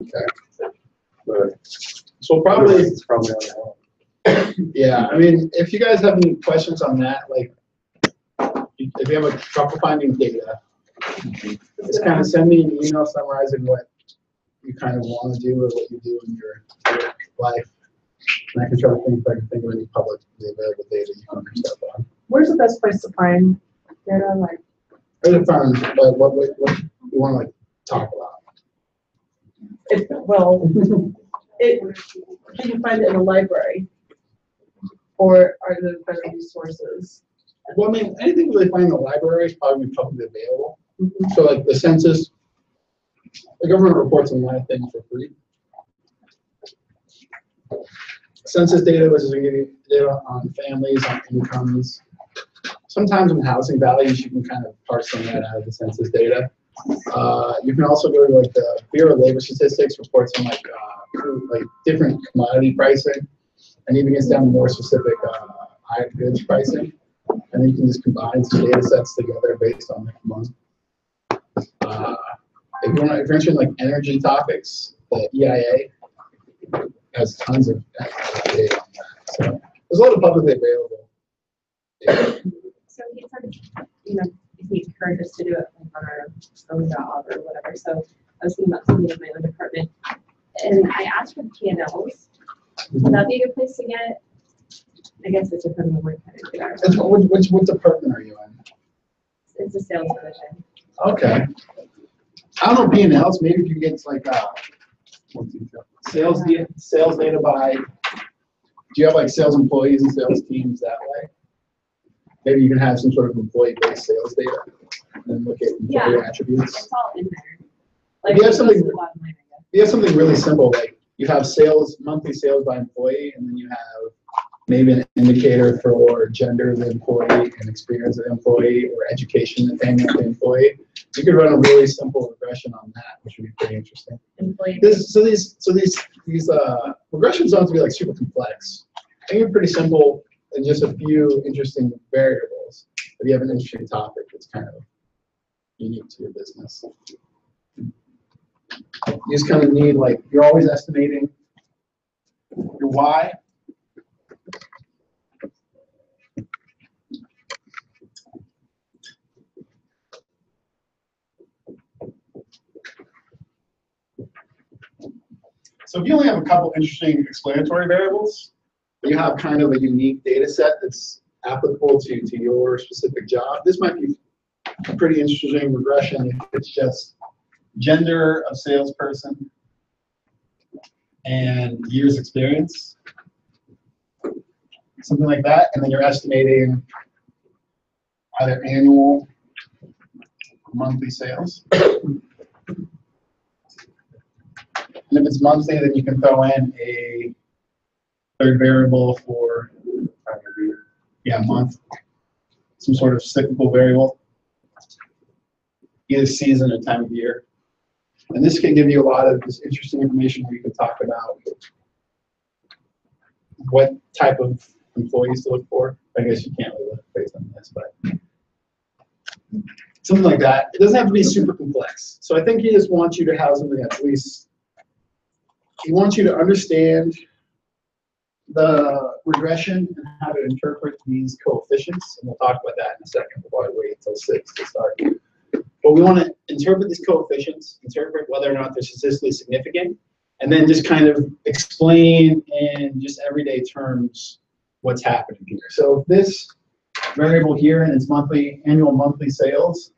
Okay. But, so probably it's probably on the whole. Yeah, I mean, if you guys have any questions on that, like, if you have a trouble finding data, just kind of send me an email summarizing what you kind of want to do or what you do in your life. And I can try to think if I can think of any publicly available data you can reach out on. Where's the best place to find data? Like, I just found what you want to like talk about. Can you find it in a library? Or are there better resources? Well, I mean, anything that they find in the library is probably publicly available. Mm-hmm. So, like the census, the government reports a lot of things for free. Census data, which is going to give you data on families, on incomes. Sometimes on housing values, you can kind of parse some of that out of the census data. You can also go to like the Bureau of Labor Statistics, reports on like different commodity pricing, and even gets down to more specific goods pricing. And then you can just combine some data sets together based on the month. If you're interested in like energy topics, the EIA has tons of data on that. So there's a lot of publicly available data. So he said, he encouraged us to do it on our own job or whatever. So I was thinking about something in my own department, and I asked for P&Ls. Would that be a good place to get? I guess it's depending on what kind of data. What department are you in? It's a sales division. Okay. I don't know P&Ls. Maybe if you get like sales data by. Do you have like sales employees and sales teams that way? Maybe you can have some sort of employee-based sales data and then look at employee attributes. It's all in there. Like if you have something really simple, like you have monthly sales by employee, and then you have maybe an indicator for gender of the employee and experience of the employee or education and attainment of the employee. You could run a really simple regression on that, which would be pretty interesting. So these regressions don't have to be like super complex. I think they're pretty simple and just a few interesting variables. If you have an interesting topic that's kind of unique to your business. You just kind of need, like, you're always estimating your Y. So if you only have a couple interesting explanatory variables, but you have kind of a unique data set that's applicable to your specific job, this might be a pretty interesting regression if it's just gender of salesperson and years experience, something like that, and then you're estimating either annual or monthly sales. And if it's monthly, then you can throw in a third variable for month, some sort of cyclical variable, either season or time of year. And this can give you a lot of this interesting information where you can talk about what type of employees to look for. I guess you can't really look based on this, but something like that. It doesn't have to be super complex. So I think he just wants you to have something at least, he wants you to understand the regression and how to interpret these coefficients. And we'll talk about that in a second. We'll probably wait until 6 to start. But we want to interpret these coefficients, interpret whether or not they're statistically significant, and then just kind of explain in just everyday terms what's happening here. So this variable here in its annual monthly sales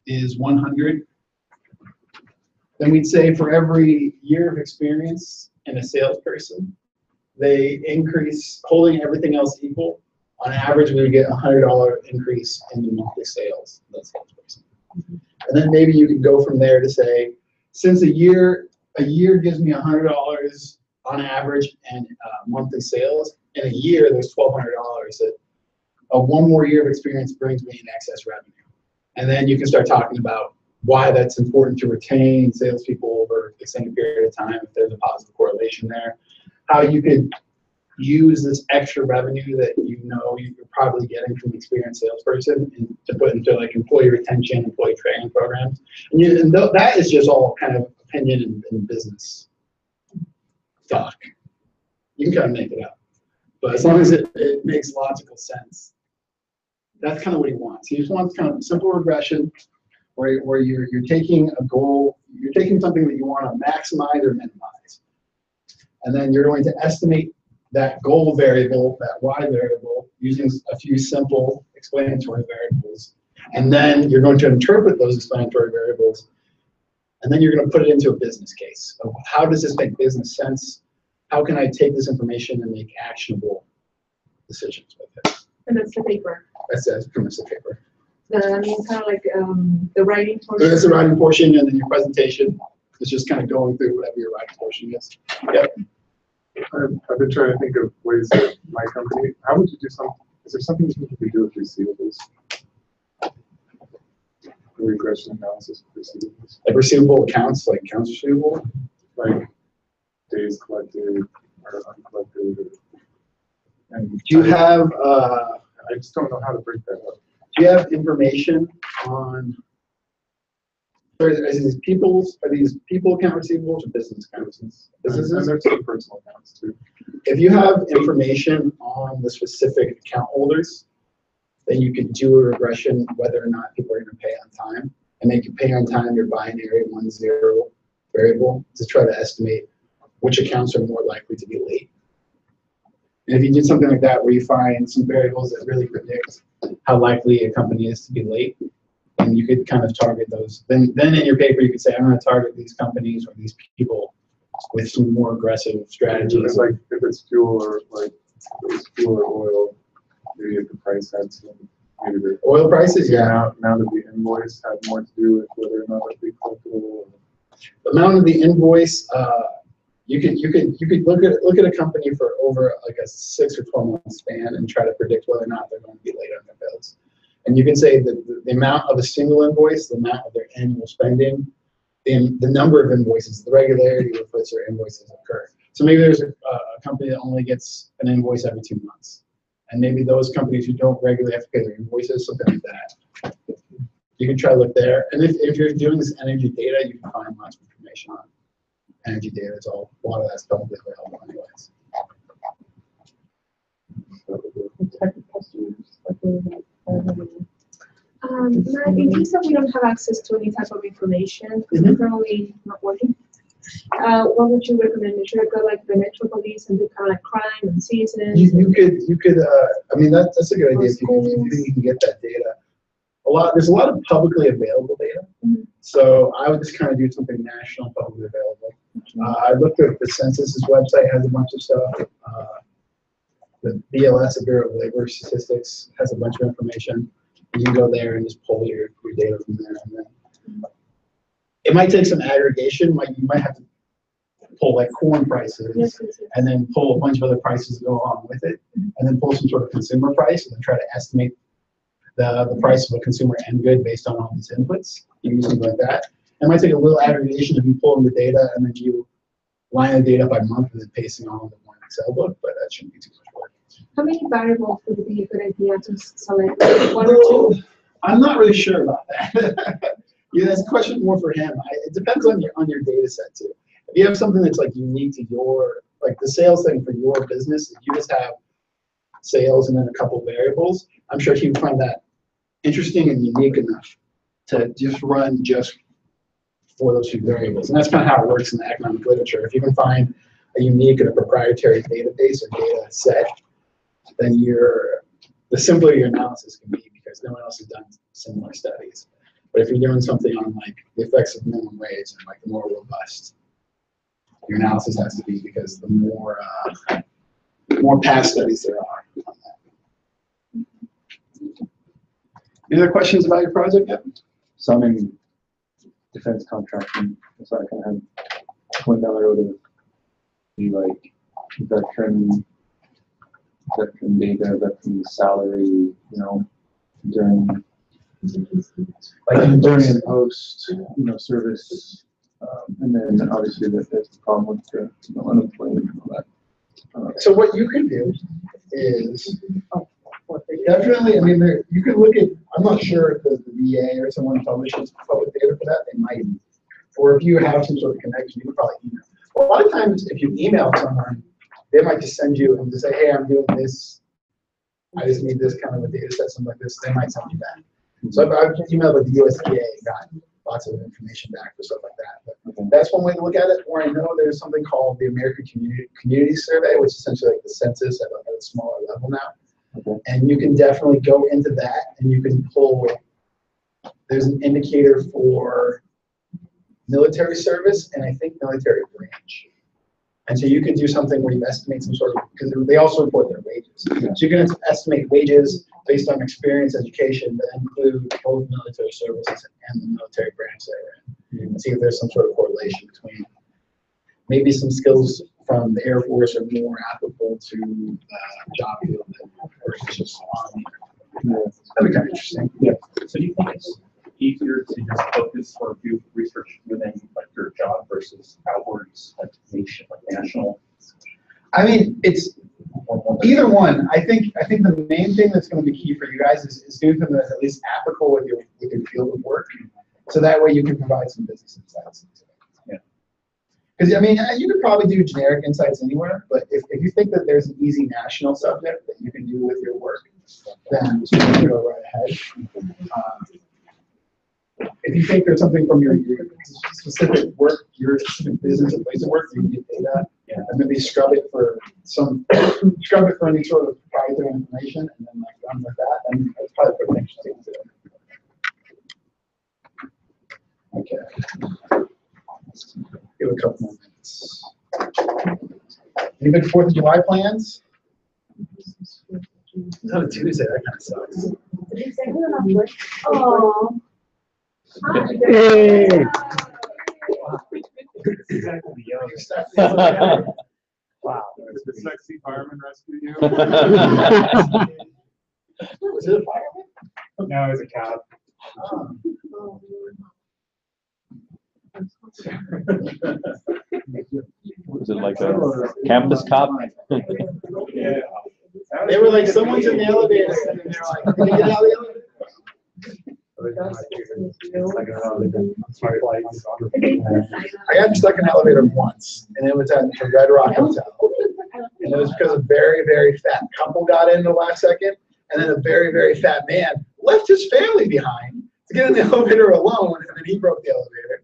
is 100. Then we'd say for every year of experience in a salesperson, they increase, holding everything else equal. On average, we would get a $100 increase in the monthly sales of that salesperson. And then maybe you can go from there to say, since a year gives me $100 on average and monthly sales, in a year there's $1,200 that one more year of experience brings me in excess revenue. And then you can start talking about why that's important to retain salespeople over an extended period of time, if there's a positive correlation there. How you could use this extra revenue that you know you're probably getting from an experienced salesperson to put into like employee retention, employee training programs. And that is just all kind of opinion in business talk. You can kind of make it up, but as long as it makes logical sense, that's kind of what he wants. He just wants kind of a simple regression where you're taking a goal, you're taking something that you want to maximize or minimize, and then you're going to estimate that goal variable, that y variable, using a few simple explanatory variables, and then you're going to interpret those explanatory variables, and then you're going to put it into a business case. So how does this make business sense? How can I take this information and make actionable decisions with it? And that's the paper. That's pretty much the paper. I mean, kind of like the writing portion. That's the writing portion, and then your presentation is just kind of going through whatever your writing portion is. Yep. I've been trying to think of ways that my company, how would you do something, is there something you can do with receivables? Regression analysis of receivables? Like receivable accounts, like accounts receivable? Like days collected or uncollected? And Do you have, I just don't know how to break that up. do you have information on, are these people account receivables or business accounts? And Businesses? there's some personal accounts too. If you have information on the specific account holders, then you can do a regression whether or not people are going to pay on time, and make you pay on time your binary 1-0 variable to try to estimate which accounts are more likely to be late. And if you did something like that where you find some variables that really predict how likely a company is to be late, and you could kind of target those, then in your paper you could say, I'm going to target these companies or these people with some more aggressive strategies. It's like if it's fuel or like if it's fuel or oil, maybe if the price had some, maybe the Oil prices, yeah. now that the invoice had more to do with whether or not it'd be collectible. The amount of the invoice, you could look at a company for over like a 6 or 12 month span and try to predict whether or not they're going to be late on their bills. And you can say that the amount of a single invoice, the amount of their annual spending, the number of invoices, the regularity with which their invoices occur. So maybe there's a company that only gets an invoice every 2 months. And maybe those companies who don't regularly have to pay their invoices, something like that. You can try to look there. And if you're doing this energy data, you can find lots of information on energy data. It's all, a lot of that's publicly available anyways. In case that we don't have access to any type of information, because we're currently not working, what would you recommend? Should I go like the metropolis and do kind of like crime and seasons? You could. I mean, that's a good idea if you can get that data. There's a lot of publicly available data. Mm-hmm. So I would just kind of do something national, publicly available. I looked at the census's website, has a bunch of stuff. The BLS, the Bureau of Labor Statistics, has a bunch of information. You can go there and just pull your data from there. And then it might take some aggregation. You might have to pull like corn prices, Yes. and then pull a bunch of other prices to go along with it, and then pull some sort of consumer price, and then try to estimate the price of a consumer end good based on all these inputs. You can do something like that. It might take a little aggregation if you pull in the data and then you line the data by month and then pasting all of it in one Excel book, but that shouldn't be too much work. How many variables would be a good idea to select? One or two? I'm not really sure about that. Yeah, that's a question more for him. It depends on your data set too. If you have something that's like unique to your, like the sales thing for your business, if you just have sales and then a couple variables, I'm sure he would find that interesting and unique enough to just run just for those few variables. And that's kind of how it works in the economic literature. If you can find a unique and a proprietary database or data set, then the simpler your analysis can be because no one else has done similar studies. But if you're doing something on like the effects of minimum wage and like the more robust your analysis has to be, because the more past studies there are on that. Any other questions about your project yet? Some in defense contracting, so I kind of went down the road of the like veteran data, veteran salary, during and post, service, and then obviously there's the problem with the unemployment and all that. So what you can do is definitely, I mean, you can look at, I'm not sure if the VA or someone publishes public data for that, they might. or if you have some sort of connection, you can probably email. Well, a lot of times, if you email someone, they might just send you and just say, hey, I'm doing this. I just need this kind of a data set, something like this. They might send you that. So I've emailed with the USDA and got lots of information back for stuff like that. But that's one way to look at it. Or I know there's something called the American Community Survey, which is essentially like the census at a smaller level now. And you can definitely go into that and you can pull, there's an indicator for military service and I think military branch. And so you could do something where you estimate some sort of, because they also report their wages. So you can estimate wages based on experience, education, that include both military services and the military branch they're in. And see if there's some sort of correlation between maybe some skills from the Air Force are more applicable to job field versus just Army. That'd be kind of interesting. Yeah. So do you think it's easier to just focus or do research within like your job versus outwards, like nation, like national? I mean, it's either one. I think the main thing that's going to be key for you guys is doing something that's at least applicable with your field of work, so that way you can provide some business insights. Yeah. Because I mean, you could probably do generic insights anywhere, but if you think that there's an easy national subject that you can do with your work, then just go right ahead. If you think there's something from your specific work, your specific business or place of work, you can get data, and maybe scrub it for any sort of proprietary information, and then like run with that, and that's probably pretty interesting too. Okay. Give it a couple more minutes. Any big 4th of July plans? It's on a Tuesday, that kind of sucks. Oh. Hey. Wow. Did the sexy fireman rescue you? Was it a fireman? No, it was a cop. Was it like a campus cop? Yeah. They were like, someone's in the elevator, and they're like, can you get out of the elevator? I got stuck in an elevator once, and it was at the Red Rock Hotel. And it was because a very, very fat couple got in the last second, and then a very, very fat man left his family behind to get in the elevator alone, and then he broke the elevator.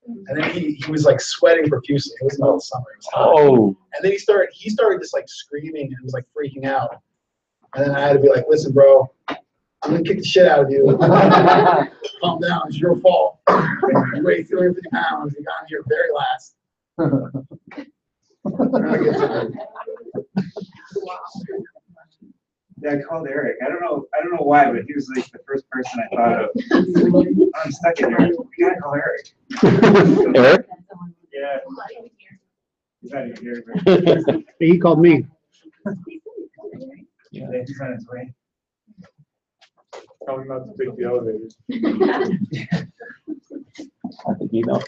And then he was like sweating profusely. It was the middle of summer. It was hot. Oh. And then he started just like screaming and was like freaking out. And then I had to be like, listen, bro, I'm gonna kick the shit out of you. Calm down, it's your fault. You weigh 350 pounds, you got here very last. Yeah, I called Eric. I don't know why, but he was like the first person I thought of. I'm stuck in here. We gotta call Eric. Eric? Yeah. He's not even here. He called me. Yeah, he's on his way. Tell him not to take the elevator. I think you know.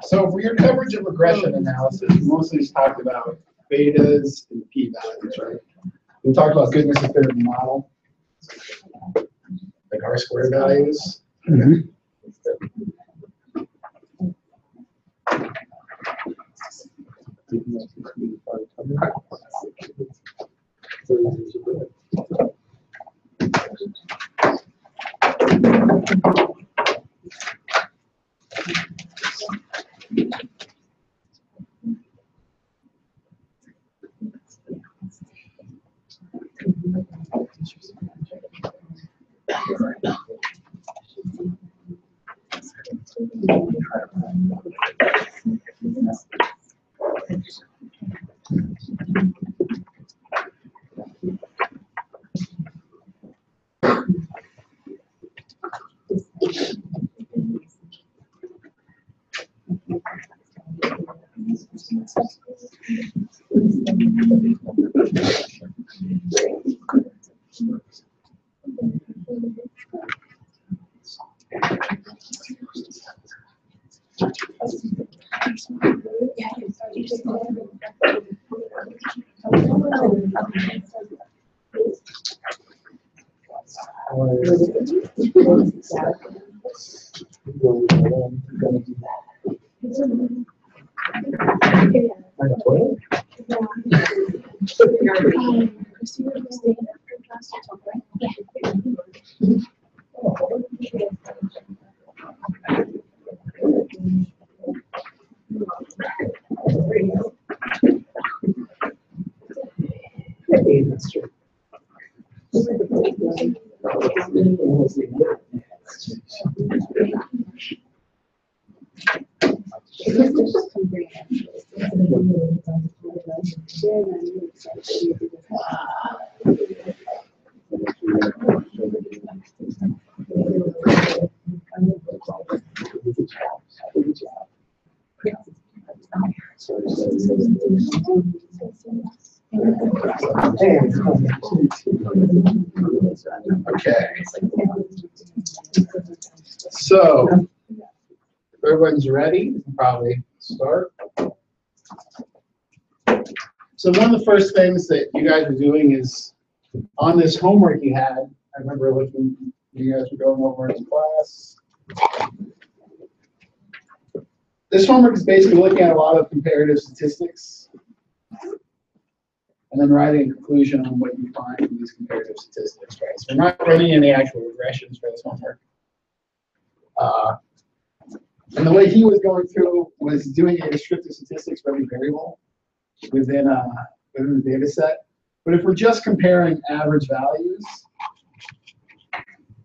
So for your coverage of regression analysis, we mostly just talked about betas and p-values, right? We talked about goodness of fit of the model, like R-squared values. Okay. So, if everyone's ready, we can probably start. So one of the first things that you guys are doing is, on this homework you had, I remember looking, you guys were going over in class. This homework is basically looking at a lot of comparative statistics and then writing a conclusion on what you find from these comparative statistics, right? So we're not running any actual regressions for this homework. And the way he was going through was doing a descriptive statistics for every variable within the data set. But if we're just comparing average values,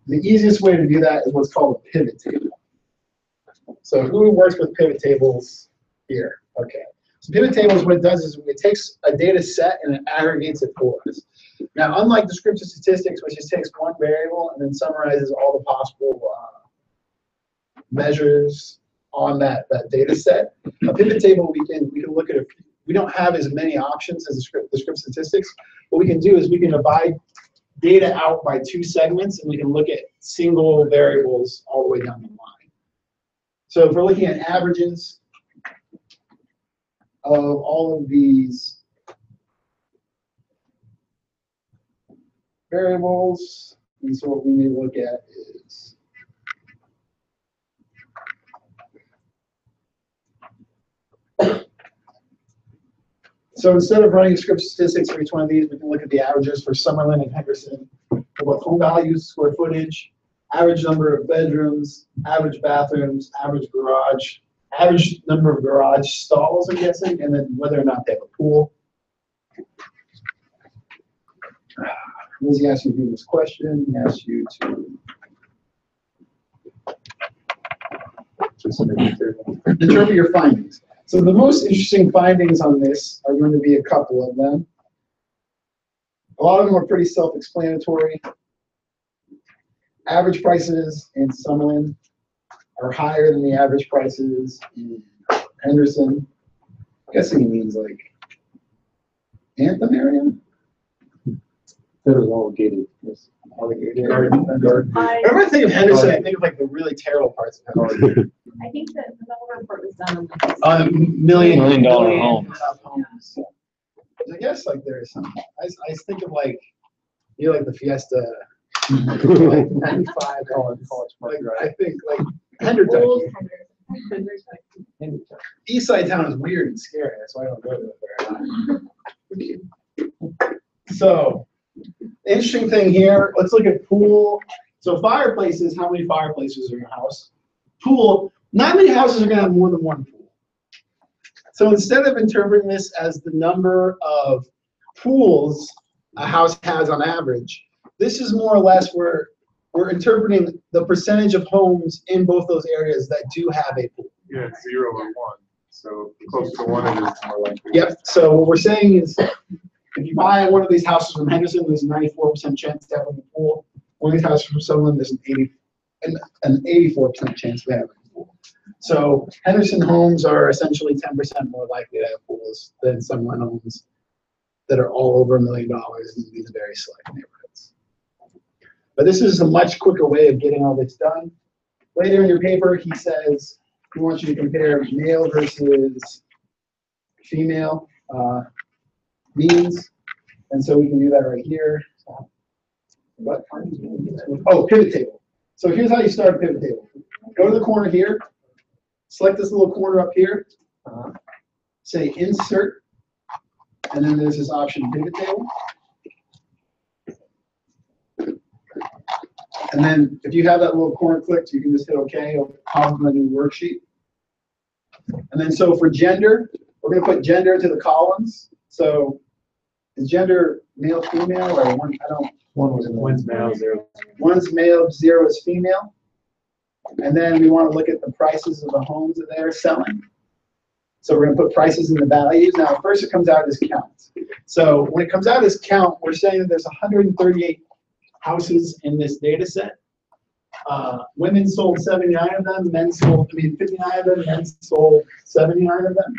the easiest way to do that is what's called a pivot table. So who works with pivot tables here? Okay. So pivot tables, what it does is it takes a data set and it aggregates it for us. Now, unlike descriptive statistics, which just takes one variable and then summarizes all the possible measures on that data set, a pivot table we can look at we don't have as many options as descriptive statistics. What we can do is we can divide data out by two segments and we can look at single variables all the way down the line. So if we're looking at averages of all of these variables, and so what we may look at is so instead of running descriptive statistics for each one of these, we can look at the averages for Summerlin and Henderson for both home values, square footage, average number of bedrooms, average bathrooms, average garage, average number of garage stalls, I'm guessing, and then whether or not they have a pool. Lizzie asked you to do this question. He asked you to determine your findings. So the most interesting findings on this are going to be a couple of them. A lot of them are pretty self-explanatory. Average prices in Summerlin are higher than the average prices in Henderson. I'm guessing he means like Anthem area? That was all gated. Yes. All the garden. Whenever I think of Henderson, I think of like the really terrible parts of Henderson. I think that the whole report was done On a million dollar homes. homes. I guess like there's some. I think of like like the Fiesta, like 95 college like, I think like Henderson. East Side town is weird and scary. That's why I don't go there very much. So, interesting thing here. Let's look at pool. So fireplaces. How many fireplaces are in your house? Pool. Not many houses are going to have more than one pool. So instead of interpreting this as the number of pools a house has on average, this is more or less where we're interpreting the percentage of homes in both those areas that do have a pool. Yeah, it's 0 or 1. So closer to 1, it is more likely. Yep. So what we're saying is, if you buy one of these houses from Henderson, there's a 94% chance to have a pool. One of these houses from Summerlin, there's an 84% chance to have a pool. So Henderson homes are essentially 10% more likely to have pools than Summerlin homes that are all over $1 million in these very select neighborhoods. But this is a much quicker way of getting all this done. Later in your paper, he says he wants you to compare male versus female means. And so we can do that right here. What? Oh, pivot table. So here's how you start a pivot table. Go to the corner here, select this little corner up here, say insert, and then there's this option pivot table. And then if you have that little corner clicked, you can just hit OK, it'll pop up a new worksheet. And then so for gender, we're going to put gender to the columns. So is gender male, female, or one? I don't. One's male, 0. One's male, 0 is female. And then we want to look at the prices of the homes that they're selling. So we're going to put prices in the values. Now, first it comes out as count. So when it comes out as count, we're saying that there's 138 houses in this data set. Women sold 79 of them, men sold, 59 of them, men sold 79 of them.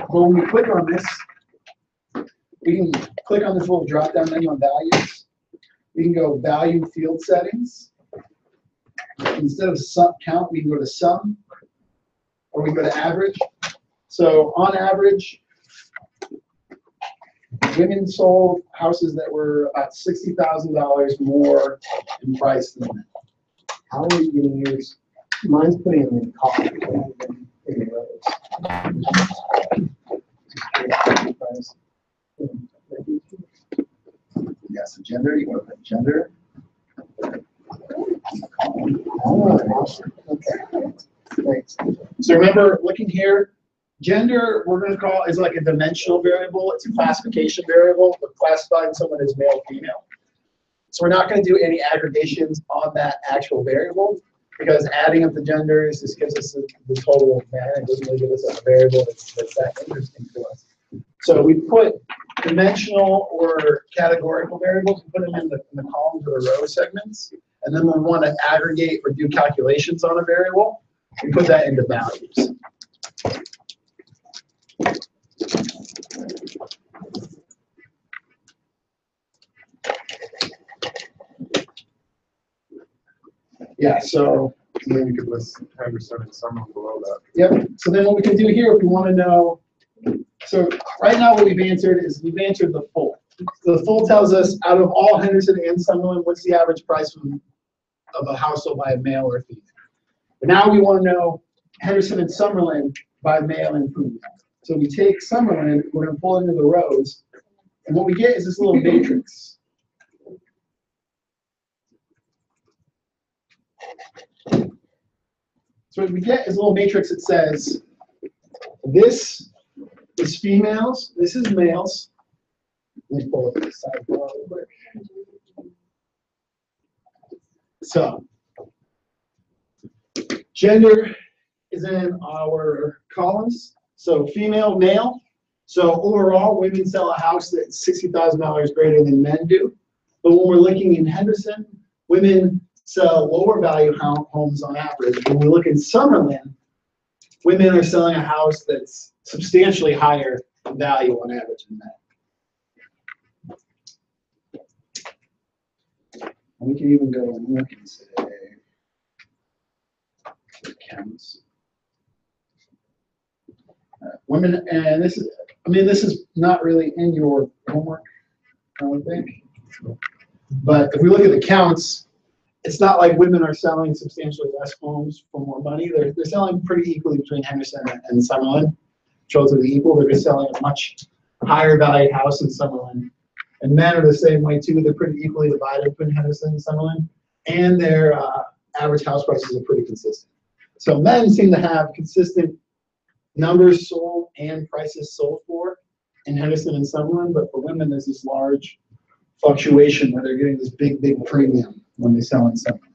Well, when we click on this, we can click on this little drop-down menu on values. We can go value field settings. Instead of sum count, we can go to sum, or we can go to average. So on average, women sold houses that were about $60,000 more in price than men. How are you getting yours? Mine's putting them in columns. Yeah, so gender, you want to put gender. Okay. Thanks. So remember, looking here, gender, we're going to call is like a dimensional variable. It's a classification variable. We're classifying someone as male, female. So we're not going to do any aggregations on that actual variable because adding up the genders just gives us the total of man. It doesn't really give us a variable that's that interesting to us. So we put dimensional or categorical variables, we put them in the columns or the row segments. And then when we want to aggregate or do calculations on a variable, we put that into values. Yeah, so And then you could list Henderson and Summerlin below that. yep. So then what we can do here, if we want to know, so right now what we've answered is we've answered the full. The full tells us out of all Henderson and Summerlin, what's the average price of a household by a male or female. But now we want to know Henderson and Summerlin by male and female. So we take Summerlin, we're going to pull it into the rows, and what we get is this little matrix. So what we get is a little matrix that says, this is females, this is males. Let me pull up this side real quick. So, gender is in our columns. So female, male. So overall, women sell a house that's $60,000 greater than men do. But when we're looking in Henderson, women sell lower value homes on average. When we look in Summerlin, women are selling a house that's substantially higher in value on average than men. And we can even go and look and say, counts. Women, and this is, this is not really in your homework, I don't think. But if we look at the counts, it's not like women are selling substantially less homes for more money. They're selling pretty equally between Henderson and Summerlin, relatively equal. They're just selling a much higher valued house in Summerlin. And men are the same way too. They're pretty equally divided between Henderson and Summerlin. And their average house prices are pretty consistent. So men seem to have consistent numbers sold and prices sold for in Henderson and Summerlin, but for women there's this large fluctuation where they're getting this big premium when they sell in Summerlin.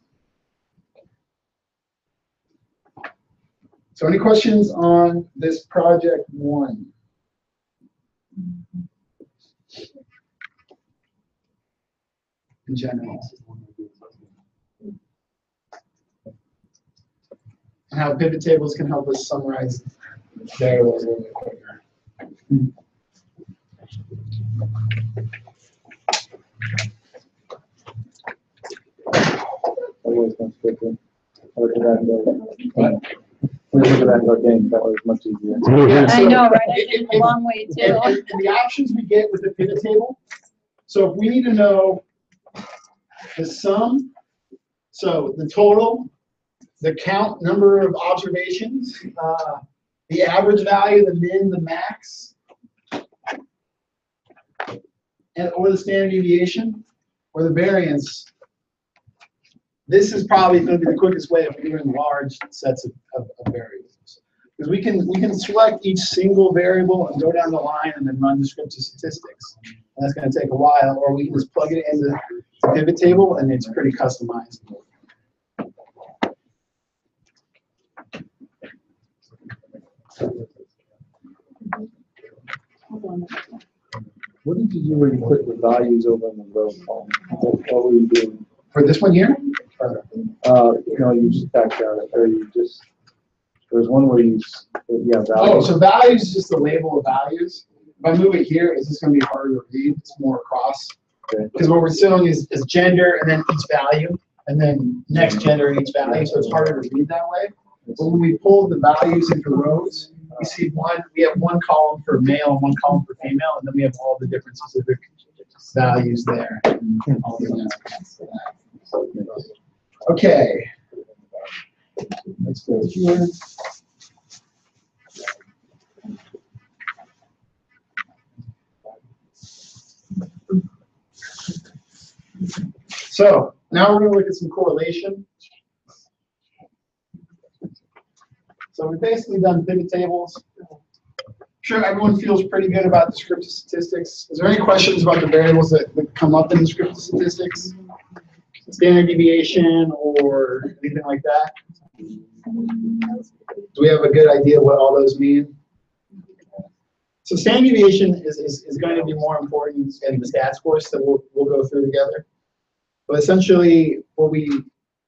So any questions on this project one? In general. and how pivot tables can help us summarize variables a little bit quicker. Always comes quickly. Look at that. Look at that game. That was much easier. I know, right? I did a long way too. And the options we get with the pivot table. So if we need to know the sum, so the total, the count number of observations, the average value, the min, the max, and or the standard deviation, or the variance. This is probably going to be the quickest way of doing large sets of variables. Because we can select each single variable and go down the line and then run descriptive statistics. And that's going to take a while, or we can just plug it into the pivot table and it's pretty customized. What did you do when you put the values over in the row column? What were you doing? For this one here? You just backed out, or you just, there's one where you, Oh, values. so values is just the label of values. If I move it here, is this going to be harder to read? It's more across. Because what we're showing is gender and then each value, and then next gender and each value, so it's harder to read that way. But when we pull the values into rows, we see we have one column for male and one column for female, and then we have all the different specific values there. Okay. Let's go here. So now we're going to look at some correlation. So we've basically done pivot tables. I'm sure everyone feels pretty good about descriptive statistics. Is there any questions about the variables that come up in descriptive statistics? Standard deviation or anything like that? Do we have a good idea what all those mean? So standard deviation is going to be more important in the stats course that we'll go through together. But essentially, the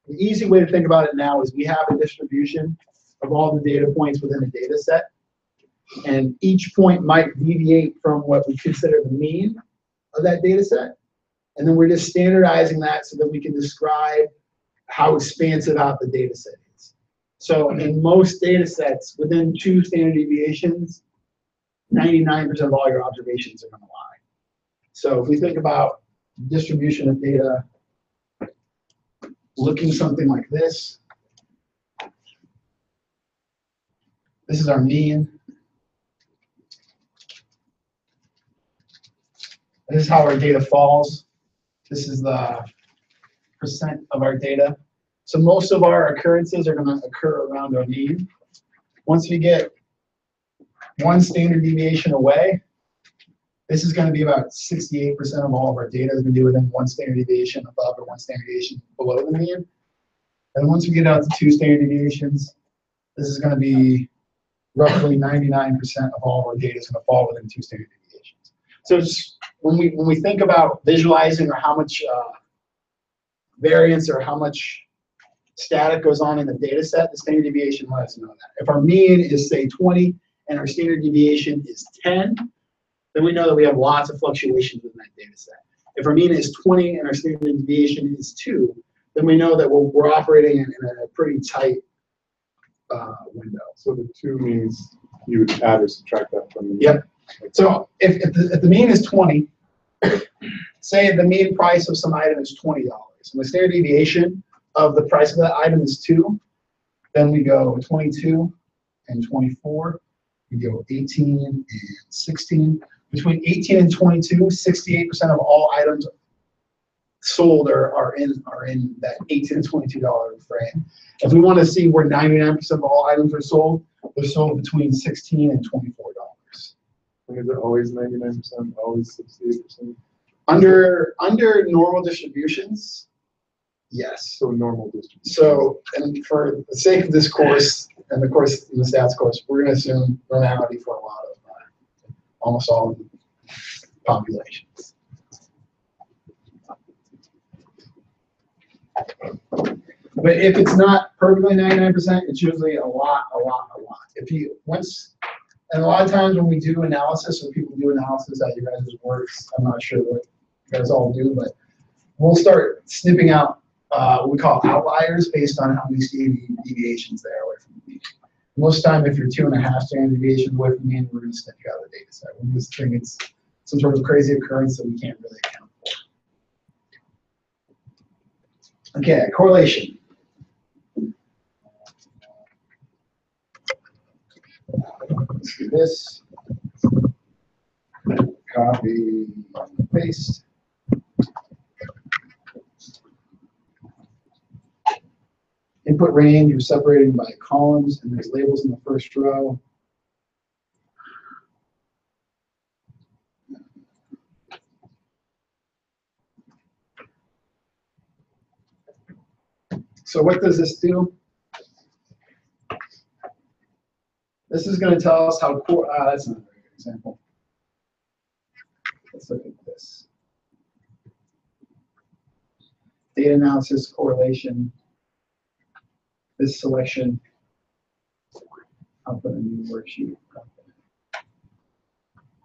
easy way to think about it now is we have a distribution of all the data points within a data set. And each point might deviate from what we consider the mean of that data set. And then we're just standardizing that so that we can describe how expansive out the data set is. So in most data sets, within 2 standard deviations, 99% of all your observations are going to lie. So if we think about distribution of data looking something like this, this is our mean. This is how our data falls. This is the percent of our data. So most of our occurrences are going to occur around our mean. Once we get 1 standard deviation away, this is going to be about 68% of all of our data is going to be within 1 standard deviation above or 1 standard deviation below the mean. And once we get out to 2 standard deviations, this is going to be roughly 99% of all of our data is going to fall within 2 standard deviations. So just when we think about visualizing or how much variance or how much static goes on in the data set, the standard deviation lets us know that. If our mean is, say, 20 and our standard deviation is 10, then we know that we have lots of fluctuations in that data set. If our mean is 20 and our standard deviation is 2, then we know that we're operating in a pretty tight window. So the 2 means you would add or subtract that from the. Yep. So if the mean is 20, say the mean price of some item is $20, and the standard deviation of the price of that item is 2, then we go 22 and 24, we go 18 and 16. Between 18 and 22, 68% of all items sold are in that $18 to $22 frame. If we want to see where 99% of all items are sold, they're sold between $16 and $24. Is it always 99%, always 68%? Under normal distributions, yes. So normal distribution. So, and for the sake of this course, and of course in the stats course, we're going to assume normality for a lot of almost all of the populations. But if it's not perfectly 99%, it's usually a lot. If you and a lot of times when we do analysis, when people do analysis at your guys' works, I'm not sure what you guys all do, but we'll start snipping out what we call outliers based on how many standard deviations there are away from the mean. Most time, if you're 2.5 standard deviations away from the mean, we're going to snip you out of the data set. We're just think it's some sort of crazy occurrence that we can't really account for. Okay, correlation. Let's do this. Copy, paste. Input range, you're separating by columns, and there's labels in the first row. So what does this do? This is going to tell us how that's not a very good example. Let's look at this. Data analysis, correlation, this selection. I'll put a new worksheet.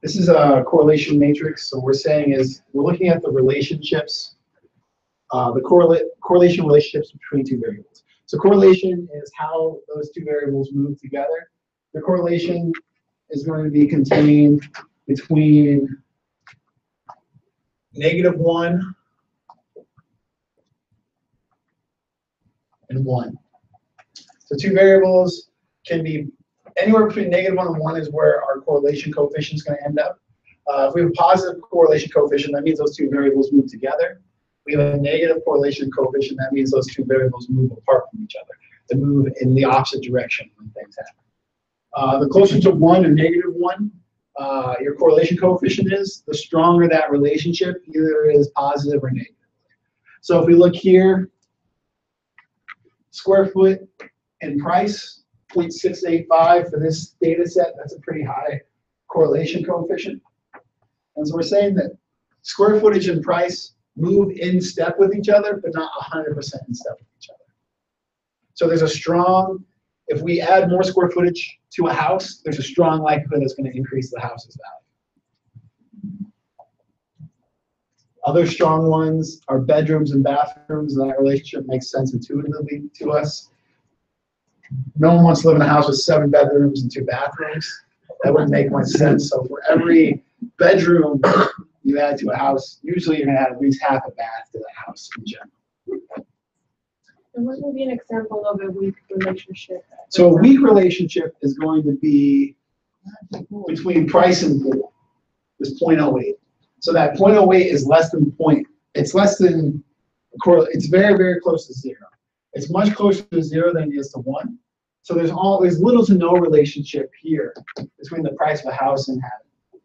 This is a correlation matrix. So we're saying is we're looking at the relationships, the correlation relationships between two variables. So correlation is how those two variables move together. The correlation is going to be contained between -1 and 1. So two variables can be anywhere between -1 and 1 is where our correlation coefficient is going to end up. If we have a positive correlation coefficient, that means those two variables move together. We have a negative correlation coefficient, that means those two variables move apart from each other. They move in the opposite direction when things happen. The closer to 1 or -1 your correlation coefficient is, the stronger that relationship either is positive or negative. So if we look here, square foot and price, 0.685 for this data set, that's a pretty high correlation coefficient. And so we're saying that square footage and price move in step with each other, but not 100% in step with each other. So there's a strong, if we add more square footage to a house, there's a strong likelihood it's going to increase the house's value. Other strong ones are bedrooms and bathrooms, and that relationship makes sense intuitively to us. No one wants to live in a house with 7 bedrooms and 2 bathrooms. That wouldn't make much sense. So for every bedroom you add to a house, usually you're going to add at least half a bath to the house in general. And what would be an example of a weak relationship? So a weak relationship is going to be between price and pool. It's 0.08. So that 0.08 is less than it's less than, it's very, very close to 0. It's much closer to 0 than it is to 1. So there's little to no relationship here between the price of a house and having it.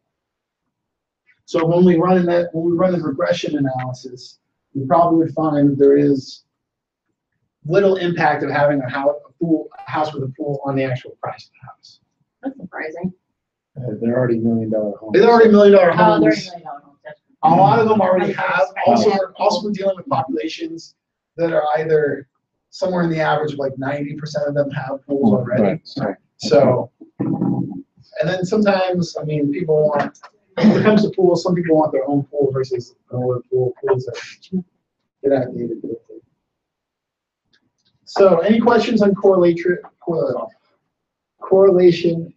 So when we run the regression analysis, we probably would find that there is little impact of having a house with a pool on the actual price of the house. That's surprising. They're already $1 million homes. They're already $1 million Oh, homes. they're $1 million homes. That's- A lot of them already have. Also, we're dealing with populations that are either somewhere in the average of like 90% of them have pools already. Right. So, and then sometimes, I mean, people want, when it comes to pools, some people want their own pool versus an older pool. Pools that get outdated quickly. So, any questions on correlation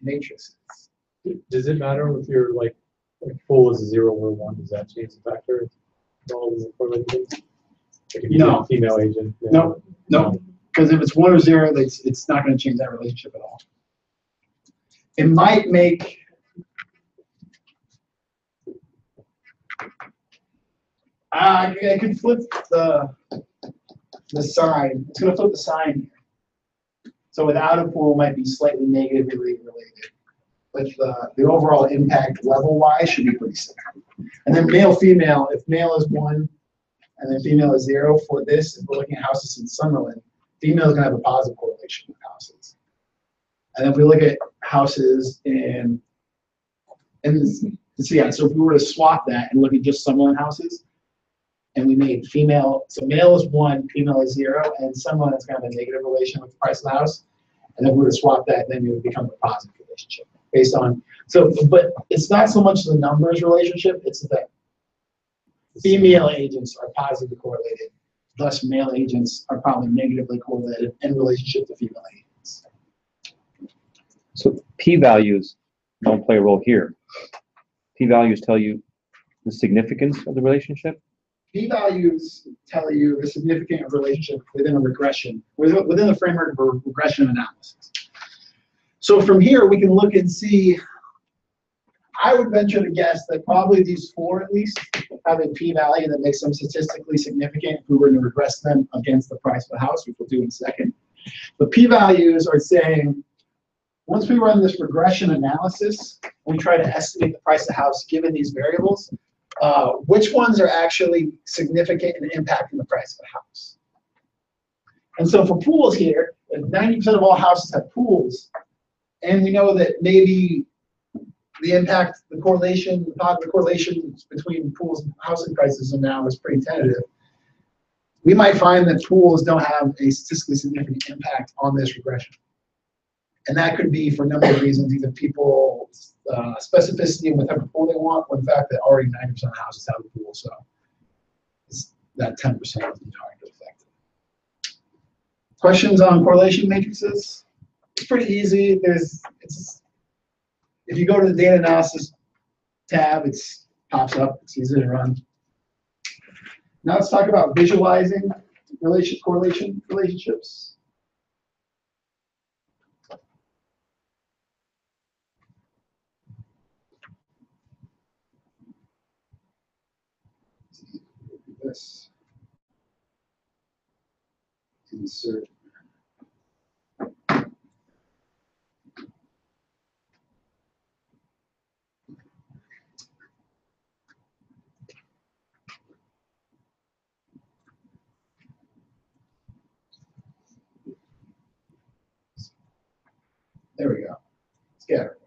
matrices? Does it matter if you're like pool is a 0 or 1? Does that change the factor? All the correlations? Like if you No. have a female agent. No, because if it's 1 or 0, it's not going to change that relationship at all. It might make I could flip the sign. It's going to flip the sign here. So without a pool, it might be slightly negatively related, but the overall impact level-wise should be pretty similar. And then male-female, if male is 1 and then female is 0 for this, if we're looking at houses in Summerlin, female is going to have a positive correlation with houses. And if we look at houses so if we were to swap that and look at just Summerlin houses, and we made female, so male is 1, female is 0, and someone that's got a negative relation with the price of the house, and then we would swap that, then it would become a positive relationship based on, so, but it's not so much the numbers relationship, it's that female agents are positively correlated, thus male agents are probably negatively correlated in relationship to female agents. So p-values don't play a role here. P-values tell you the significance of the relationship. P-values tell you the significant relationship within a regression, within the framework of a regression analysis. So from here, we can look and see, I would venture to guess that probably these 4 at least have a p-value that makes them statistically significant if we were to regress them against the price of the house, which we'll do in a second. The p-values are saying, once we run this regression analysis, we try to estimate the price of the house given these variables, which ones are actually significant in impacting the price of the house. And so for pools here, 90% of all houses have pools, and we know that maybe the impact, the correlation, the positive correlation between pools and housing prices now is pretty tentative. We might find that pools don't have a statistically significant impact on this regression. And that could be for a number of reasons, either people specificity in what type of pool they want, or the fact that already 90% of houses have a pool, so it's that 10% is entirely affected. Questions on correlation matrices? It's pretty easy. If you go to the data analysis tab, it pops up. It's easy to run. Now let's talk about visualizing correlation relationships. This. Insert. There we go. Scatter.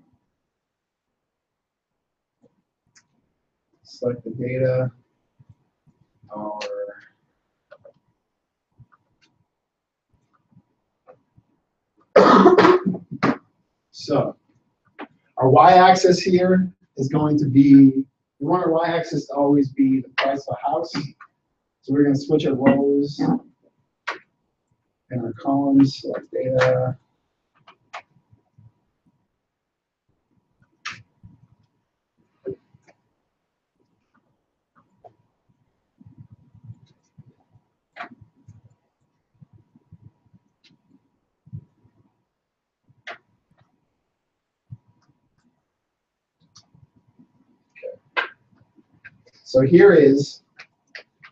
Select the data. So our y-axis here is going to be, we want our y-axis to always be the price of a house. So we're going to switch our rows and our columns, select data. So here is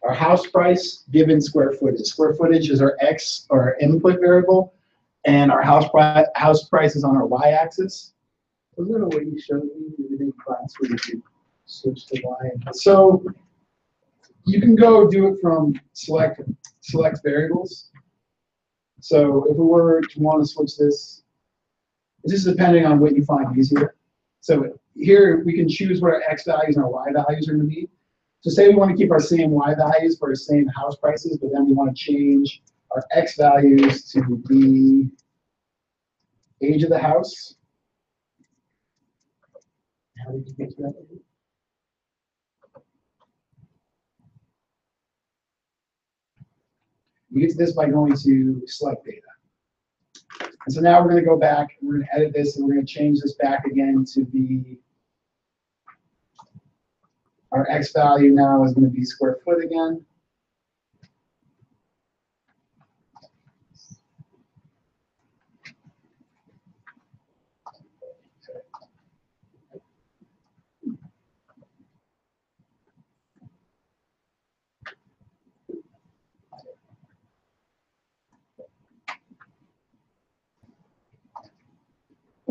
our house price given square footage. Square footage is our x, or our input variable, and our house price is on our y-axis. Was there a way you showed me in class where you could switch to y? So you can go do it from select variables. So if we were to want to switch this, this is depending on what you find easier. So here we can choose what our x values and our y values are going to be. So say we want to keep our same y values for our same house prices, but then we want to change our x values to the age of the house. How did you get to that? You get to this by going to select data. And so now we're going to go back and we're going to edit this and we're going to change this back again to be, our x value now is going to be square foot again.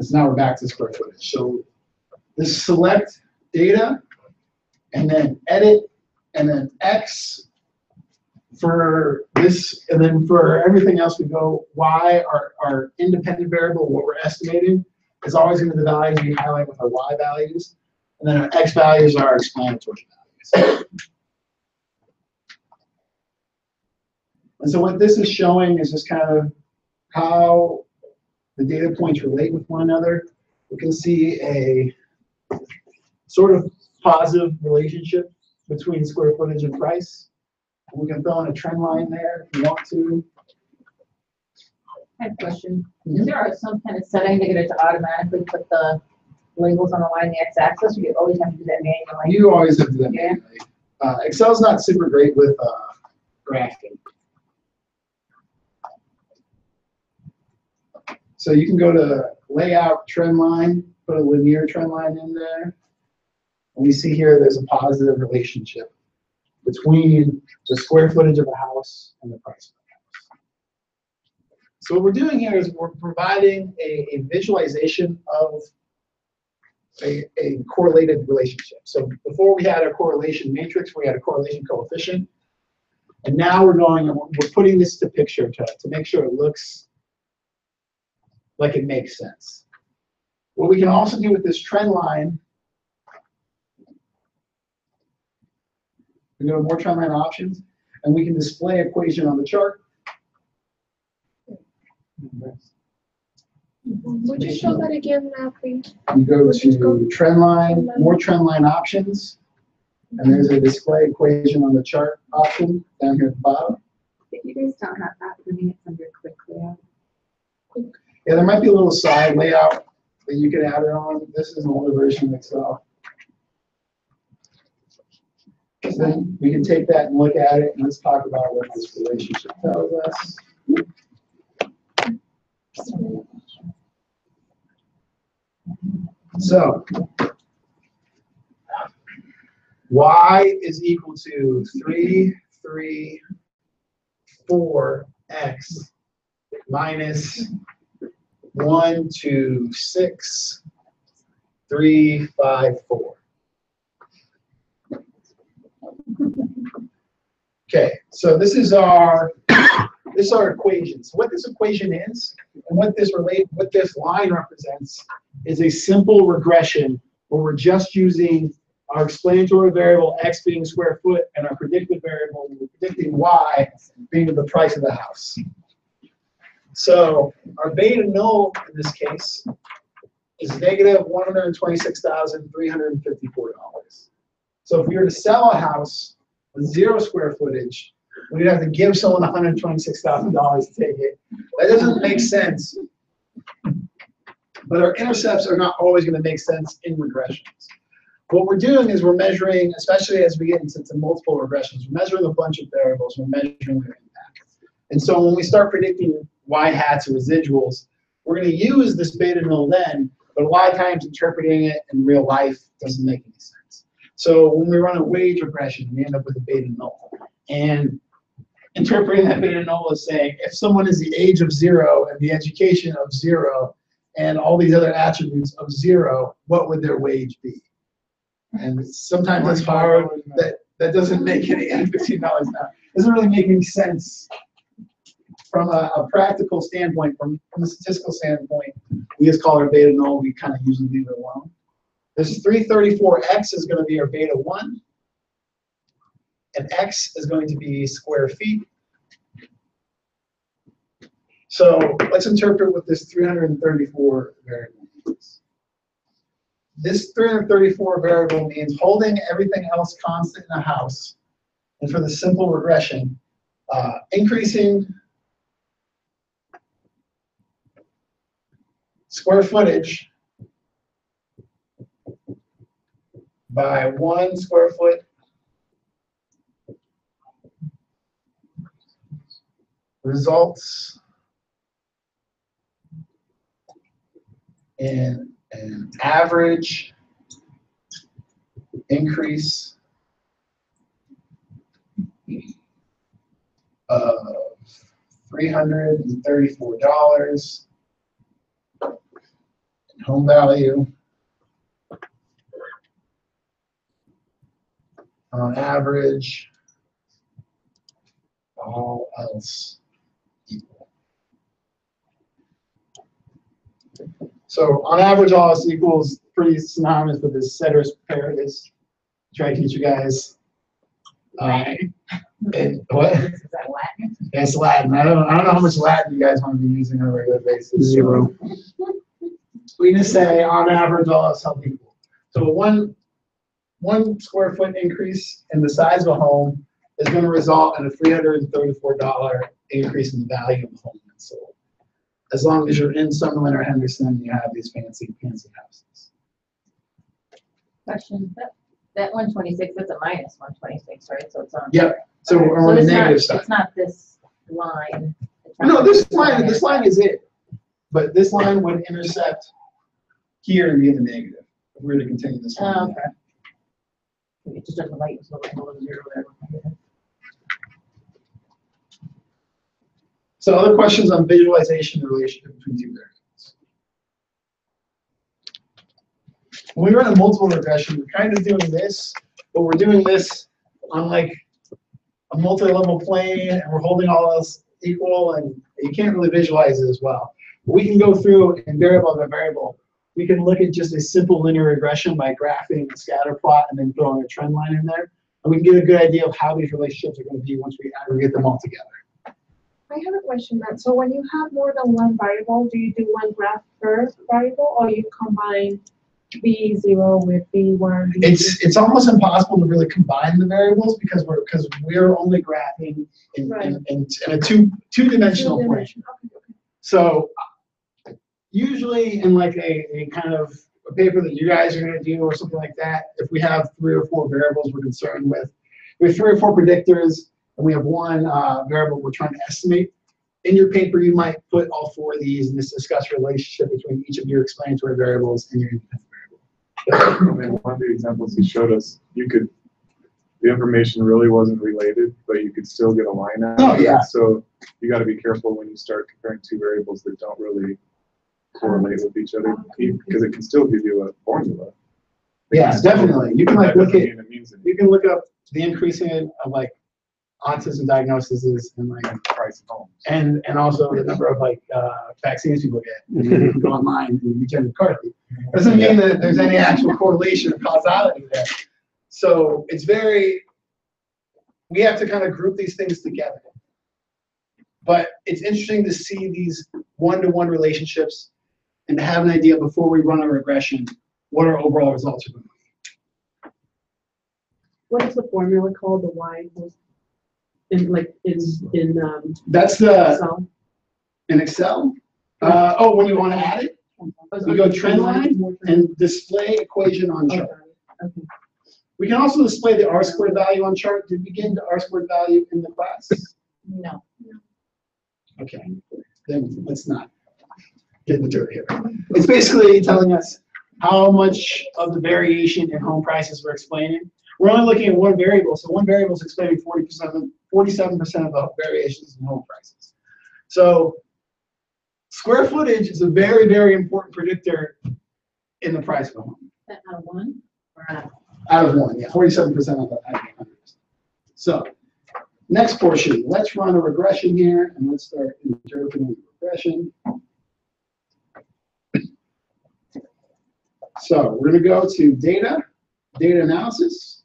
So now we're back to square footage. So this select data, and then edit, and then X for this, and then for everything else we go Y, our independent variable, what we're estimating, is always going to be the values we highlight with our Y values, and then our X values are our explanatory values. And so what this is showing is just kind of how the data points relate with one another. We can see a sort of positive relationship between square footage and price. We can throw in a trend line there if you want to. I have a question. Is there some kind of setting to get it to automatically put the labels on the line, the x-axis, or do you always have to do that manually? You always have to do that manually. Excel's not super great with graphing. So you can go to layout trend line, put a linear trend line in there. And we see here there's a positive relationship between the square footage of a house and the price of a house. So what we're doing here is we're providing a visualization of a correlated relationship. So before we had a correlation matrix, we had a correlation coefficient. And now we're going and we're putting this to picture to make sure it looks like it makes sense. What we can also do with this trend line, we go to more trend line options, and we can display equation on the chart. Would you show that again, please? You go to trend line, more trend line options, and there's a display equation on the chart option down here at the bottom. If you guys don't have that, maybe it's under quick layout. Yeah, there might be a little side layout that you could add it on. This is an older version of Excel. So then we can take that and look at it, and let's talk about what this relationship tells us. So, y is equal to 3, 3, 4x minus 1, 2, 6, 3, 5, 4. Okay, so this is our equation. So what this equation is, and what this line represents, is a simple regression where we're just using our explanatory variable x being square foot and our predictive variable, we're predicting y being the price of the house. So our beta null in this case is negative $126,354. So if we were to sell a house with 0 square footage, we'd have to give someone $126,000 to take it. That doesn't make sense. But our intercepts are not always going to make sense in regressions. What we're doing is we're measuring, especially as we get into multiple regressions, we're measuring a bunch of variables, we're measuring their impact. And so when we start predicting y-hats or residuals, we're going to use this beta null then, but a lot of times interpreting it in real life doesn't make any sense. So when we run a wage regression, we end up with a beta null. And interpreting that beta null is saying, if someone is the age of 0 and the education of 0 and all these other attributes of 0, what would their wage be? And sometimes it's hard. That doesn't make any $15 now. Doesn't really make any sense from a practical standpoint. From a statistical standpoint, we just call our beta null. We kind of usually leave it alone. This 334x is going to be our beta 1. And x is going to be square feet. So let's interpret what this 334 variable means. This 334 variable means holding everything else constant in a house, and for the simple regression, increasing square footage by 1 square foot results in an average increase of $334 in home value on average, all else equal. So on average, all else equals pretty synonymous with this ceteris paribus. Try to teach you guys And what? Is that Latin? It's Latin. I don't know how much Latin you guys want to be using on a regular basis. Zero. We just say on average all else held equal. So one square foot increase in the size of a home is going to result in a $334 increase in the value of the home that's sold. As long as you're in Summerlin or Henderson, you have these fancy houses. Question, that 126, that's a minus 126, right? So it's on. Yep. So Okay, we're on the it's not- negative side. It's not this line. It's not No, this on the line is it. But this line would intersect here and be in the negative if we were to continue this one. Oh, okay. It just doesn't like, it's a little zero there. So other questions on visualization and relationship between two variables. When we run a multiple regression, we're kind of doing this, but we're doing this on like a multi-level plane, and we're holding all else equal, and you can't really visualize it as well. But we can go through and variable by variable. We can look at just a simple linear regression by graphing a scatter plot and then throwing a trend line in there. And we can get a good idea of how these relationships are going to be once we aggregate them all together. I have a question, Matt. So when you have more than one variable, do you do one graph per variable, or you combine B0 with B1? It's almost impossible to really combine the variables because we're only graphing in a two-dimensional plane. Okay. So usually in like a kind of a paper that you guys are going to do or something like that, if we have 3 or 4 variables we're concerned with, we have 3 or 4 predictors, and we have one variable we're trying to estimate. In your paper, you might put all 4 of these and just discuss the relationship between each of your explanatory variables and your independent variable. And then one of the examples he showed us, the information really wasn't related, but you could still get a line out. Oh, yeah. So you got to be careful when you start comparing 2 variables that don't really correlate with each other, because it can still give you a formula. Yeah, definitely. You can like That look doesn't at, mean it means anything. you can look up the increasing of like autism diagnoses and like And the price of homes. and also the number of like vaccines people get. You can go online and you Jen McCarthy. Doesn't mean that there's any actual correlation or causality there. So we have to kind of group these things together. But it's interesting to see these one-to-one relationships and to have an idea before we run a regression what our overall results are going to be. What is the formula called? The Y That's the Excel? in Excel. When you want to add it, you go trend line and display equation on chart. Okay. We can also display the R-squared value on chart. Did we get into R-squared value in the class? No. Okay, then let's not get into it here. It's basically telling us how much of the variation in home prices we're explaining. We're only looking at one variable, so one variable is explaining 47% of the variations in home prices. So square footage is a very, very important predictor in the price of a home. Is that out of 1 or out of? Out of 1, yeah, 47% of the out of 100%. So next portion, let's run a regression here, and let's start interpreting the regression. So we're going to go to data analysis,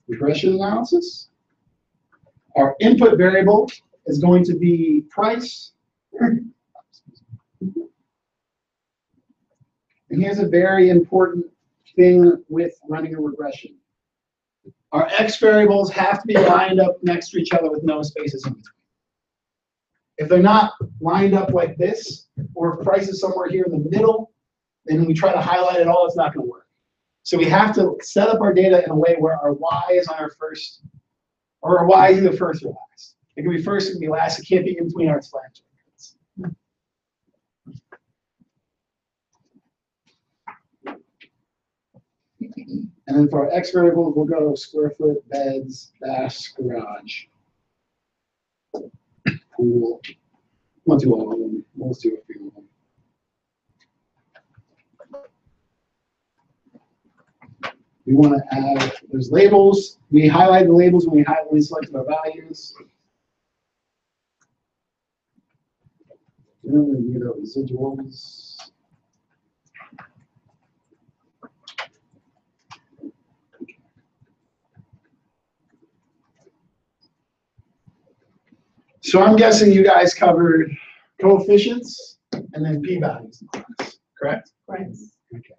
regression analysis. Our input variable is going to be price. And here's a very important thing with running a regression. Our x variables have to be lined up next to each other with no spaces in between. If they're not lined up like this, or if price is somewhere here in the middle, then we try to highlight it all, it's not going to work. So we have to set up our data in a way where our y is on our first, or our y is either first or last. It can be first, it can be last, it can't be in between our explanatory units. And then for our x variable, we'll go square foot, beds, baths, garage, pool. We'll do all of them. We'll do a few of them. We want to add, there's labels. We highlight the labels when we selected our values. Then we get our residuals. So I'm guessing you guys covered coefficients and then p-values, correct? Right. Okay.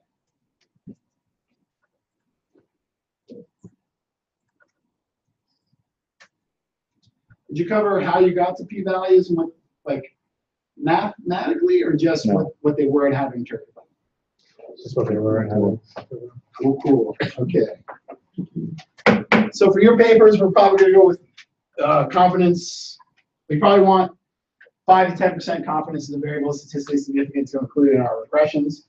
Did you cover how you got to p-values and what, like, mathematically, or just what they were and how to interpret them? Just what they were and how. Cool. Okay. So for your papers, we're probably going to go with confidence. We probably want 5 to 10% confidence in the variable statistically significant to include in our regressions.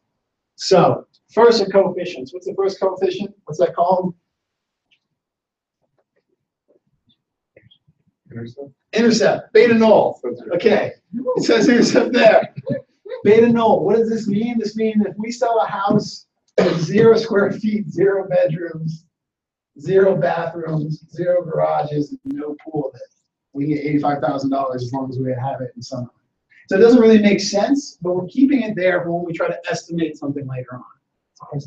So first are coefficients. What's the first coefficient? What's that called? Intercept. Beta null. Okay. It says intercept there. Beta null. What does this mean? This means if we sell a house with 0 square feet, 0 bedrooms, 0 bathrooms, 0 garages, no pool in it, we get $85,000 as long as we have it in some. So it doesn't really make sense, but we're keeping it there for when we try to estimate something later on. I mean,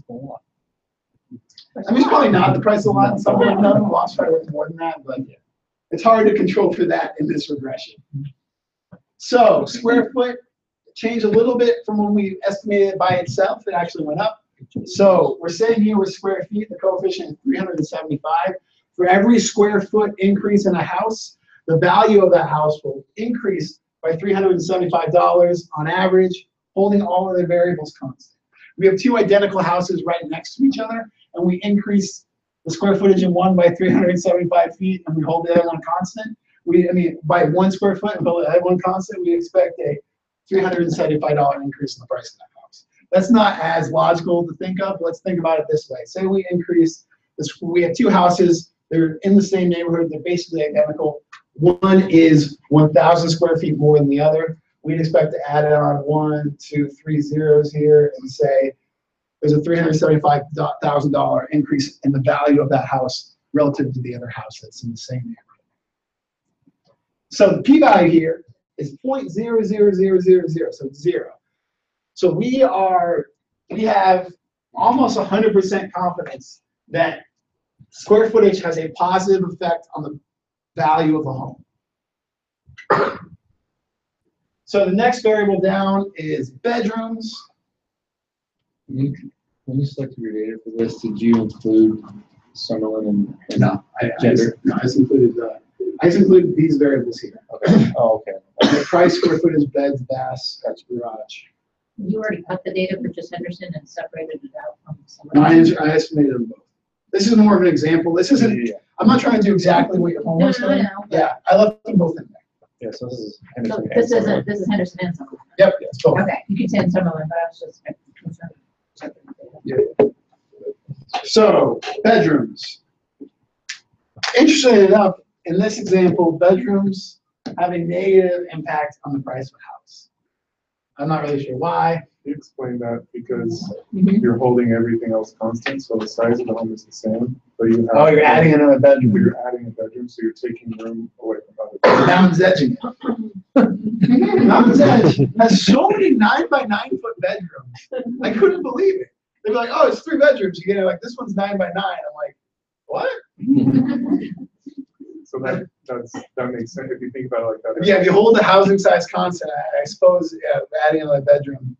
it's probably not the price of a lot in some of them. The loss probably worth more than that, but it's hard to control for that in this regression. So square foot changed a little bit from when we estimated it by itself. It actually went up. So we're saying here with square feet, the coefficient is 375. For every square foot increase in a house, the value of that house will increase by $375 on average, holding all of the variables constant. We have 2 identical houses right next to each other, and we increase the square footage in one by 375 feet, and we hold the other one constant. By 1 square foot and hold the other one constant, we expect a $375 increase in the price of that house. That's not as logical to think of. Let's think about it this way. Say we increase this, we have 2 houses, they're in the same neighborhood, they're basically identical. One is 1,000 square feet more than the other. We'd expect to add on 1, 2, 3 zeros here and say there's a $375,000 increase in the value of that house relative to the other house that's in the same neighborhood. So the p-value here is 0.00000, so it's 0. So we have almost 100% confidence that square footage has a positive effect on the value of a home. So the next variable down is bedrooms. When you selected your data for this, did you include Summerlin and No, gender? I just included these variables here. Okay. Oh, okay. The price, square footage, beds, baths, that's garage. You already cut the data for just Henderson and separated it out from some. No, I estimated them both. This is more of an example. This isn't. I'm not trying to do exactly what your homework's doing. No. Yeah, I left them both in there. Yeah, so this is So Henderson. this is Henderson and Summerlin. Yep, it's both. Okay, you can say in Summerlin, but I was just concerned. So bedrooms. Interestingly enough, in this example, bedrooms have a negative impact on the price of a house. I'm not really sure why. You explain that because you're holding everything else constant, so the size of the home is the same, but you have. Oh, you're adding another bedroom. You're adding a bedroom, so you're taking room away from other bedrooms. Mountain's Edge. Mountain's Edge has so many 9 by 9 foot bedrooms. I couldn't believe it. They'd be like, oh, it's 3 bedrooms. You get it, like, this one's 9 by 9. I'm like, what? So that makes sense if you think about it like that. Yeah, if you hold the housing size constant, I suppose adding another bedroom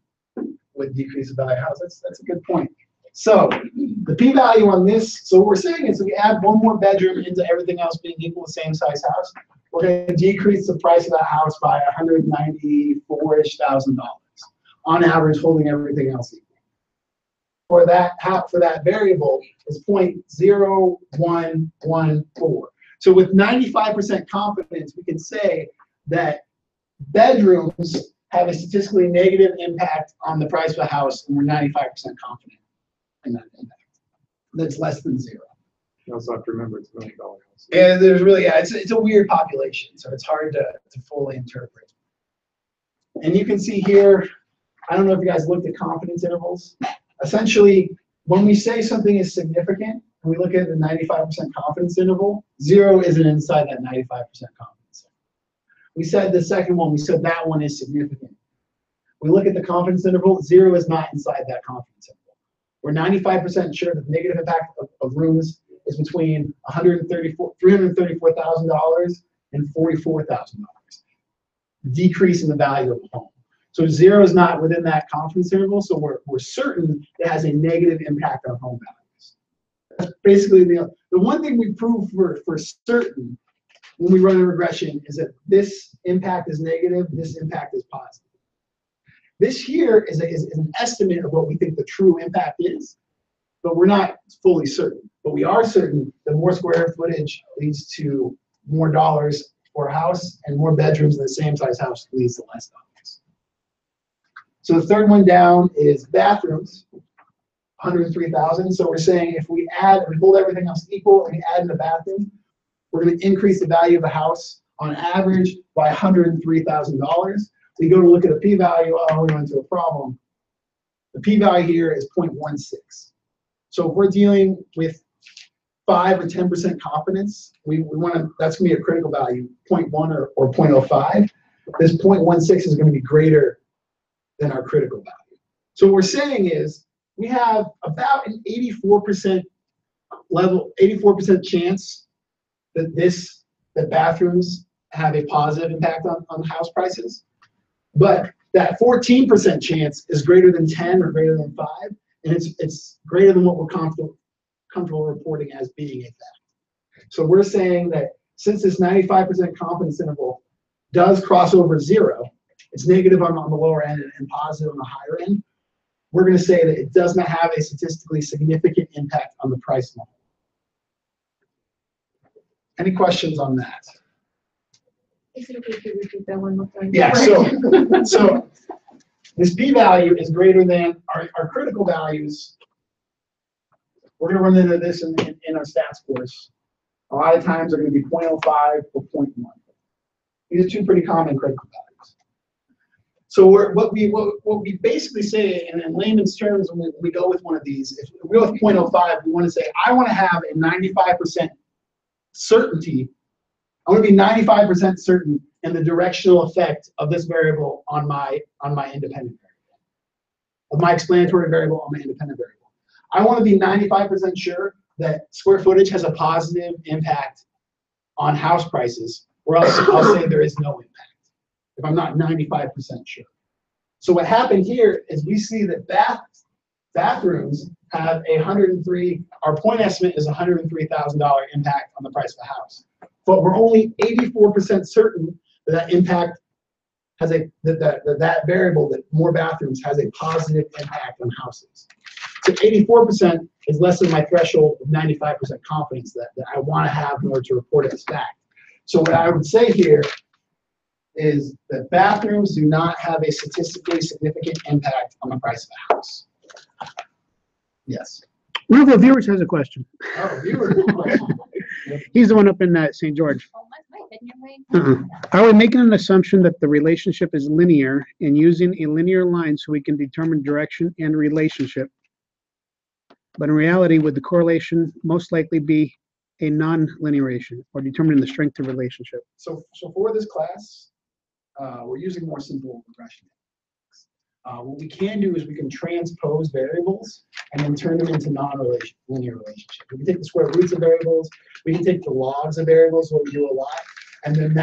would decrease the value of the house. That's a good point. So the p-value on this, so what we're saying is if we add 1 more bedroom into everything else being equal to the same size house, we're going to decrease the price of that house by $194,000-ish on average, holding everything else equal. For that variable is 0.0114. So with 95% confidence, we can say that bedrooms have a statistically negative impact on the price of a house, and we're 95% confident in that impact. That's less than 0. You also have to remember it's $1 million house. And there's really, it's a weird population, so it's hard to fully interpret. And you can see here, I don't know if you guys looked at confidence intervals. Essentially, when we say something is significant, and we look at the 95% confidence interval, 0 isn't inside that 95% confidence interval. We said the second one, we said that one is significant. We look at the confidence interval, 0 is not inside that confidence interval. We're 95% sure that the negative impact of rooms is between $334,000 and $44,000. decrease in the value of the home. So 0 is not within that confidence interval, so we're certain it has a negative impact on home values. That's basically the one thing we prove for certain when we run a regression is that this impact is negative, this impact is positive. This here is an estimate of what we think the true impact is, but we're not fully certain. But we are certain that more square footage leads to more dollars for a house, and more bedrooms in the same size house leads to less dollars. So the third one down is bathrooms, 103,000. So we're saying if we hold everything else equal, and we add in the bathroom, we're going to increase the value of the house on average by $103,000. We go to look at a p-value, oh, we run into a problem. The p-value here is 0.16. So if we're dealing with 5 or 10% confidence, we want to, that's going to be a critical value, 0.1 or 0.05. This 0.16 is going to be greater than our critical value. So what we're saying is we have about an 84% chance that bathrooms have a positive impact on house prices. But that 14% chance is greater than 10 or greater than 5, and it's greater than what we're comfortable reporting as being a fact. So we're saying that since this 95% confidence interval does cross over 0, it's negative on the lower end and positive on the higher end, we're going to say that it does not have a statistically significant impact on the price model. Any questions on that? Is it okay if you repeat that one more time? Yeah, so this p-value is greater than our critical values. We're going to run into this in our stats course. A lot of times they're going to be 0.05 or 0.1. These are two pretty common critical values. So what we basically say, and in layman's terms, when we go with one of these, if we go with 0.05, we want to say, I want to have a 95% certainty. I want to be 95% certain in the directional effect of this variable on my independent variable, of my explanatory variable on my independent variable. I want to be 95% sure that square footage has a positive impact on house prices, or else I'll say there is no impact if I'm not 95% sure. So what happened here is we see that bathrooms have our point estimate is $103,000 impact on the price of a house. But we're only 84% certain that impact has that variable, that more bathrooms, has a positive impact on houses. So 84% is less than my threshold of 95% confidence that I want to have in order to report it as fact. So what I would say here is that bathrooms do not have a statistically significant impact on the price of a house. Yes. One of the viewers has a question. Oh, viewer. He's the one up in St. George. Are we making an assumption that the relationship is linear and using a linear line so we can determine direction and relationship? But in reality, would the correlation most likely be a non-linearization or determining the strength of relationship? So for this class, we're using more simple regression techniques. What we can do is we can transpose variables and then turn them into non-linear relationships. We can take the square roots of variables, we can take the logs of variables, what we do a lot, and then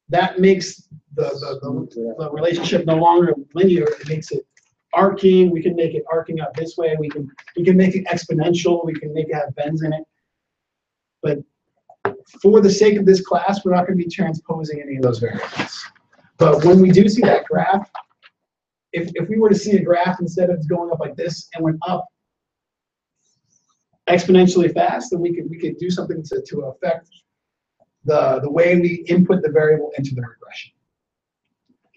that makes the relationship no longer linear. It makes it arcing. We can make it arcing up this way. We can make it exponential. We can make it have bends in it. But for the sake of this class, we're not going to be transposing any of those variables. But when we do see that graph, if we were to see a graph instead of going up like this and went up exponentially fast, then we could do something to affect the way we input the variable into the regression.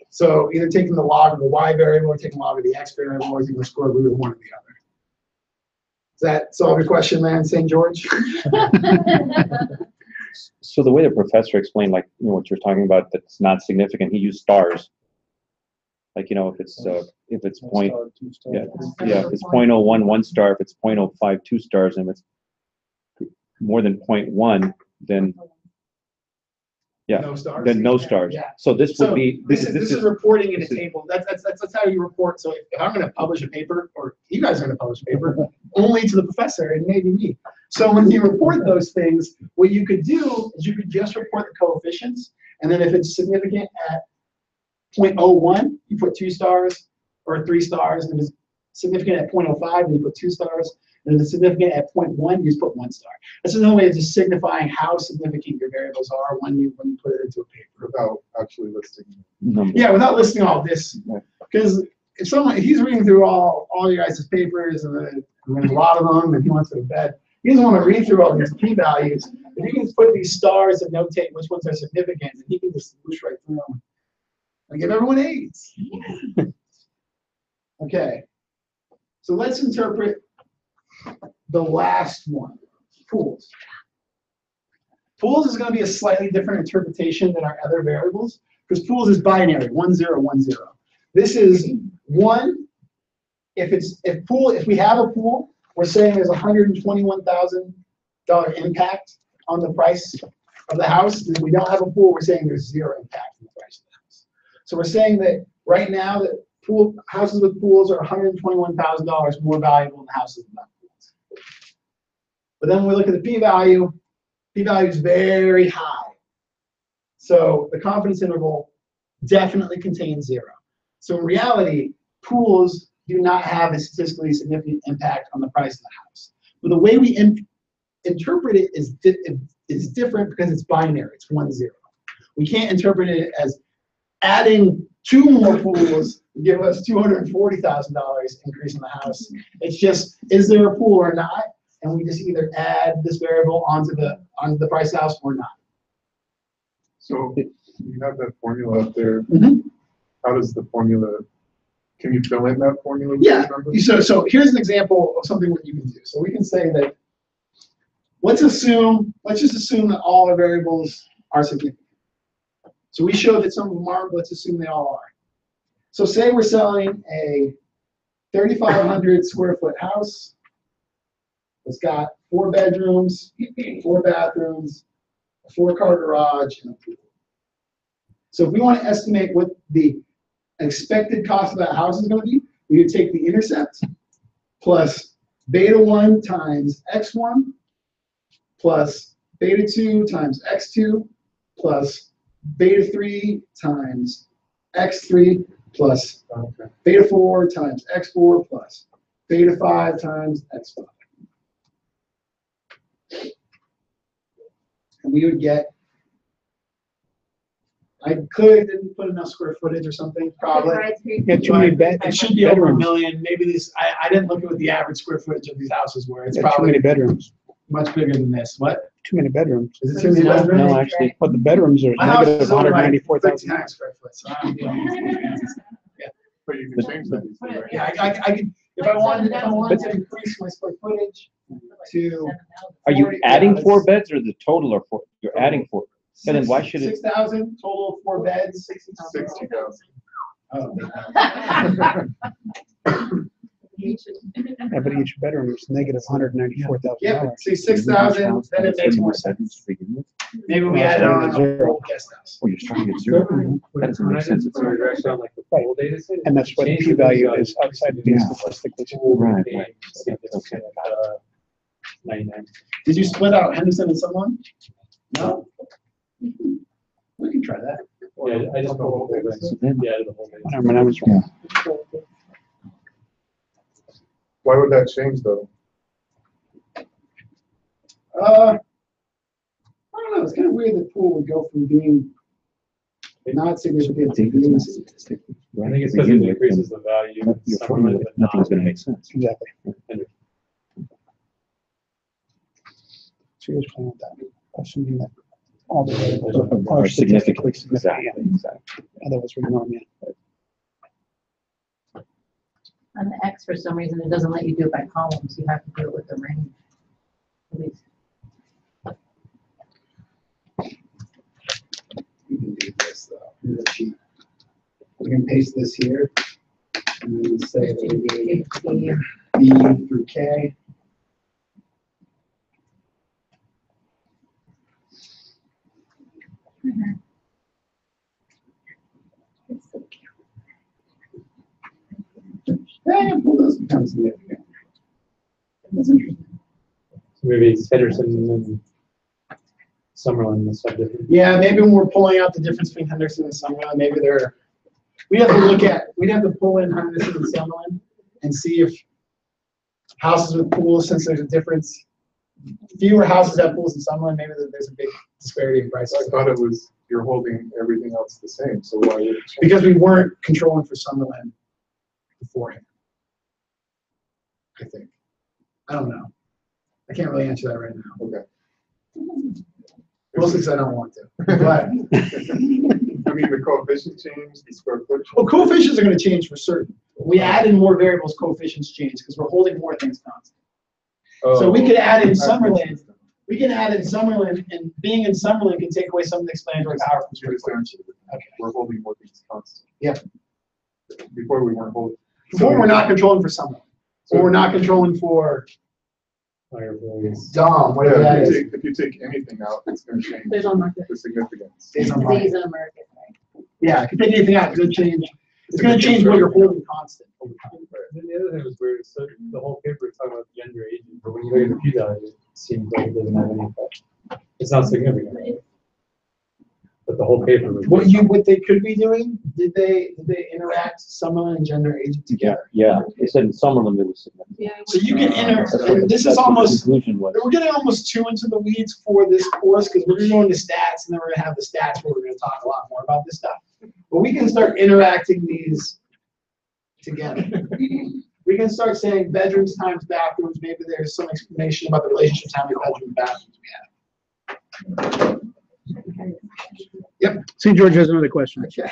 So either taking the log of the y variable or taking the log of the x variable or taking the square root of one or the other. Does that solve your question, man, St. George? So the way the professor explained, like, what you're talking about, that's not significant, he used stars. Like, if it's point, if it's 0.01, 1 star, if it's 0.05, 2 stars, and if it's more than 0.1, then no stars. Then no stars. Yeah. So this would be this is reporting in a table. That's how you report. So if I'm going to publish a paper, or you guys are going to publish a paper, only to the professor and maybe me. So when you report those things, what you could do is you could just report the coefficients, and then if it's significant at 0.01, you put 2 stars or 3 stars, and if it's significant at 0.05, you put 2 stars, and if it's significant at 0.1, you just put 1 star. That's another way of just signifying how significant your variables are when you put it into a paper. Without actually listing. Yeah, without listing all this, because if he's reading through all you guys' papers, and there's a lot of them, and he wants to bet, he doesn't want to read through all these p-values. If you can put these stars and notate which ones are significant, and he can just swoosh right through them and give everyone A's. Okay, so let's interpret the last one, pools. Pools is going to be a slightly different interpretation than our other variables, because pools is binary, 1, 0, 1, 0. This is 1. If we have a pool, we're saying there's $121,000 impact on the price of the house. If we don't have a pool, we're saying there's 0 impact on the price of the house. So we're saying that right now that houses with pools are $121,000 more valuable than houses without pools. But then when we look at the p-value is very high. So the confidence interval definitely contains 0. So in reality, pools do not have a statistically significant impact on the price of the house. But the way we interpret it is different because it's binary. It's 1, 0. We can't interpret it as adding 2 more pools to give us $240,000 increase in the house. It's just, is there a pool or not? And we just either add this variable onto the price of the house or not. So you have that formula up there. Mm-hmm. How does the formula? Can you fill in that formula? Yeah. So here's an example of something that you can do. So we can say that let's just assume that all our variables are significant. So we showed that some of them are, but let's assume they all are. So say we're selling a 3,500 square foot house. It's got 4 bedrooms, 4 bathrooms, a 4-car garage, and a pool. So if we want to estimate what the expected cost of that house is going to be, we would take the intercept plus beta 1 times x1 plus beta 2 times x2 plus beta 3 times x3 plus beta 4 times x4 plus beta 5 times x5. And we would get, I clearly didn't put enough square footage or something, probably. Yeah, too many It should be over a bedrooms. million. Maybe this, I didn't look at what the average square footage of these houses were. It's Yeah, too probably many bedrooms. much bigger than this. What? Too many bedrooms. Is it too many bedrooms? No, actually, But the bedrooms are My house negative is only like 194,000. 39 square foot, so I'm doing But you can change that. Right? yeah, I could, if I wanted to increase my square footage to. are you 40, adding yeah, 4 beds or the total are 4? You're adding 4. And then why should it? 6,000 total, 4 beds, 60,000. 60,000. Oh. Yeah, but each bedroom is negative $194,000. Yeah, but see, 6,000, then it makes more sense. Maybe we add on a whole guest house. Oh, you're starting at 0. That doesn't make sense. It's And that's what the p-value is outside of the statistically. Right. Okay. 99. Did you split out Henderson and someone? No? We can try that. Yeah, I just know. Yeah, the whole thing. I remember I was wrong. Why would that change though? I don't know, it's kind of weird that pool would go from being not significant to being significant. I think it's because it increases the value. Your formula, nothing's going to make sense. Exactly. So he was playing with that, assuming that all the variables are statistically significant. Exactly. Otherwise, we're ignoring it. On the X, for some reason, it doesn't let you do it by columns. You have to do it with the range. At least. You can do this though. Here's a sheet. We can paste this here and then say that we need B through K. Yeah, well, those become significant. That's interesting. So maybe it's Henderson and Summerlin is so different. Yeah, maybe when we're pulling out the difference between Henderson and Summerlin, maybe they're we'd have to pull in Henderson and Summerlin and see if houses with pools, since there's a difference, fewer houses have pools in Summerlin, maybe there's a big disparity in prices. I thought it was, you're holding everything else the same, so why would it change? Because we weren't controlling for Summerlin beforehand, I think. I don't know. I can't really answer that right now. Okay. Mostly because I don't want to. But I mean, the coefficient changed, the square footage. well, coefficients are going to change for certain. We add in more variables, coefficients change because we're holding more things constant. So we could add in Summerlin. We can add in Summerlin, and being in Summerlin can take away some of the explanatory power from square footage. Okay. We're holding more things constant. Yeah. Before we weren't holding. Before we're not controlling for Summerlin. So we're not controlling for Higher values. DOM, whatever that is. If you take anything out, it's going to change There's on market. the significance. Days on market. Days on market, right? Yeah, if you take anything out, it's going to change. It's going to change what you're holding constant over time. Then the other thing was weird, so the whole paper is talking about gender aging, but when you look at the p-value, it seems like it doesn't have any effect. It's not significant. But the whole paper was. What they could be doing, did they interact Summerlin and gender aging together? Yeah, they said in some of them it was significant. Yeah. So you can That's what- and this is that's what the almost, conclusion was. we're getting almost too into the weeds for this course because we're going to go into stats and then we're going to have the stats where we're going to talk a lot more about this stuff. But we can start interacting these together. We can start saying bedrooms times bathrooms. Maybe there's some explanation about the relationship how many bedrooms and bathrooms we have. Yep. St. George has another question. Okay.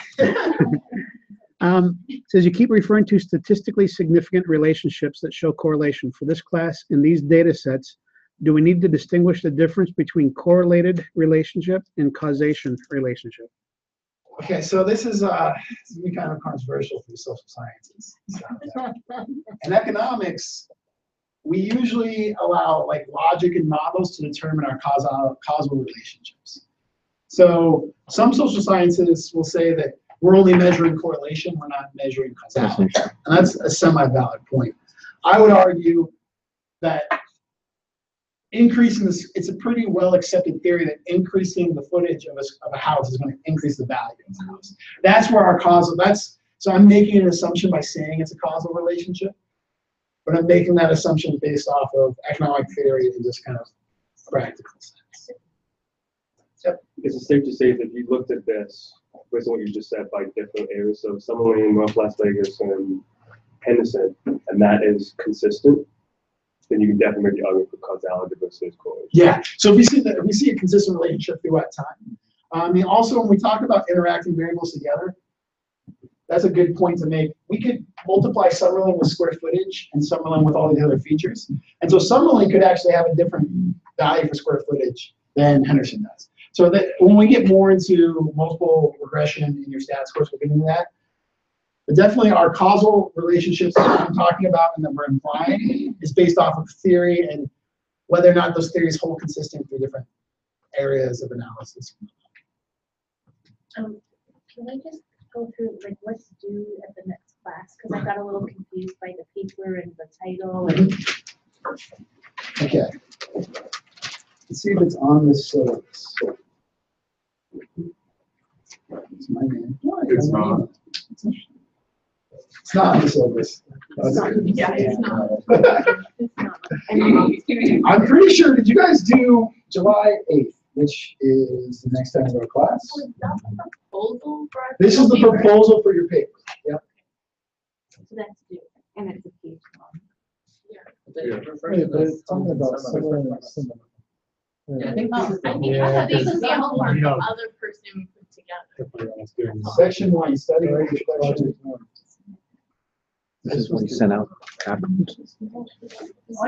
It says you keep referring to statistically significant relationships that show correlation. For this class, in these data sets, do we need to distinguish the difference between correlated relationship and causation relationship? Okay, so this is be kind of controversial for the social sciences. So, in economics, we usually allow like logic and models to determine our causal relationships. So some social sciences will say that we're only measuring correlation, we're not measuring causality. And that's a semi-valid point. I would argue that increasing this, it's a pretty well accepted theory that increasing the footage of a house is going to increase the value of the house. That's where our causal, so I'm making an assumption by saying it's a causal relationship, but I'm making that assumption based off of economic theory and just kind of practical sense. Yep. Is it safe to say that you looked at this, based on what you just said, by different areas, so somewhere in North Las Vegas and Henderson, and that is consistent, then you can definitely make the argument for causality versus correlation. Yeah, so if we see a consistent relationship throughout time. I mean, also when we talk about interacting variables together, that's a good point to make. We could multiply Summerlin with square footage and Summerlin with all the other features. And so Summerlin could actually have a different value for square footage than Henderson does. So that when we get more into multiple regression in your stats course, we'll get into that. But definitely our causal relationships that I'm talking about and that we're implying is based off of theory and whether or not those theories hold consistent through different areas of analysis. Can I just go through like what's due at the next class? Because I got a little confused by the paper and the title. And Okay. Let's see if it's on the syllabus. It's my name. It's not. It's not on the syllabus. Yeah, it's not. It's not. I'm pretty sure, did you guys do July 8th, which is the next time we go to class? Proposal for our This is the paper. proposal for your paper. Yep. so that's due, and it's a page long. Yeah. But it's talking about similar and similar. I think Oh, this is I the think Yeah, whole, this because- is the homework You the know- other person put together. Definitely when it's doing this. Section 1, study reflection. This is what he sent out afterwards. Oh,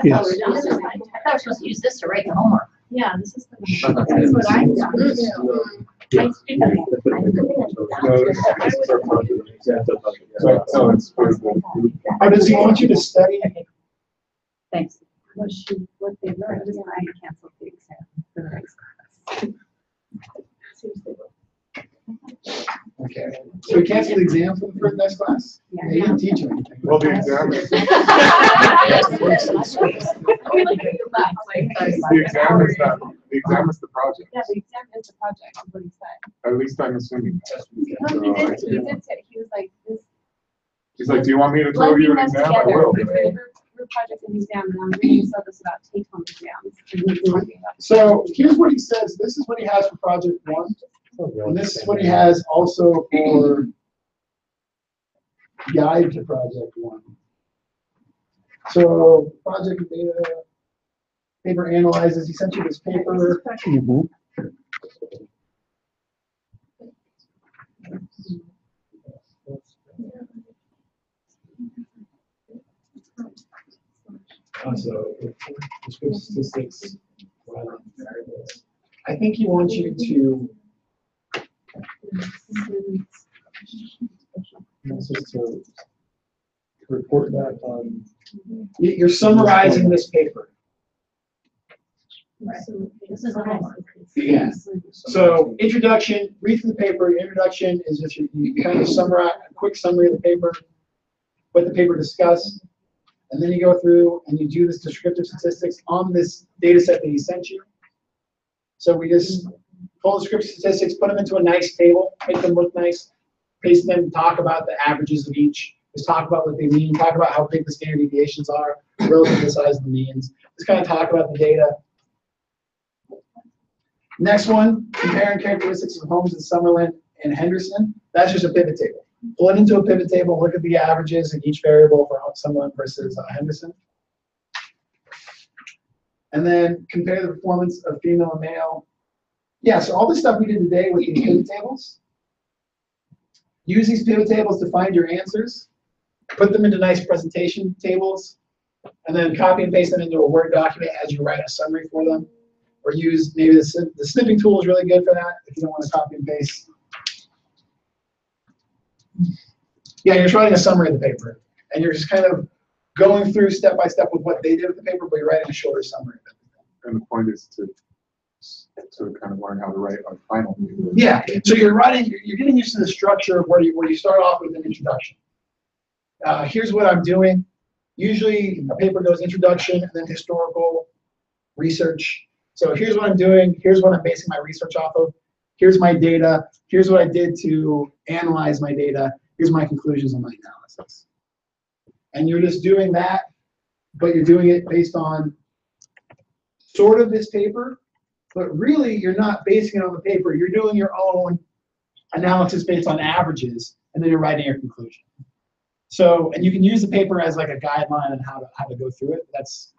Yes. I thought we were supposed to use this to write the homework. Yeah, this is the. That's what I thought. I think that- No, it's for the- Or does he want you to study? Thanks. What they learned is I canceled the exam for the next class. Okay. So we cancel the exam for the next class? Yeah. You didn't teach him anything. Well, the exam is, the The exam is the project. Yeah, the exam is the project, is what he said. At least I'm assuming that. No, he did say, he was like, this. He's like, do you want me to throw blending you an them exam? I together, will. the group project and exam, and I'm reading syllabus about take-home exams. And he's talking about. So here's what he says. This is what he has for project one. And this is what he has also for guide to project one. So project data, paper analyzes, he sent you this paper. Mhm. So descriptive statistics. I think he wants you to. To report that on. You're summarizing this paper. This is the homework. Yeah. So introduction, read through the paper. Your introduction is just you kind of summarize a quick summary of the paper, what the paper discussed, and then you go through and you do this descriptive statistics on this data set that he sent you. So we just pull the descriptive statistics, put them into a nice table, make them look nice, paste them, talk about the averages of each, just talk about what they mean, talk about how big the standard deviations are relative to the size of the means, just kind of talk about the data. Next one, comparing characteristics of homes in Summerlin and Henderson. That's just a pivot table. Pull it into a pivot table, look at the averages in each variable for Summerlin versus Henderson. And then compare the performance of female and male. Yeah, so all the stuff we did today with these pivot tables, use these pivot tables to find your answers, put them into nice presentation tables, and then copy and paste them into a Word document as you write a summary for them. Or use maybe the snipping tool is really good for that if you don't want to copy and paste. Yeah, you're just writing a summary of the paper, and you're just kind of going through step by step with what they did with the paper, but you're writing a shorter summary of it. And the point is to kind of learn how to write a final paper. Yeah, so you're getting used to the structure of where you start off with an introduction. Here's what I'm doing. Usually a paper goes introduction and then historical research. So here's what I'm doing. Here's what I'm basing my research off of. Here's my data. Here's what I did to analyze my data. Here's my conclusions on my analysis. And you're just doing that, but you're doing it based on sort of this paper, but really you're not basing it on the paper. You're doing your own analysis based on averages, and then you're writing your conclusion. So, and you can use the paper as like a guideline on how to go through it. That's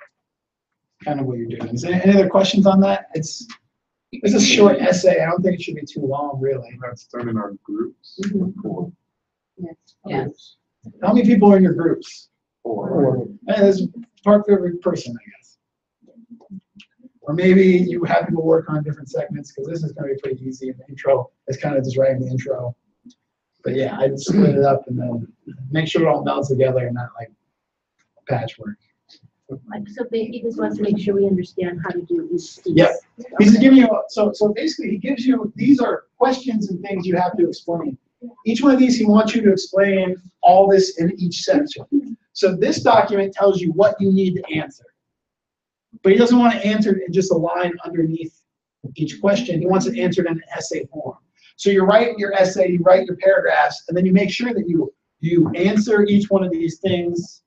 kind of what you're doing. Is there any other questions on that? It's a short essay. I don't think it should be too long, really. That's done in our groups. Cool. Yes. How many people are in your groups? 4. And there's part for every person, I guess. Or maybe you have people work on different segments, because this is going to be pretty easy in the intro. It's kind of just writing the intro. But yeah, I'd split it up and then make sure it all melds together and not like patchwork. So he just wants to make sure we understand how to do each piece. Yep. He's just giving you, so basically he gives you, these are questions and things you have to explain. Each one of these, he wants you to explain all this in each section. So this document tells you what you need to answer. But he doesn't want to answer it in just a line underneath each question. He wants it answered in an essay form. So you write your essay, you write your paragraphs, and then you make sure that you answer each one of these things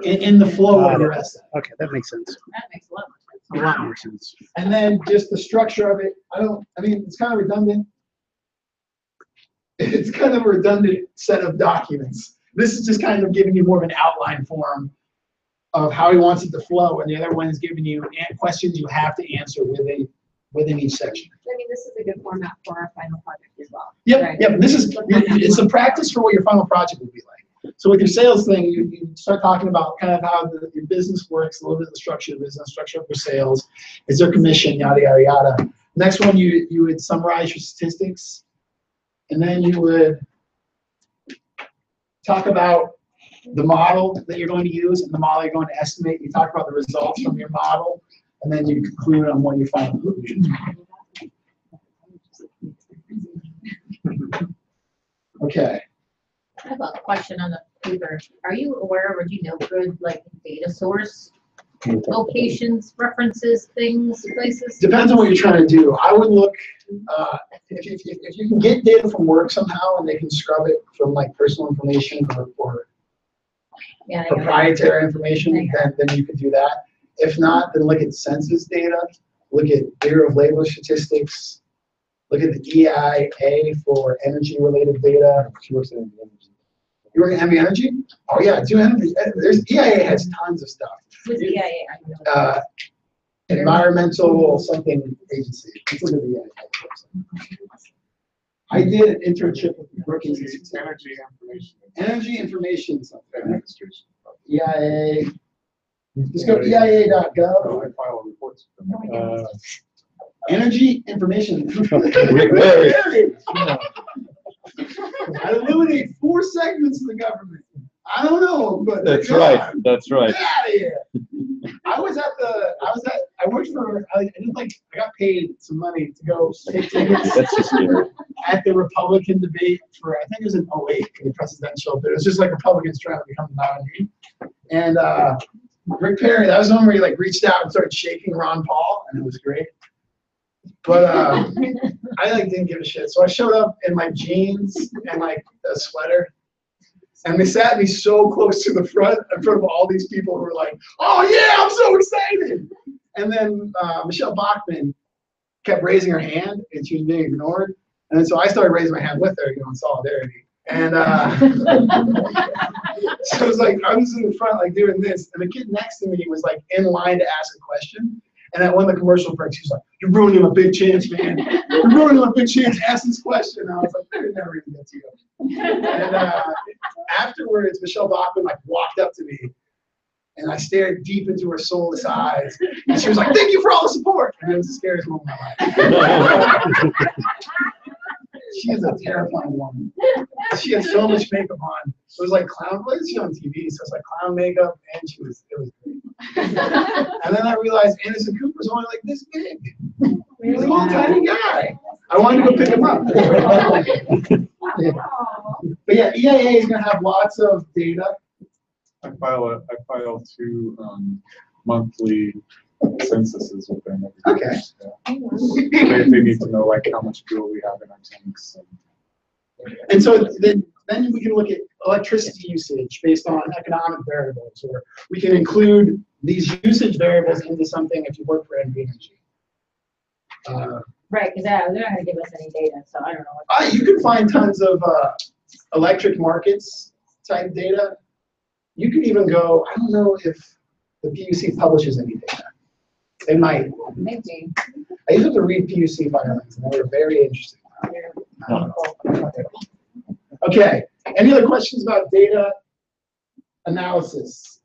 in the flow of your essay. Okay, that makes sense. That makes a lot more sense. A lot more sense. And then just the structure of it, I mean, it's kind of redundant. It's kind of a redundant set of documents. This is just kind of giving you more of an outline form of how he wants it to flow, and the other one is giving you questions you have to answer within each section. I mean, this is a good format for our final project as well. Yep, right? yep. It's a practice for what your final project will be like. So with your sales thing, you start talking about kind of how your business works, a little bit of the structure of the business, structure of your sales, is there commission, yada, yada, yada. Next one, you would summarize your statistics, and then you would talk about the model that you're going to use and the model you're going to estimate. You talk about the results from your model, and then you conclude on what your final conclusions are. Okay. I have a question on the paper. Are you aware or do you know good like data source locations, references, things, places? Depends on what you're trying to do. I would look, if you can get data from work somehow and they can scrub it from like personal information or Yeah, proprietary information, then you could do that. If not, then look at census data, look at Bureau of Labor Statistics, look at the EIA for energy-related data. She works in energy. You work in heavy energy? Oh yeah, do energy. There's EIA has tons of stuff. With EIA. Environmental something agency. Let's look at the EIA. I did an internship with Brookings Institute. Energy information something. EIA. Just go to EIA.gov. I file reports. Energy information. I eliminate 4 segments of the government. I don't know, but That's right. That's right. Get out of here. I got paid some money to go take tickets That's just scary. at the Republican debate for, I think it was in 08, the presidential, but it was just like Republicans trying to become the nominee. And Rick Perry, that was the one where he like reached out and started shaking Ron Paul, and it was great. But I like didn't give a shit. So I showed up in my jeans and like a sweater. And they sat me so close to the front in front of all these people who were like, oh yeah, I'm so excited. And then Michelle Bachmann kept raising her hand and she was being ignored. And then so I started raising my hand with her, in solidarity. And so it was like, I was in the front like doing this. And the kid next to me was like in line to ask a question. And at one of the commercial breaks, he was like, you're ruining a big chance, man. You're ruining a big chance. Ask this question. And I was like, they're never even get to you. And afterwards, Michelle Bachmann like walked up to me and I stared deep into her soulless eyes. And she was like, thank you for all the support. And it was the scariest moment of my life. She is a terrifying woman. She had so much makeup on. It was like clown, what is she on TV? So it's like clown makeup, and it was great. And then I realized Anderson Cooper's only like this big. He's a little tiny guy. I wanted to go pick him up. Yeah. But yeah, EIA is going to have lots of data. I file 2 monthly censuses with them. Okay. Yeah. They need to know like how much fuel we have in our tanks. And so then we can look at electricity usage based on economic variables, or we can include these usage variables into something if you work for energy. Right, because they're not going to give us any data, so I don't know what. You can find tons of electric markets type data. You can even go, I don't know if the PUC publishes any data. They might. Maybe. I used to read PUC filings, and they were very interesting. Okay, any other questions about data analysis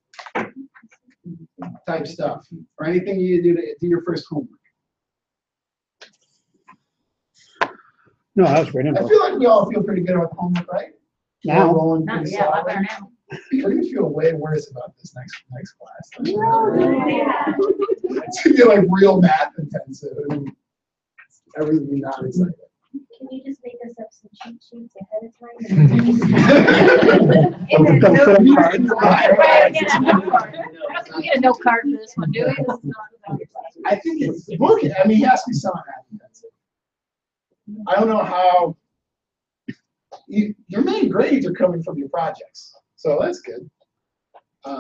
type stuff, or anything you do to do your first homework? No, that was great I info. feel like we all feel pretty good about homework, right? Now. We're rolling Not pretty yet, solid. better now. We're gonna feel way worse about this next class. It's gonna be like real math intensive. Everything not excited. Can you just make us up some cheat sheets ahead of time? Don't put up cards. I don't think we get a note card for this one, do we? I think it's book. I mean, he has to be some math intensive. I don't know how. Your main grades are coming from your projects, so that's good. So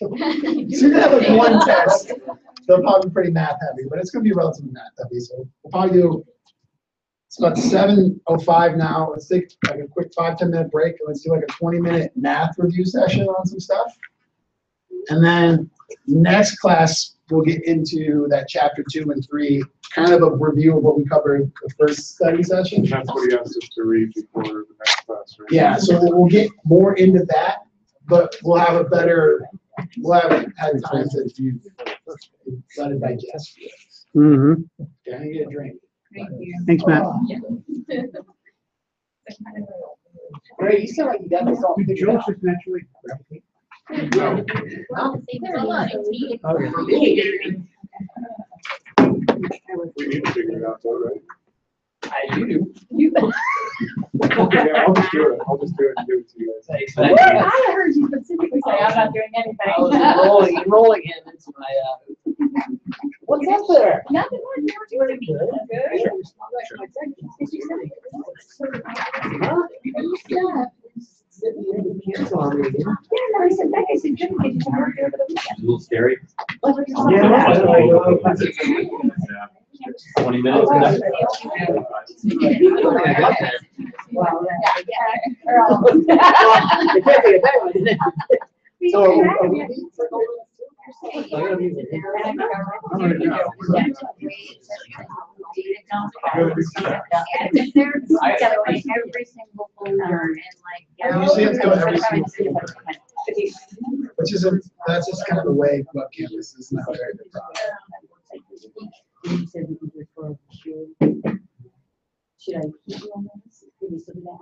you're gonna have like one test. They'll probably be pretty math heavy, but it's gonna be relatively math heavy. So we'll probably do. It's about 7:05 now. Let's take like a quick 5-10 minute break, and let's do like a 20-minute math review session on some stuff. And then next class we'll get into that chapter 2 and 3, kind of a review of what we covered the first study session. That's what he asked us to read before the next class, right? Yeah, so we'll get more into that, but we'll have a better, we'll have had time to let it digest. Mm-hmm. Can I get a drink? Thank you. Thanks, Matt. Great, you sound like you got this all Do the figured jokes out. just naturally replicate? No. Oh, For me, We need to figure it out though, right? You do. Okay, I'll just do it. I'll just do it and give it to you guys. Thanks. What? I heard you specifically say I'm not doing anything. I was rolling him into my, what's up there? Nothing more than you were doing. Good. Yeah. Yeah, no, I said, Beck, I said, couldn't get you to work over the weekend. A little scary. Yeah. 20 minutes. Well, every single folder and like. Usually it's done every single folder. Which is that's just kind of the way Web Campus is not a very good product. Should I keep you on this? Do we still do that?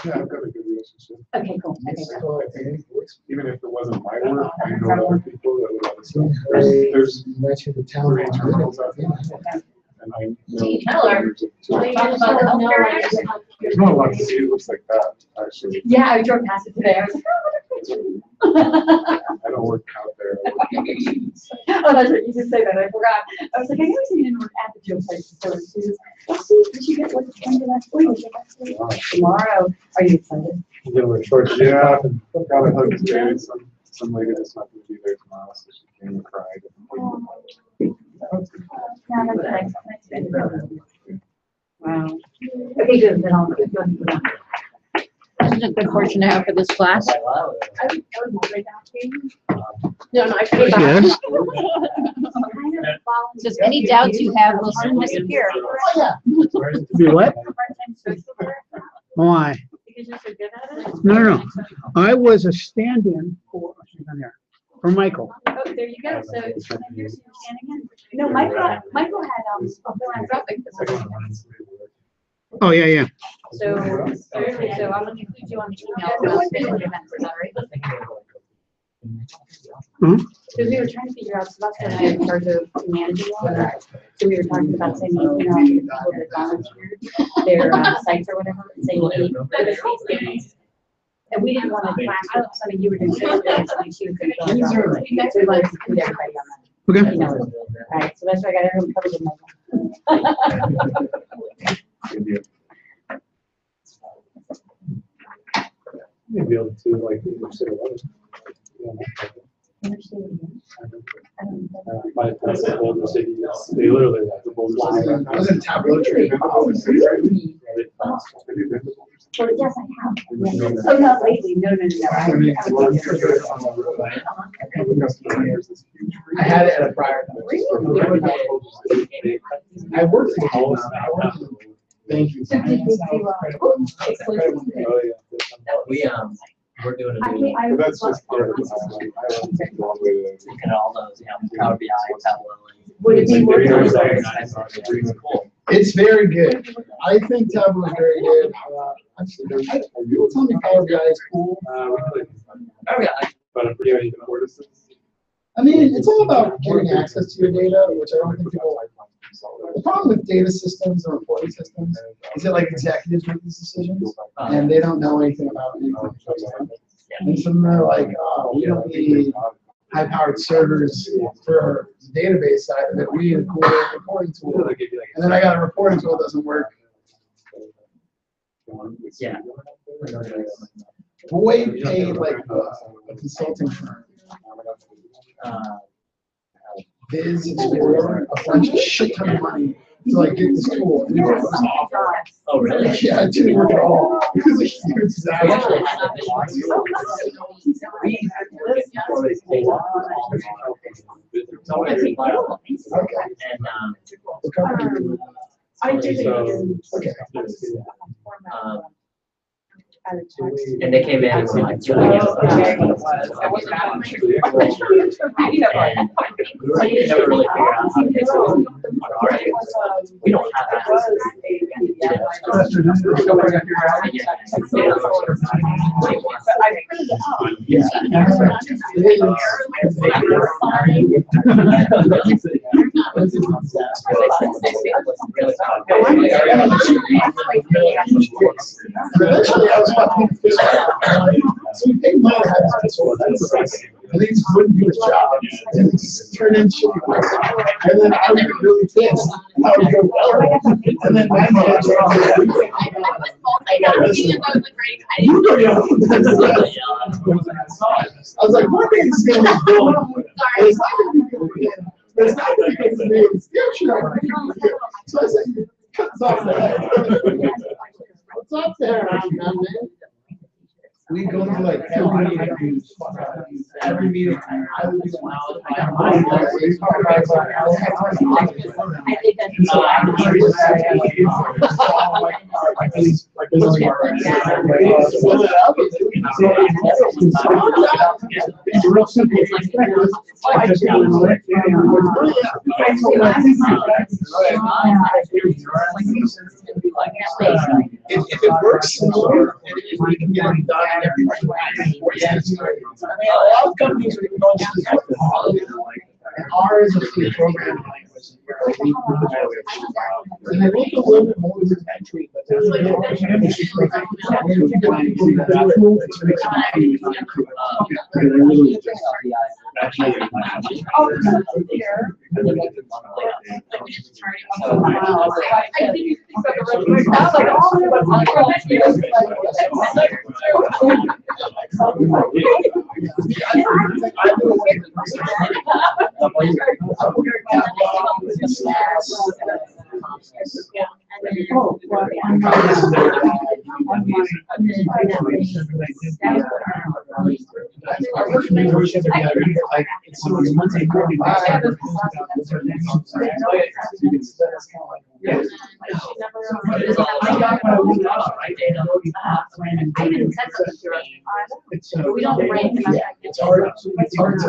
Yeah, I've got a good relationship. Okay, cool. Okay, So I think even if it wasn't my work, I know other people that would have stuff. There's the town. three journals out there. And I know. Tell her. there's not a lot to see. It looks like that, actually. Yeah, I drove past it today. I was like, I don't work out there. I work oh, that's right. You did say that. I forgot. I was like, I know you didn't work at the Joe place. So she says, let's see. Did you get what's going to that week? Tomorrow. Are you excited? a little short. Yeah, got a hug today. Some lady that's not going to be there tomorrow, so she came and cried. Wow. Okay, good, then I'll go ahead. This is a good portion to have for this class. No, I paid back. Yes. Just any doubts you have will soon disappear. Be what? Why? No. I was a stand-in for, for Michael. Oh, there you go. So here's your standing in. No, Michael had, philanthropic. Oh, yeah. So I'm going to include you on the email. Mhm. Because we were trying to figure out, so that's when I was in charge of managing all of that. So we were talking about saying, you know, people that volunteered their sites or whatever, and saying, hey, and we didn't want to class, I mean, you were doing social things, like she was doing. So we wanted to include everybody on that. Okay. You know, right, so that's why I got everyone covered in my. Maybe able to like say what. My place in Boulder City, they literally have the Boulder City. I was in Tableau training. Well, yes, I have. Yes. Oh, not lately, no. I had it at a prior. I worked in Thank you. We're doing a new, But that's just part of the look at all those, Power BI, Tableau. Would it be worth Cool. It's very good. I think Tableau is very good. Actually, people tell me Power BI is cool. Power BI. But I'm pretty I mean, it's all about getting access to your data, which I don't think people like. The problem with data systems or reporting systems is that like executives make these decisions and they don't know anything about anything. And some are like, oh, we don't need high-powered servers for the database side of it. We need a cool reporting tool. And then I got a reporting tool that doesn't work. Yeah. Boy paid like a consulting firm. Biz for a bunch of shit ton of money to like get this tool. And it was awful. Oh, really? Yeah, it didn't work at all. It was a huge disaster. And, I did okay. and they came in and were like, doing it. And I didn't never really figure out how to fix it on our end. We don't have that. eventually I was talking to this guy. So he paid my and he just wouldn't do his job. And he just turned in shit. And then I would get really pissed. I would go, well, and then my manager you go yell. I was like, what is this guy doing? It's not going to be good. It's not going to be good. It's sure. So I said, cut off there. What's up there, man? We go to like every meeting. I would be it's real simple. If it works, if we can get it done every 4 years, a lot of companies are going to do and ours is a free program language. And I think a little bit more with entry, but there's like We don't rank them as it's hard to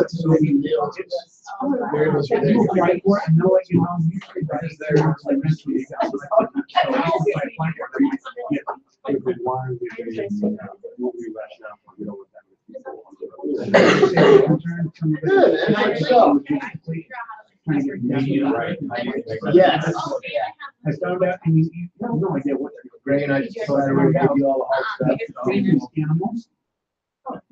variables are there. Good, and like so. Yes. I found out, and you have no idea what they're doing. Greg and I just told everyone to give you all the hard stuff. Animals.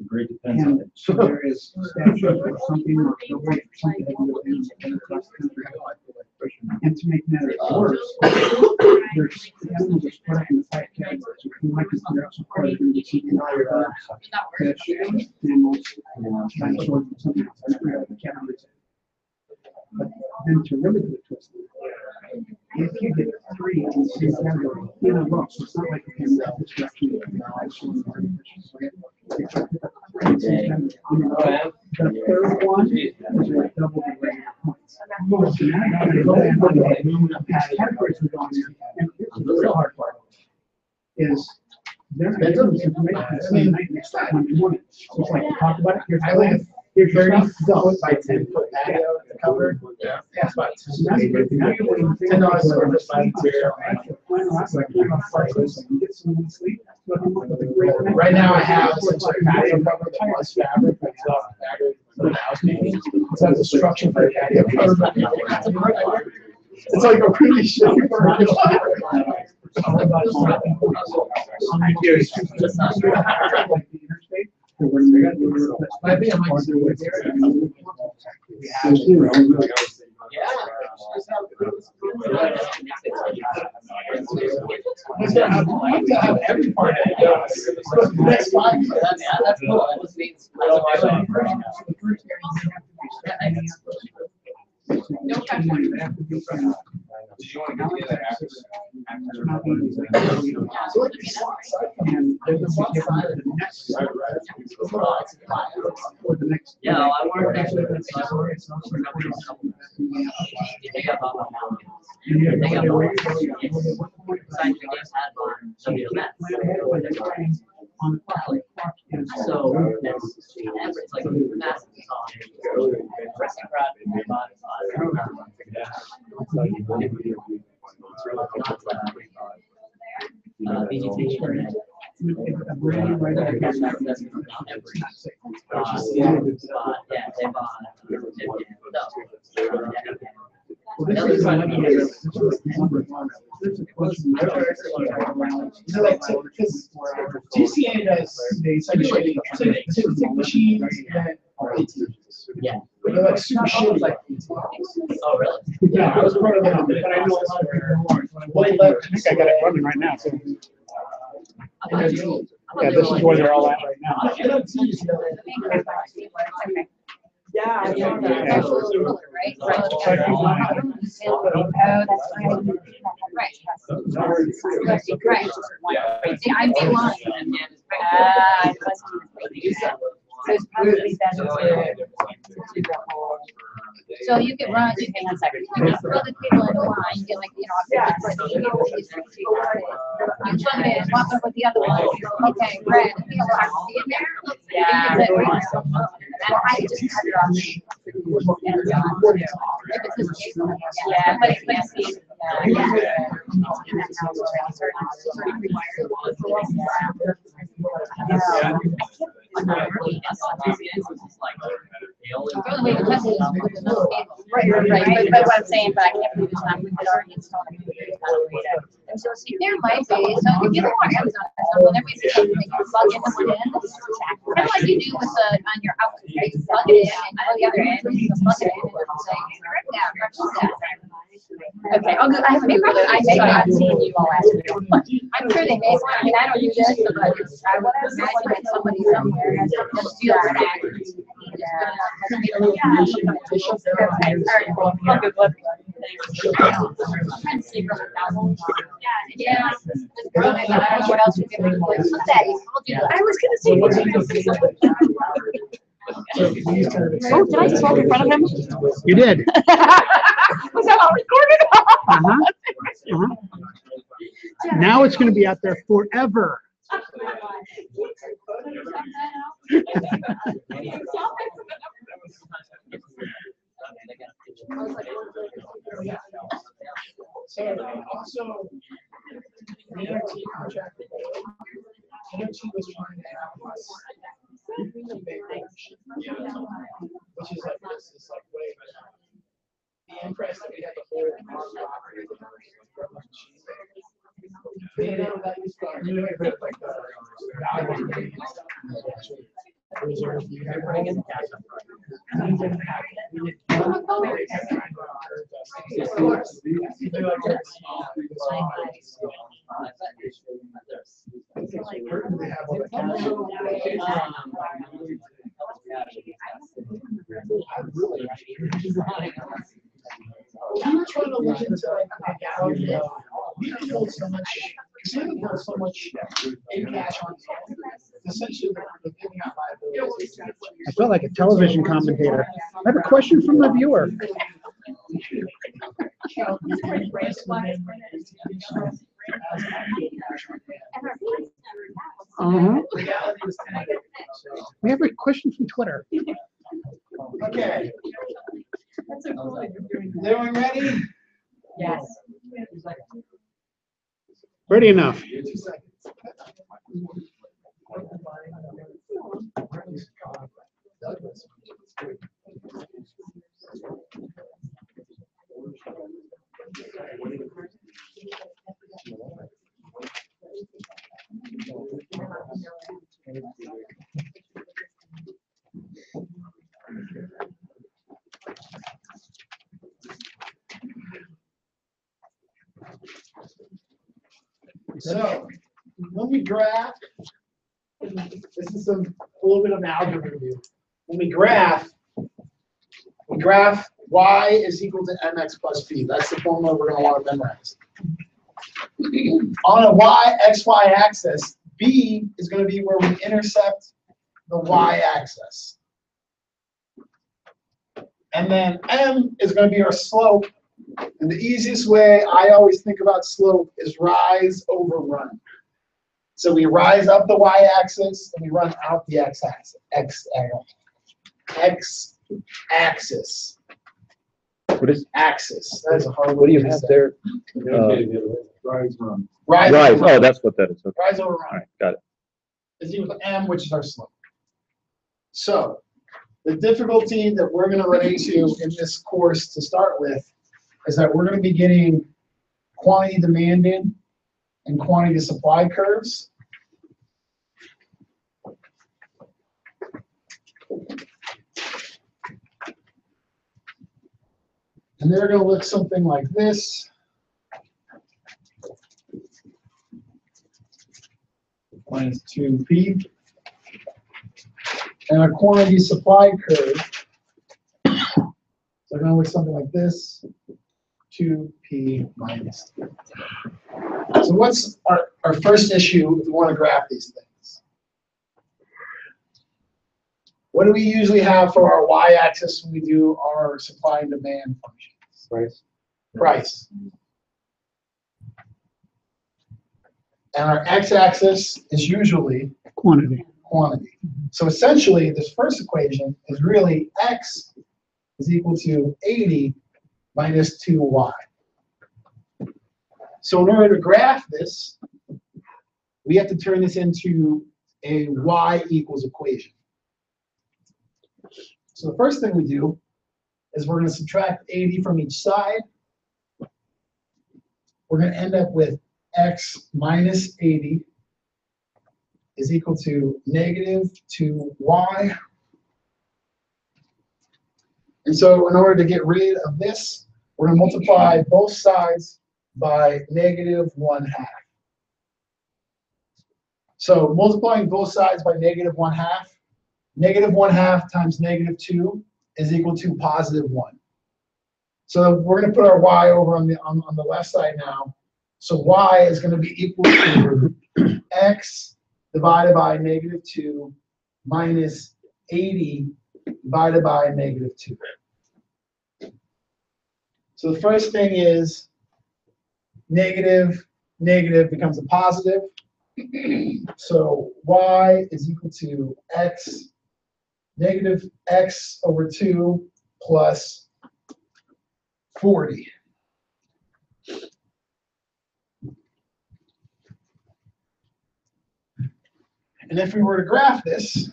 Great depends on it. So there is statute or something or the way for something that you would do across the country. And to make matters worse, there's animals are spread in the five categories. You might consider it some part of the keeping all your fish, animals, dinosaurs, and something else. That's where the categories. But then to really do it twisted, if you get 3 in the same category in a row, so it's not like you can have this direction. The third one is like double the rate of points. So now they go in on the categories we're going in, and here's the real hard part is there's information that's the night next time when you want it. So it's like talk about it. Here's 30 foot by 10 foot patio covered. Yeah, it's about $10 for this material. Right now I have essentially a patio cover that was fabric, but it's not fabric for the house maybe. So that's a structure for a patio cover. It's like a really shitty I think I might do it there. Have every part of it. Next time. That's cool. Did you want to get together after? Yeah, I worked actually. So it's like a massive vegetation. Yeah, they bought. GCA does, statistic machines and ATs. Yeah. They're like super shitty. Oh, really? Yeah, I was part of that, but I know a lot of people who aren't. I think I got it running right now, so. Yeah, this is where they're all at right now. Yeah. Right? Right. Right. See, I'm big one. So it's probably better to do the whole. So you can run, you can, you just throw the people in a line, you get like, you know, you plug it in, walk up with the other one, okay, red, I think I'll have to be in there. Yeah. And I just cut it off. Yeah, but it's messy. Right, but what I'm saying, but I can't believe it's not, we could already install it. And so see, there might be, so if you go on Amazon or something, there may be something that you plug into one end, kind of like you do with the, on your outlet, right? You plug it in and go the other end, and you plug it in and it'll say, correct that, correct that. Okay, I'll go, I haven't Googled it, I've seen you all ask me. I'm sure they make one, I mean, I don't do this, but I would imagine that somebody somewhere has to steal that. Yeah. What else we can do? I was gonna say. Oh, did I just walk in front of him? You did. Was that all recorded? Now it's gonna be out there forever. So also, the NRT contract, NRT was trying to have us, which is like, this is like way better. The impress that we had to hold on they know that you start doing it, but like we were trying to look into like we can hold so much, we can hold so much in cash on hand. Essentially, the paying out liabilities. I felt like a television commentator. I have a question from the viewer. We have a question from Twitter. Okay. Everyone ready? Yes. Ready enough. So, when we graph, this is a little bit of an algebra review. When we graph y is equal to mx plus b. That's the formula we're going to want to memorize. On a xy axis, b is going to be where we intercept the y-axis. And then m is going to be our slope. And the easiest way I always think about slope is rise over run. So we rise up the y-axis and we run out the x-axis. X-axis. What is axis? That is a hard word. What do you to have say. there? Rise, run. Rise. Rise. Over run. Oh, that's what that is. Okay. Rise over All run. right, got it. Is equal to m, which is our slope. So the difficulty that we're going to run into in this course to start with is that we're going to be getting quantity demanded and quantity supply curves. And they're going to look something like this. Minus 2p. And a quantity supply curve. So they're going to look something like this. 2p minus 3. So what's our first issue if we want to graph these things? What do we usually have for our y-axis when we do our supply and demand functions? Price. Price. And our x-axis is usually Quantity. quantity. So essentially, this first equation is really x is equal to 80 minus 2y. So in order to graph this, we have to turn this into a y equals equation. So the first thing we do is we're going to subtract 80 from each side. We're going to end up with x minus 80 is equal to negative 2y. And so in order to get rid of this, we're going to multiply both sides by negative 1/2. So multiplying both sides by negative 1/2, negative 1/2 times negative 2 is equal to positive 1. So we're going to put our y over on the left side now. So y is going to be equal to x divided by negative 2 minus 80 divided by negative 2. So the first thing is negative becomes a positive. So y is equal to x, negative x over 2 plus 40. And if we were to graph this,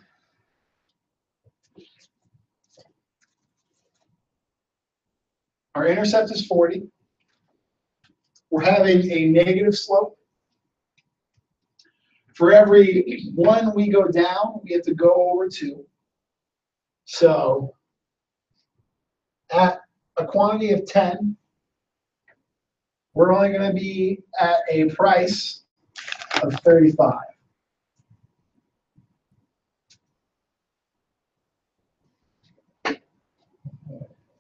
our intercept is 40. We're having a negative slope. For every 1 we go down, we have to go over 2. So at a quantity of 10, we're only going to be at a price of 35.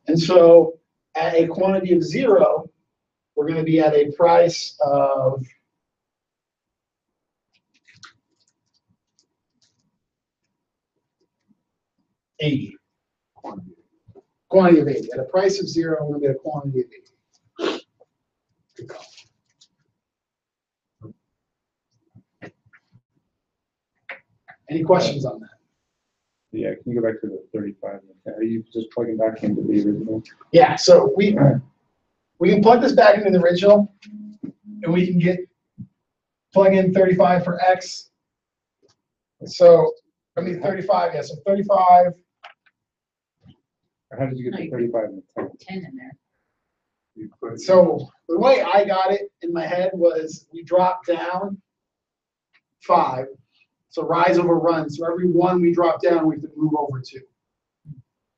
And so at a quantity of 0, we're going to be at a price of $80. Quantity of 80. At a price of 0, we're going to get a quantity of 80. Good call. Any questions on that? Yeah, can you go back to the 35? Are you just plugging back into the original? Yeah, so we can plug this back into the original, and we can plug in 35 for x. So, 35, yeah, so 35. Or how did you get to 35 and 10? 10 in there. So the way I got it in my head was we dropped down 5. So rise over run. So every 1 we drop down, we have to move over 2.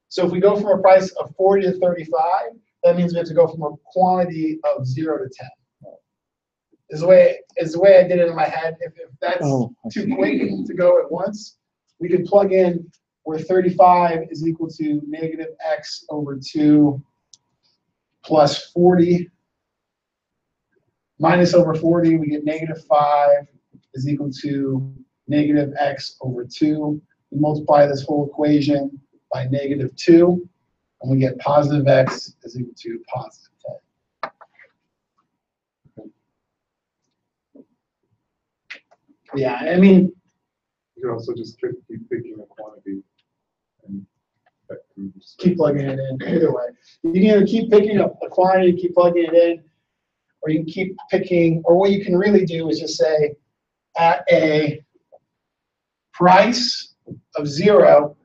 So if we go from a price of 40 to 35, that means we have to go from a quantity of 0 to 10. Is the way I did it in my head. If that's too quick to go at once, we could plug in where 35 is equal to negative x over 2 plus 40. Minus over 40, we get negative 5 is equal to negative x over 2. We multiply this whole equation by negative 2, and we get positive x is equal to positive 10. Yeah, I mean, you can also just keep picking a quantity and keep plugging it in. Either way, you can either keep picking up a quantity, keep plugging it in, or you can keep picking. Or what you can really do is just say, at a price of 0,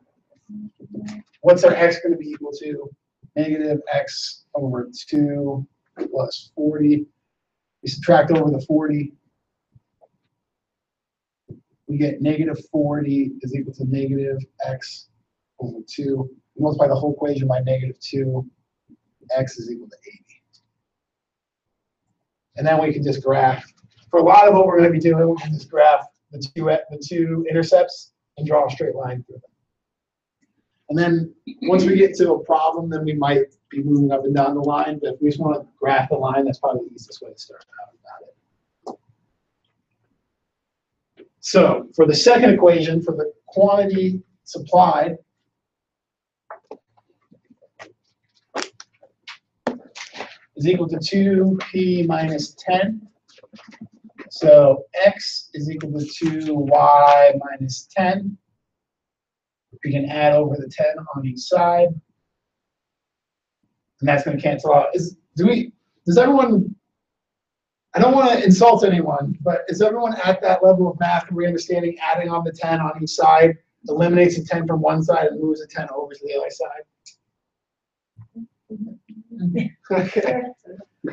what's our x going to be equal to? Negative x over 2 plus 40. We subtract over the 40. We get negative 40 is equal to negative x over 2. We multiply the whole equation by negative 2. X is equal to 80. And then we can just graph. For a lot of what we're going to be doing, we can just graph the two intercepts and draw a straight line through them. And then once we get to a problem, then we might be moving up and down the line. But if we just want to graph the line, that's probably the easiest way to start out about it. So for the second equation, for the quantity supplied, is equal to 2p minus 10. So x is equal to 2y minus 10. We can add over the 10 on each side. And that's going to cancel out. Does everyone, I don't want to insult anyone, but is everyone at that level of math where we're understanding adding on the 10 on each side eliminates the 10 from one side and moves the 10 over to the other side? Okay.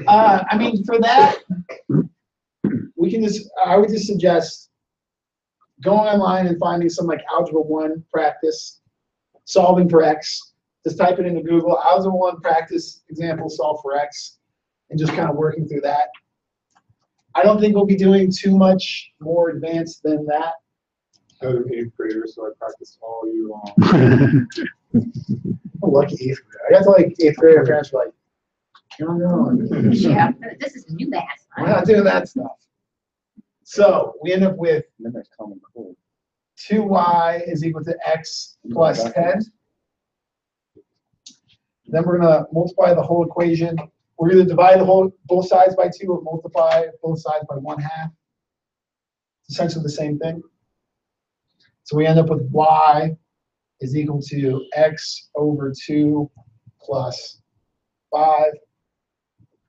I mean, for that, we can I would just suggest going online and finding some like Algebra 1 practice, solving for x. Just type it into Google, Algebra 1 practice example, solve for x, and just kind of working through that. I don't think we'll be doing too much more advanced than that. I was an 8th grader, so I practiced all year long. Oh, lucky 8th grader. I got to like 8th grade, my parents were like, no. Yeah, this is new math. We're not doing that stuff. So we end up with 2y is equal to x plus 10. Then we're going to multiply the whole equation. We're going to divide both sides by 2 or multiply both sides by 1/2. It's essentially the same thing. So we end up with y is equal to x over 2 plus 5.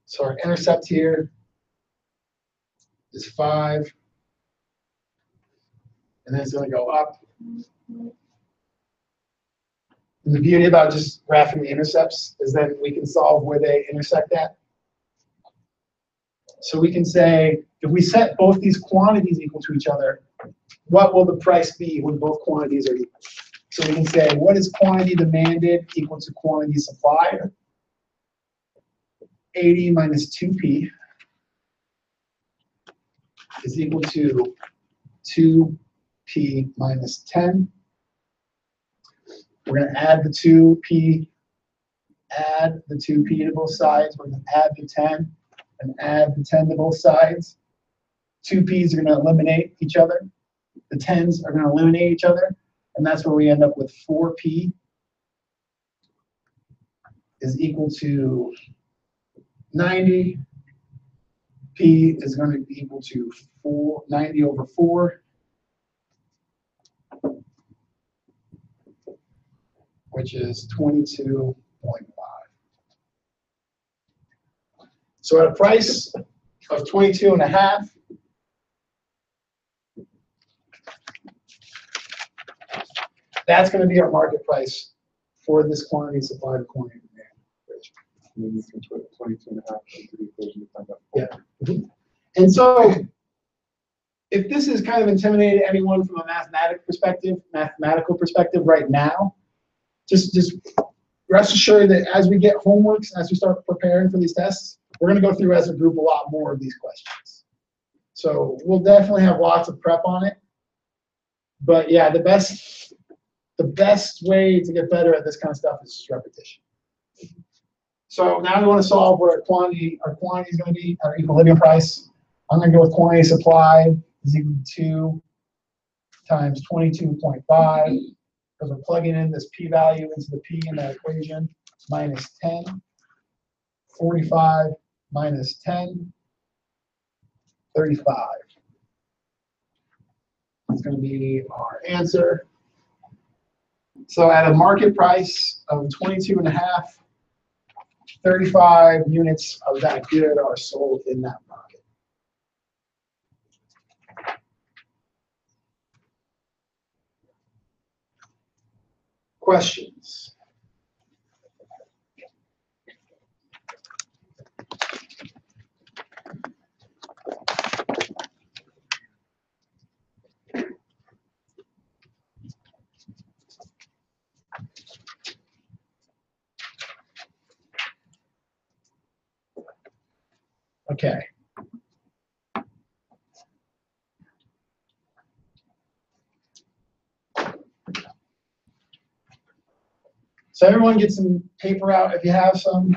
So our intercept here is 5. And then it's going to go up. And the beauty about just graphing the intercepts is that we can solve where they intersect at. So we can say, if we set both these quantities equal to each other, what will the price be when both quantities are equal? So we can say, what is quantity demanded equal to quantity supplied? 80 minus 2p is equal to 2p minus 10. We're going to add the 2p to both sides. We're going to add the 10 and add the 10 to both sides. 2p's are going to eliminate each other. The 10s are going to eliminate each other. And that's where we end up with 4p is equal to 90. P is going to be equal to 90 over 4. Which is 22.5. So at a price of 22.5, that's going to be our market price for this quantity supply to quantity demand ratio. 22.5. Yeah. And so if this is kind of intimidating anyone from a mathematical perspective right now, just rest assured that as we get homeworks, as we start preparing for these tests, we're going to go through as a group a lot more of these questions. So we'll definitely have lots of prep on it. But yeah, the best way to get better at this kind of stuff is just repetition. So now we want to solve where our quantity is going to be, our equilibrium price. I'm going to go with quantity supplied is equal to 2 times 22.5. Because we're plugging in this p-value into the p in that equation, minus 10. 45 minus 10, 35. That's going to be our answer. So at a market price of 22.5, 35 units of that good are sold in that market. Questions? Okay. So everyone get some paper out if you have some,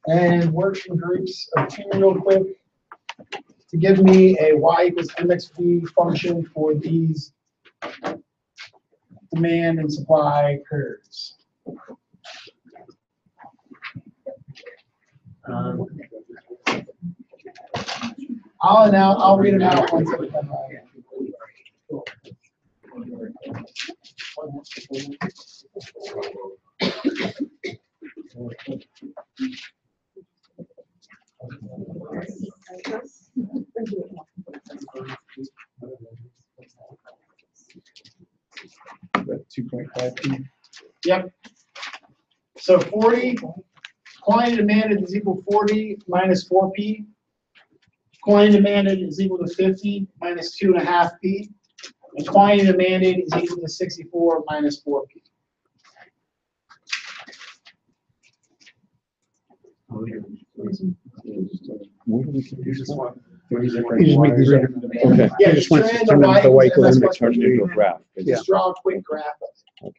and work in groups of two real quick to give me a y equals mxv function for these demand and supply curves. I'll read them out once every time. About 2.5P. Yep. So 40, quantity demanded is equal to 40 minus 4P. Quantity demanded is equal to 50 minus 2.5P. And quantity demanded is equal to 64 minus 4P. You just make these right. Okay. Yeah, just wants to turn in turn the into the y y equals equals mx Turn it into a plus graph. Yeah. Just draw a quick graph of it.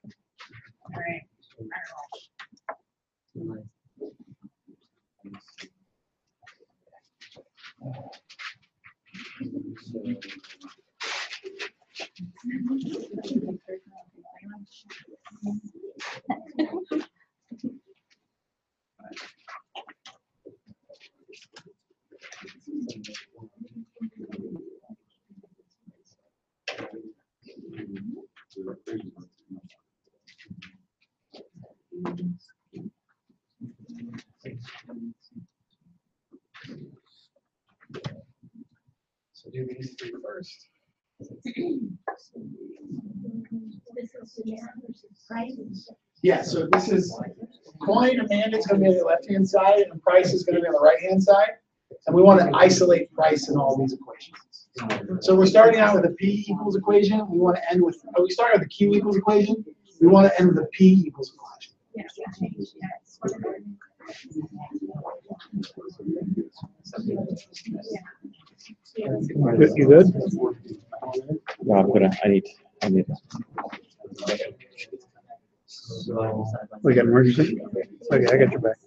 So do these three first. Yeah, so this is quantity demanded is going to be on the left-hand side, and price is going to be on the right-hand side. And we want to isolate price in all these equations. So we're starting out with a P equals equation. We want to end with, we start with the Q equals equation. We want to end with a P equals equation. You good? No, I'm gonna, I need. We got emergency? Okay, I got your back.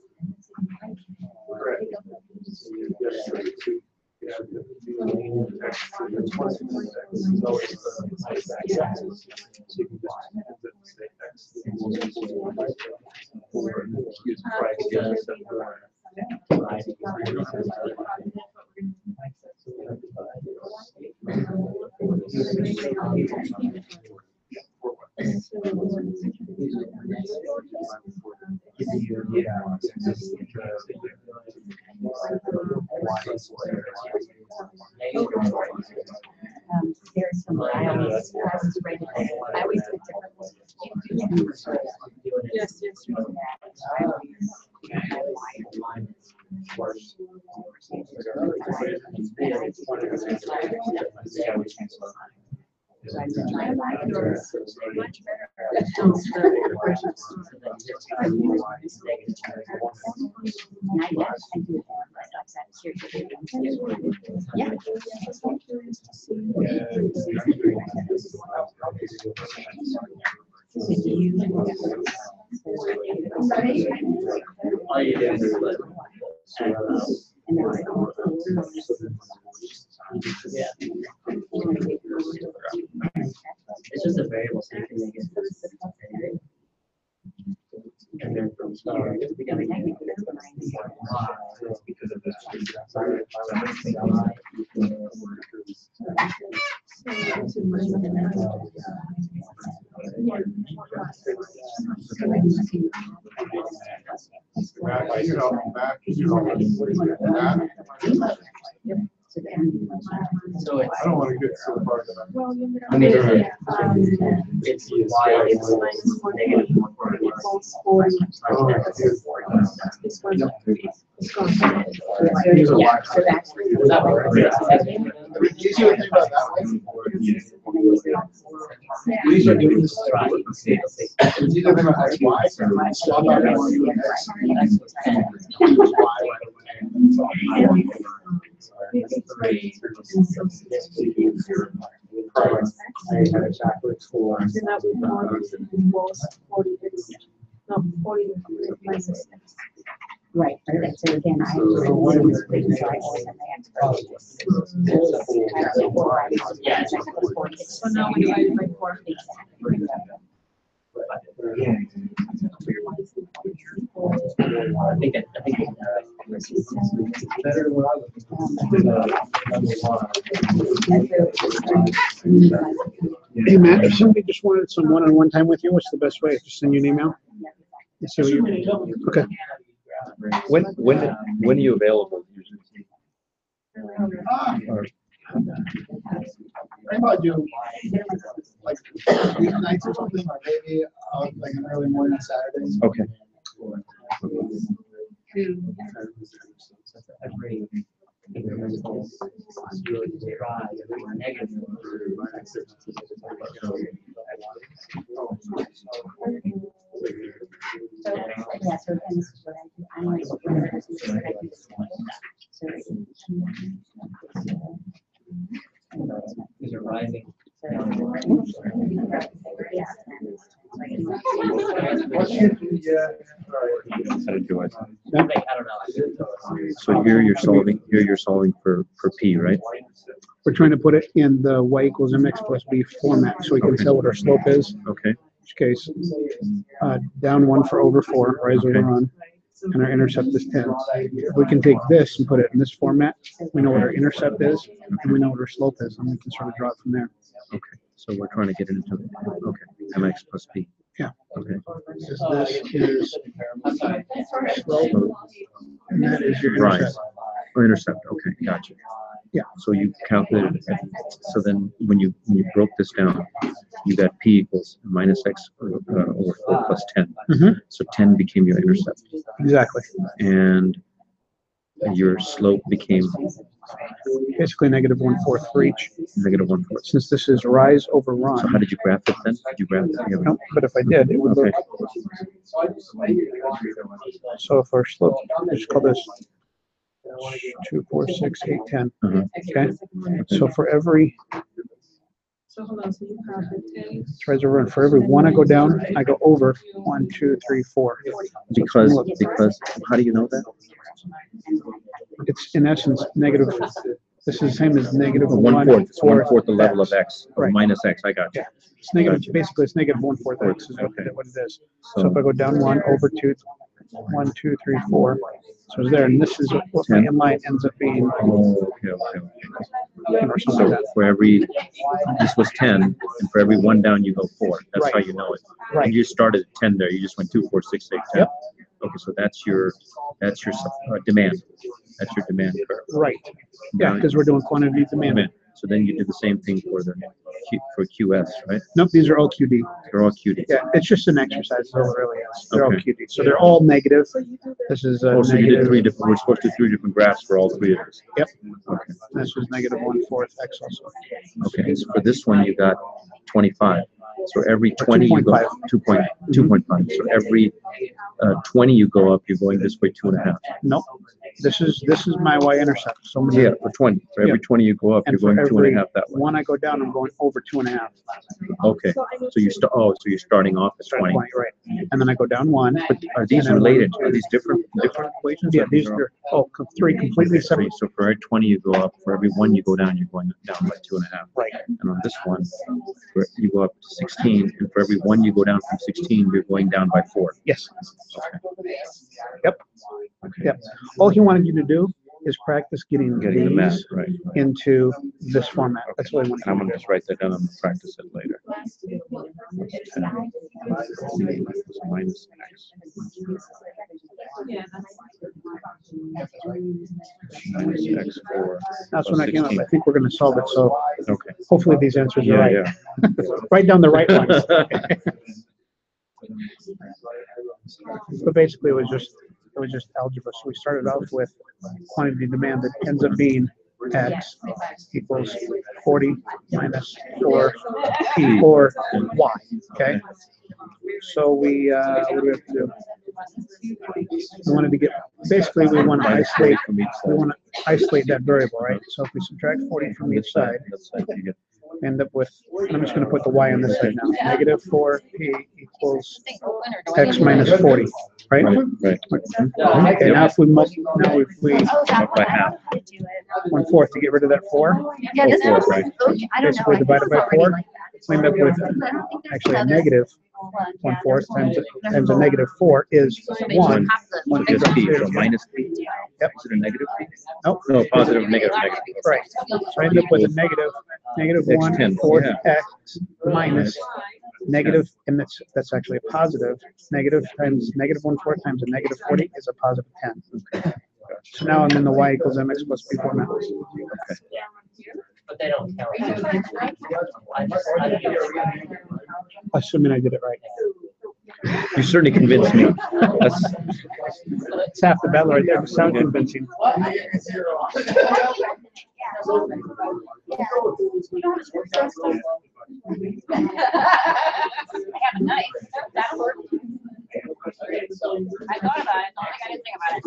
There's some, I always pick different ones. Yes, yes. Yeah. It's just a variable, so you can make it. And then from here, we gotta get because of the. So it's, I don't want to get so far that I mean, it's why it's negative 1.1. The easier thing about that one, we usually do this. It's either going to have y, swap out y, I had a chocolate for. Then that would was 40, no, 40 minus 6. Right, but then, so again, I have to one of these equations, so I always have my experts. So now we divide by 4. Hey, Matt, if somebody just wanted some one-on-one time with you, what's the best way? Just send you an email? You see what you, okay. When are you available usually? Or- I might do like weeknights or something, or maybe like an early morning Saturdays. Okay. So, yeah, so again, this is what I do. I'm like, this is what I do. So, Is it rising? How to do it. I don't know. So here you're solving for P, right? We're trying to put it in the y equals mx plus b format, so we can tell what our slope is. Okay. In which case, down 1 for over 4, rise over run, and our intercept is 10. If we can take this and put it in this format, we know what our intercept is, and we know what our slope is, and we can sort of draw it from there. Okay. So we're trying to get it into okay. Mx plus b. Yeah. Okay. This is slope, and that is your Rise. intercept. Oh, intercept. Okay, gotcha. Yeah. So you calculated. So then, when you broke this down, you got p equals minus x over 4 plus 10. Mhm. So 10 became your intercept, Exactly. and your slope became Basically negative 1/4 for each. negative 1/4. Since this is rise over run. So how did you graph it then? Did you graph it? No, but if I did, it would look. So if our slope, let's call this 2, 4, 6, 8, 10. Okay. So for every So hold on, so you have the 10. rise over run, for every one I go down, I go over 1, 2, 3, 4. Because how do you know that? It's in essence negative. This is the same as negative 1/4. It's 1/4 the level x. of x, or Right. minus x. I got you. Yeah. It's negative. Gotcha. Basically, it's negative 1/4 x is Okay. what it is. So if I go down 1 over 2, 1, 2, 3, 4. So it's there, and this is what my inline ends up being. Oh, okay. Or something So like that. for every, this was 10, and for every one down, you go 4. That's how you know it. Right. And you started at 10 there. You just went 2, 4, 6, 8, 10. Yep. Okay, so that's your demand. That's your demand curve. Right. Yeah, because we're doing quantity demand. So then you do the same thing for for QS, right? Nope, these are all QD. They're all QD. Yeah, it's just an exercise, so it really is. They're all Okay. QD. So they're all negative. This is Oh, so you did negative. 3 different. We're supposed to do 3 different graphs for all 3 of these. Yep. Okay. This was negative 1/4 x also. Okay. So for this one, you got 25. So every 20 you go 2.5. So every 20 you go up, you're going this way 2.5. Nope. This is my y-intercept. So Yeah, for 20. For every 20 you go up, and you're going for 2.5 that way. one I go down, I'm going over 2.5. Okay. So so you're starting off at 20. Right. And then I go down 1. But are these and then related? Are these different equations? Yeah, Or these all- are 3 completely separate. So for every 20 you go up, for every 1 you go down, you're going down by 2.5. Right. And on this one, you go up to 16, and for every 1 you go down from 16, you're going down by 4. Yes. Okay. Yep. Yep. All he wanted you to do is practice getting Getting the math these right. into this format. That's what I want And I'm you going to to do. just write that down and practice it later. Minus x. Yeah, Minus x 4. That's when I came up. I think we're going to solve it. So Okay. hopefully these answers are Yeah, right. yeah. Write down the right ones. But basically, it was just algebra. So we started off with quantity demand that ends up being x equals 40 minus 4 p or y. Okay. So we what do we have to do? We wanted to get, basically, we want to isolate, that variable, right? So if we subtract 40 from each side, end up with, I'm just going to put the y on this side now. Negative 4p equals x minus 40, right? Right. Okay, now if we By half. 1/4 to get rid of that 4. Yeah, this Four, was, right. okay, I don't know. Basically I think divided it's by already 4. like We end up with actually a negative 1/4 times a negative 4 is 1. One is p, so minus p. Yep. Is it a negative p? Nope. No, positive, negative, negative. Right. So I end up with a negative X 1 10, fourth yeah. x minus negative, and that's actually a positive. Negative times negative 1/4 times a negative 40 is a positive 10. Okay. So now I'm in the y equals mx plus b format. Okay. But they don't count. Assuming I did it right. You certainly convinced me. That's, It's half the battle right there. To sound convincing. I have a knife. That'll work. I thought about it. I didn't think about it.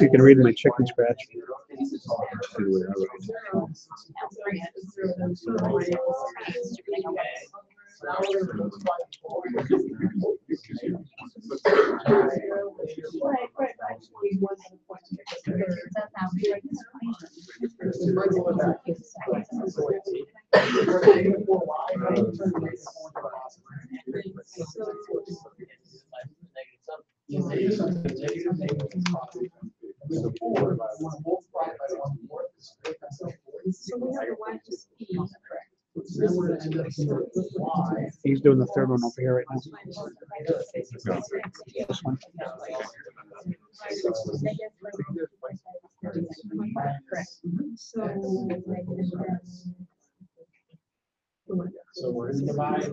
You can read my chicken scratch. He's doing the third one over here right now. This one. So we're in the line. Well,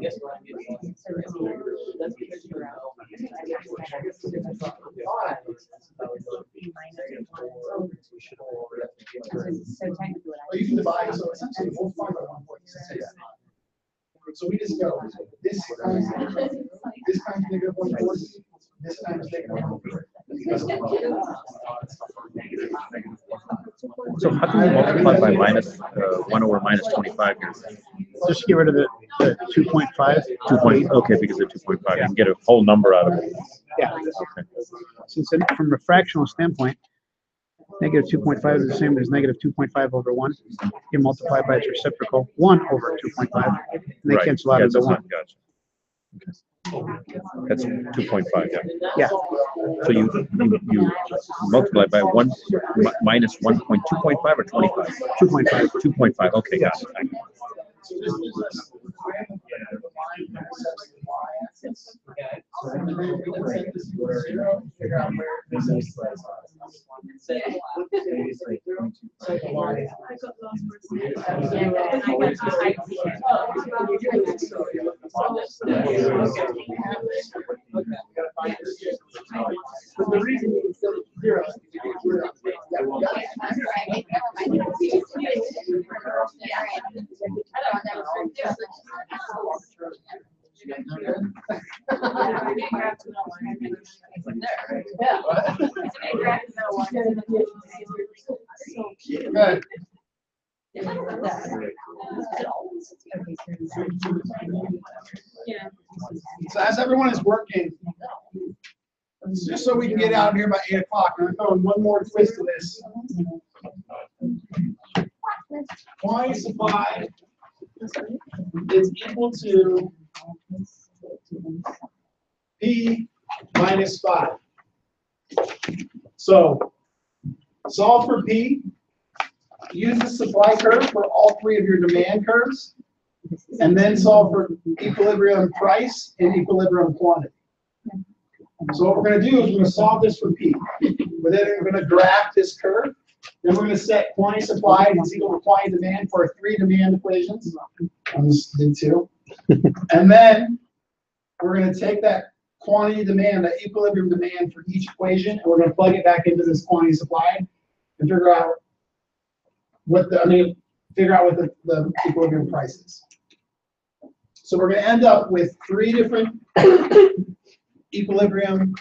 you can divide, so essentially we'll find out 1.6. So we just go, this times negative 1/4, this times negative 1/4. so how do you multiply by minus 1 over minus 25 here? Just get rid of the 2.5. 2 point, okay, because of 2.5, you can get a whole number out of it. Yeah. Okay. Since from a fractional standpoint, negative 2.5 is the same as negative 2.5 over 1. You multiply by its reciprocal, 1 over 2.5, and they Right. cancel out Yeah, as a that's 1. not- Gotcha. Okay. That's 2.5, yeah. Yeah. So you multiply by 1 minus 2.5 or 25? 2.5. 2.5, okay, got it. But the reason it's 0 is Good. So as everyone is working, just so we can get out of here by 8 o'clock, I'm throwing one more twist to this. Y supply is equal to P minus 5. So solve for P. Use the supply curve for all three of your demand curves, and then solve for equilibrium price and equilibrium quantity. So what we're going to do is we're going to solve this for P. But then we're going to graph this curve. Then we're going to set quantity supply is equal to quantity demand for our 3 demand equations. I just did 2. And then we're going to take that quantity demand, that equilibrium demand for each equation, and we're going to plug it back into this quantity supply and figure out figure out what the equilibrium price is. So we're gonna end up with 3 different equilibrium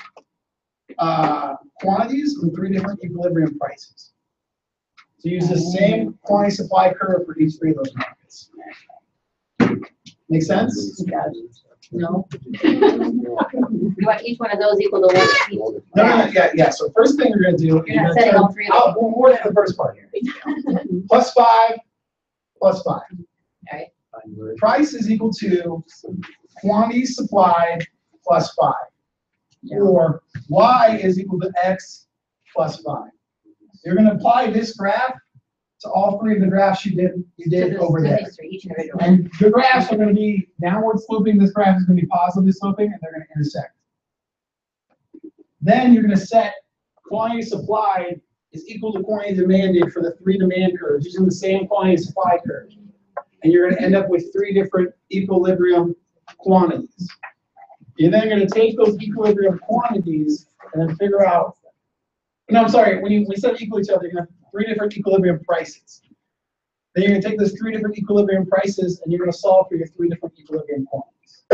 quantities and 3 different equilibrium prices. So use the same quantity supply curve for each 3 of those markets. Make sense? No. You want each one of those equal to one each? No, yeah. So first thing you're gonna do. You're not setting all 3 of them. More than the first part here. Plus 5, plus 5. Alright. Price is equal to quantity supplied plus 5. Or Y is equal to X plus 5. You're going to apply this graph to all 3 of the graphs you did over there. And the graphs are going to be downward sloping. This graph is going to be positively sloping, and they're going to intersect. Then you're going to set quantity supplied is equal to quantity demanded for the 3 demand curves using the same quantity supply curve. And you're going to end up with 3 different equilibrium quantities. You're then going to take those equilibrium quantities and then figure out. No, I'm sorry. When we set equal to each other, you're going to have 3 different equilibrium prices. Then you're going to take those 3 different equilibrium prices and you're going to solve for your 3 different equilibrium quantities.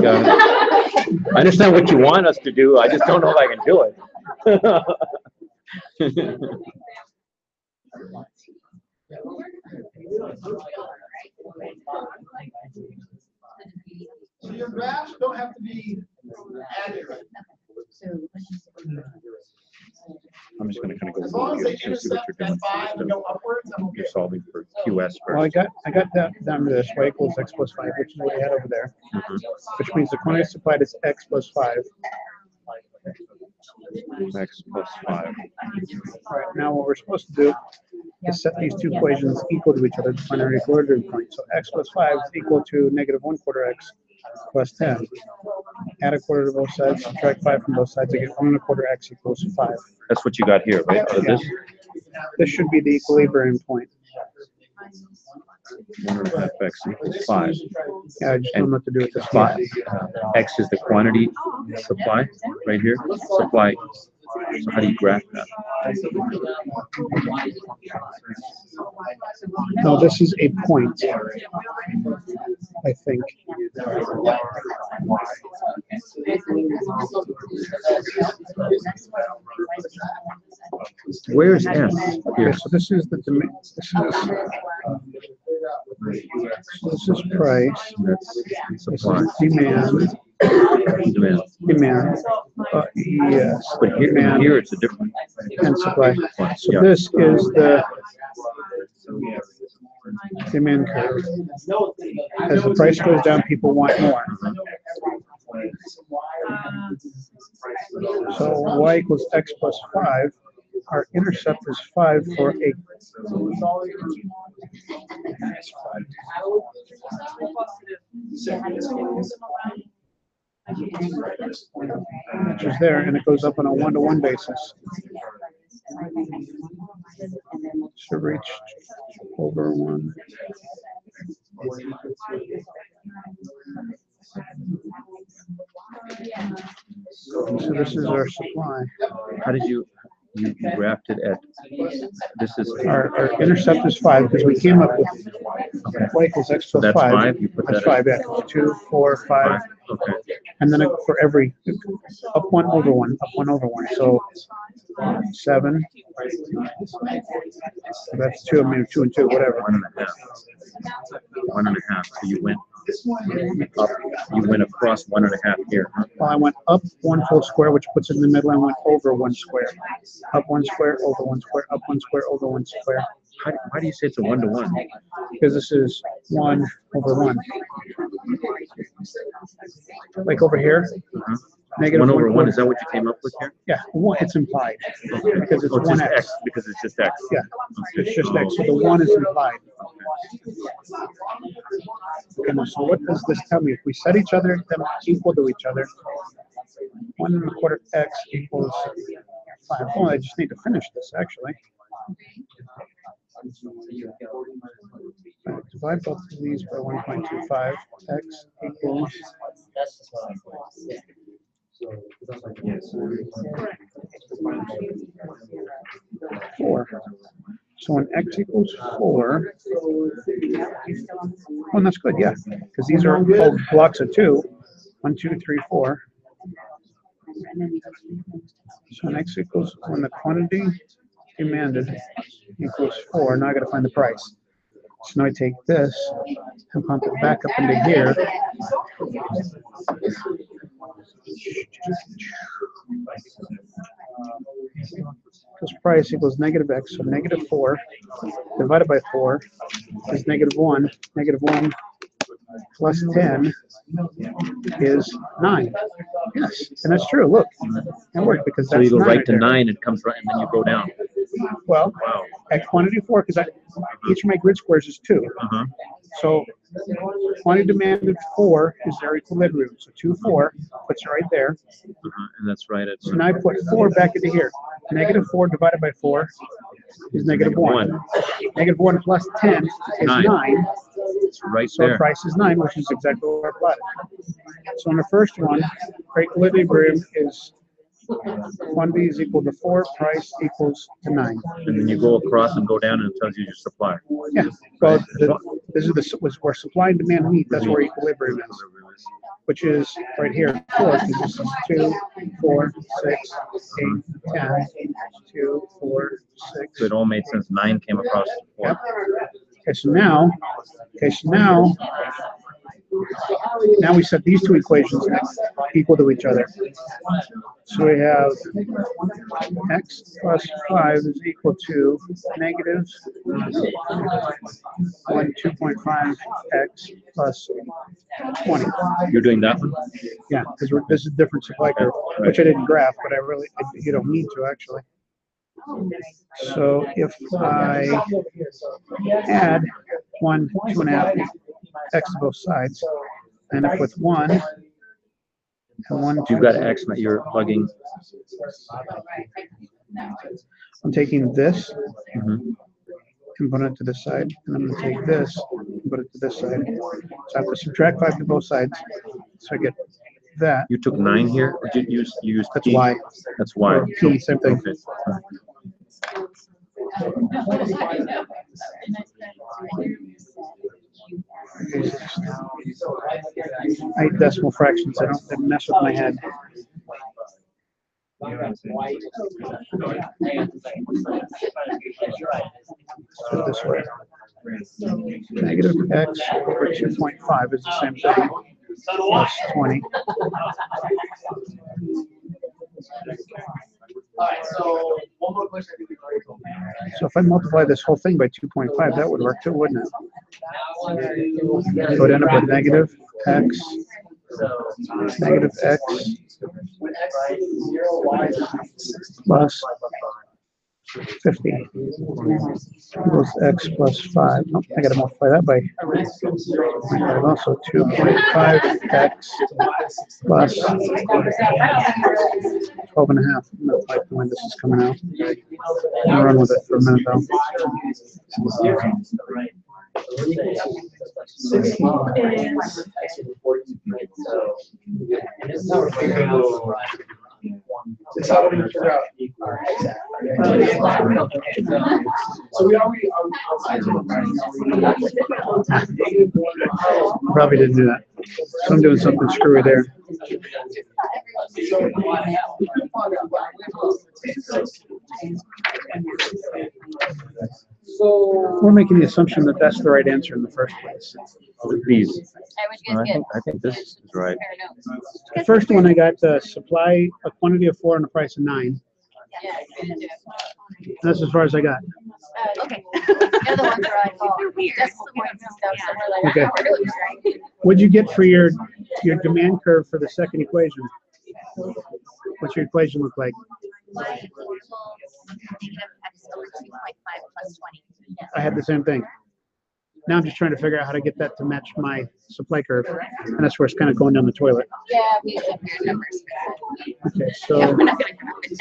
Got it. I understand what you want us to do. I just don't know if I can do it. So your graphs don't have to be accurate. I'm just going to kind of go As long as they through and see what intersect you're doing. at 5 and go upwards, I'm okay. You're solving for QS Well, I first. got down to this, y equals x plus 5, which is what we had over there, which means the quantity supplied is x plus 5. X plus 5. All right, now what we're supposed to do is set these 2 equations equal to each other to find our equilibrium point. So x plus 5 is equal to -1/4 x plus 10. Add a quarter to both sides, subtract 5 from both sides, I get 1 1/4 x equals 5. That's what you got here, right? So Yeah. this This should be the equilibrium point. 1.5 x equals 5. Yeah, I just don't know what to do with this. 5. X is the quantity supply right here. Supply. So how do you graph that? No, this is a point, I think. Where's S Okay, here? so this is the demand. This is price. That's This supply. is demand. Demand. Demand. Yes. But here, Demand here it's a different. and supply. So Yeah. this is the demand curve. As the price goes down, people want more. So y equals x plus 5. Our intercept is 5 for a. Which is there, and it goes up on a 1-to-1 basis. Should reach over 1. So this is our supply. How did you graphed it at? This is Our intercept is 5 because we came up with y equals x So plus that's 5. 5. You put That's that 5, yeah. 2, 4, 5. Okay. And then for every up 1 over 1, up 1 over 1. So 7. So that's 2, maybe 2 and 2, whatever. 1.5. 1.5. So you went up. You went across 1.5 here. Well, I went up 1 full square, which puts it in the middle. I went over 1 square. Up 1 square, over 1 square, up 1 square, over 1 square. Why do you say it's a 1-to-1? Because this is 1 over 1. Like over here, negative 1 over 1. quarter. Is that what you came up with here? Yeah, it's implied. Okay. Because it's Oh, 1x. just X. Because it's just X. Yeah, it's just x. So the 1 is implied. And so what does this tell me? If we set each other them equal to each other, 1 1/4 x equals 5. Oh, I just need to finish this actually. Divide both of these by 1.25. X equals. 4. So when x equals 4, oh, that's good, yeah, because these are all blocks of 2. 1, 2, 3, 4. So when x equals, when the quantity demanded equals 4, now I got to find the price. So now I take this and pump it back up into here. Because price equals negative x, so negative 4 divided by 4 is negative 1. Negative 1 plus 10 is 9. Yes, and that's true. Look, that worked because So that's you go 9 right to there. 9, it comes right, and then you go down. Well, Wow. at quantity 4, because each of my grid squares is 2. Uh-huh. So quantity demanded 4 is their equilibrium. So 2, 4 puts it right there. Uh-huh. And that's right at. So now I put 4 back into here. Negative 4 divided by 4 is negative 1. Negative 1 plus 10 is 9. It's right So there. price is 9, which is exactly what I plotted. So in the first one, our equilibrium is quantity is equal to 4, price equals to 9. And then you go across and go down and it tells you your supply. Yeah. So this is where supply and demand meet. That's where equilibrium is, which is right here. 4, because this is 2, 4, 6, 8, 10, 2, 4, 6. So it all made sense. 9 came across 4. Yep. Okay, so now we set these two equations equal to each other. So we have x plus 5 is equal to negative 2.5 x plus 20. You're doing that one? Yeah, because this is different supply curve, which I didn't graph, but you don't need to actually. So if I add 1, 2.5 x to both sides, I end up with 1 and 1. You've got x that you're plugging. I'm taking this and put it to this side, and I'm going to take this and put it to this side. So I have to subtract 5 to both sides, so I get that. You took 9 here, or did you use That's P? y. That's y. Or p, same thing. Okay. I hate decimal fractions. They mess with my head. So this way. Negative x over 2.5 is the same thing. Plus 20. So if I multiply this whole thing by 2.5, that would work too, wouldn't it? So it would end up with negative x plus 50 equals x plus 5. Nope, I got to multiply that by also 2.5x plus 12.5. I'm not like the way this is coming out. I'm gonna run with it for a minute though. It's how we figure out. So we already. Probably didn't do that. So I'm doing something screwy there. We're making the assumption that that's the right answer in the first place. These. I I think this is right. The first one I got the supply, a quantity of 4 and a price of 9. That's as far as I got. Okay. The other ones are like, oh, decimal points and stuff, so we're like, Okay. we're doing this right. What'd you get for your demand curve for the second equation? What's your equation look like? Y equals negative x over 2.5 plus 20. I had the same thing. Now I'm just trying to figure out how to get that to match my supply curve. And that's where it's kind of going down the toilet. Yeah, we have weird numbers. Okay, Yeah, so we're not gonna come up with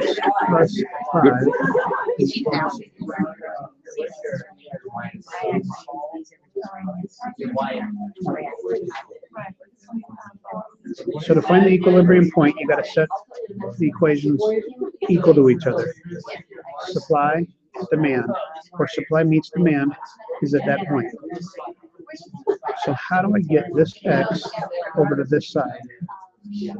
x plus 5 Cheat now. So to find the equilibrium point, you got to set the equations equal to each other. Supply, demand, or supply meets demand is at that point. So how do I get this X over to this side? It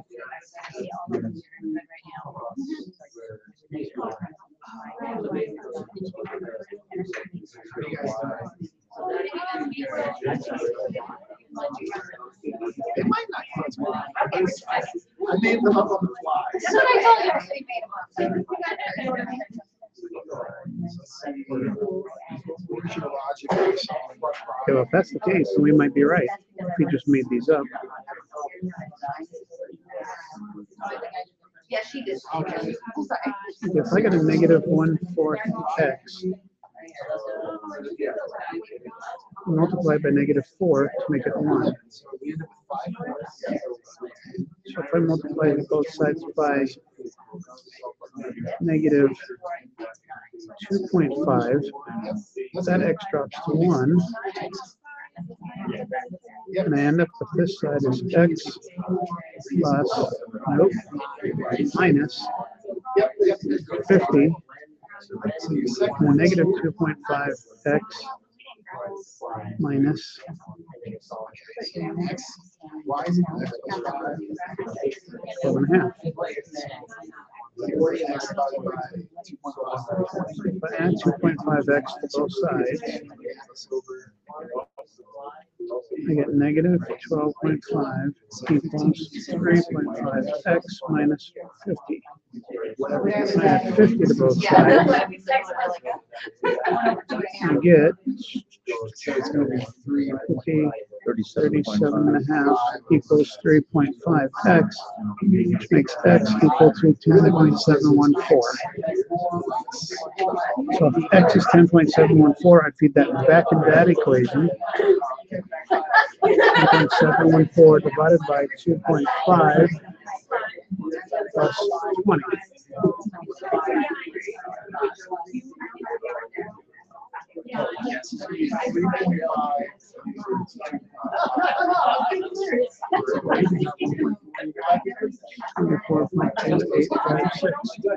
might not come to me. I made them up on the fly. That's what I told you, I said you made them up. Okay, well, if that's the case, then we might be right. If we just made these up. Yeah, she did. I'm sorry. If I got a negative 1/4 X multiplied by negative 4 to make it 1. So if I multiply both sides by negative 2.5, that X drops to 1. And I end up with this side is X plus, nope, minus 50, and negative 2.5 X minus 12.5. If I add 2.5x to both sides, I get negative 12.5 equals 3.5x minus 50. I add 50 to both sides. I get 37.5 equals 3.5x, which makes x equal to 10.714. So if x is 10.714, I feed that back into that equation. 10.714 divided by 2.5 plus 20.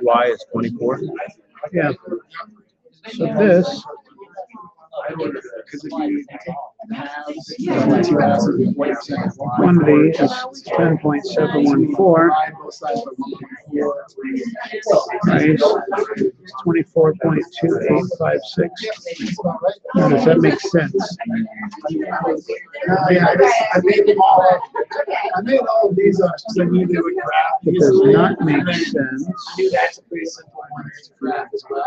Y is 24. Yeah. So this quantity is 10.714. Price 24.2856. Now, does that make sense? I made them all up. I made all of these up because I knew they would graph. It does not make sense. I knew that's a pretty simple one to graph as well.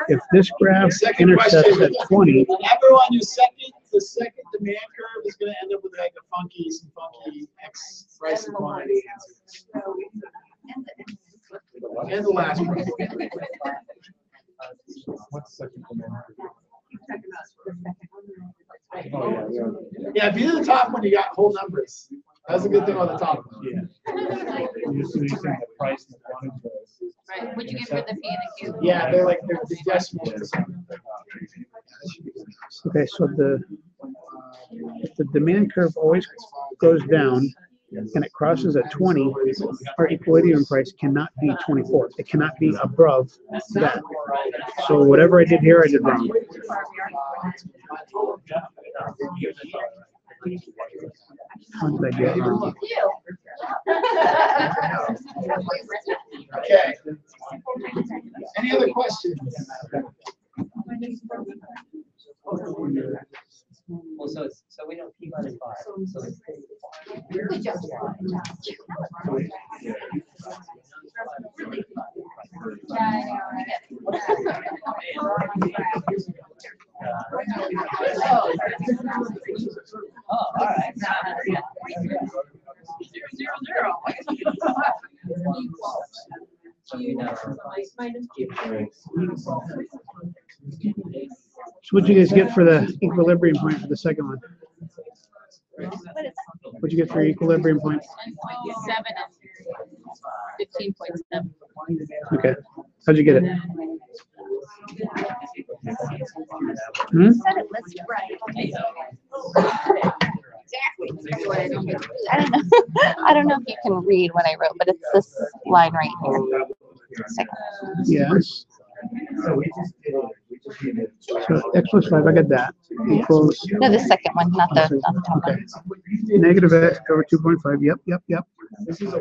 If this graph Second intercepts question. at 20, Everyone, the second demand curve is going to end up with like some funky X price and quantity answers. And the last one. What's second demand? Yeah, if you do the top one, you got whole numbers. That's a good thing on the top one. Yeah. You're just using the price and the quantity. Right, what'd you get for the P and the Q? Yeah, they're the decimals. okay, so if the demand curve always goes down and it crosses at 20, our equilibrium price cannot be 24. It cannot be above that. So whatever I did here, I did wrong. How did I get it wrong? Okay. Any other questions? Well, so we don't keep on it by. So it's. Good job. Oh, all right. So what'd you guys get for the equilibrium point for the second one? What'd you get for your equilibrium point? 7 and 15.7. Okay. How'd you get it? Hmm? Said it listed right. Exactly. I don't know. I don't know if you can read what I wrote, but it's this line right here. Yes. So we just did it. So x plus 5, I got that, equals, No, the second one, not the top okay. one. Negative x over 2.5, yep.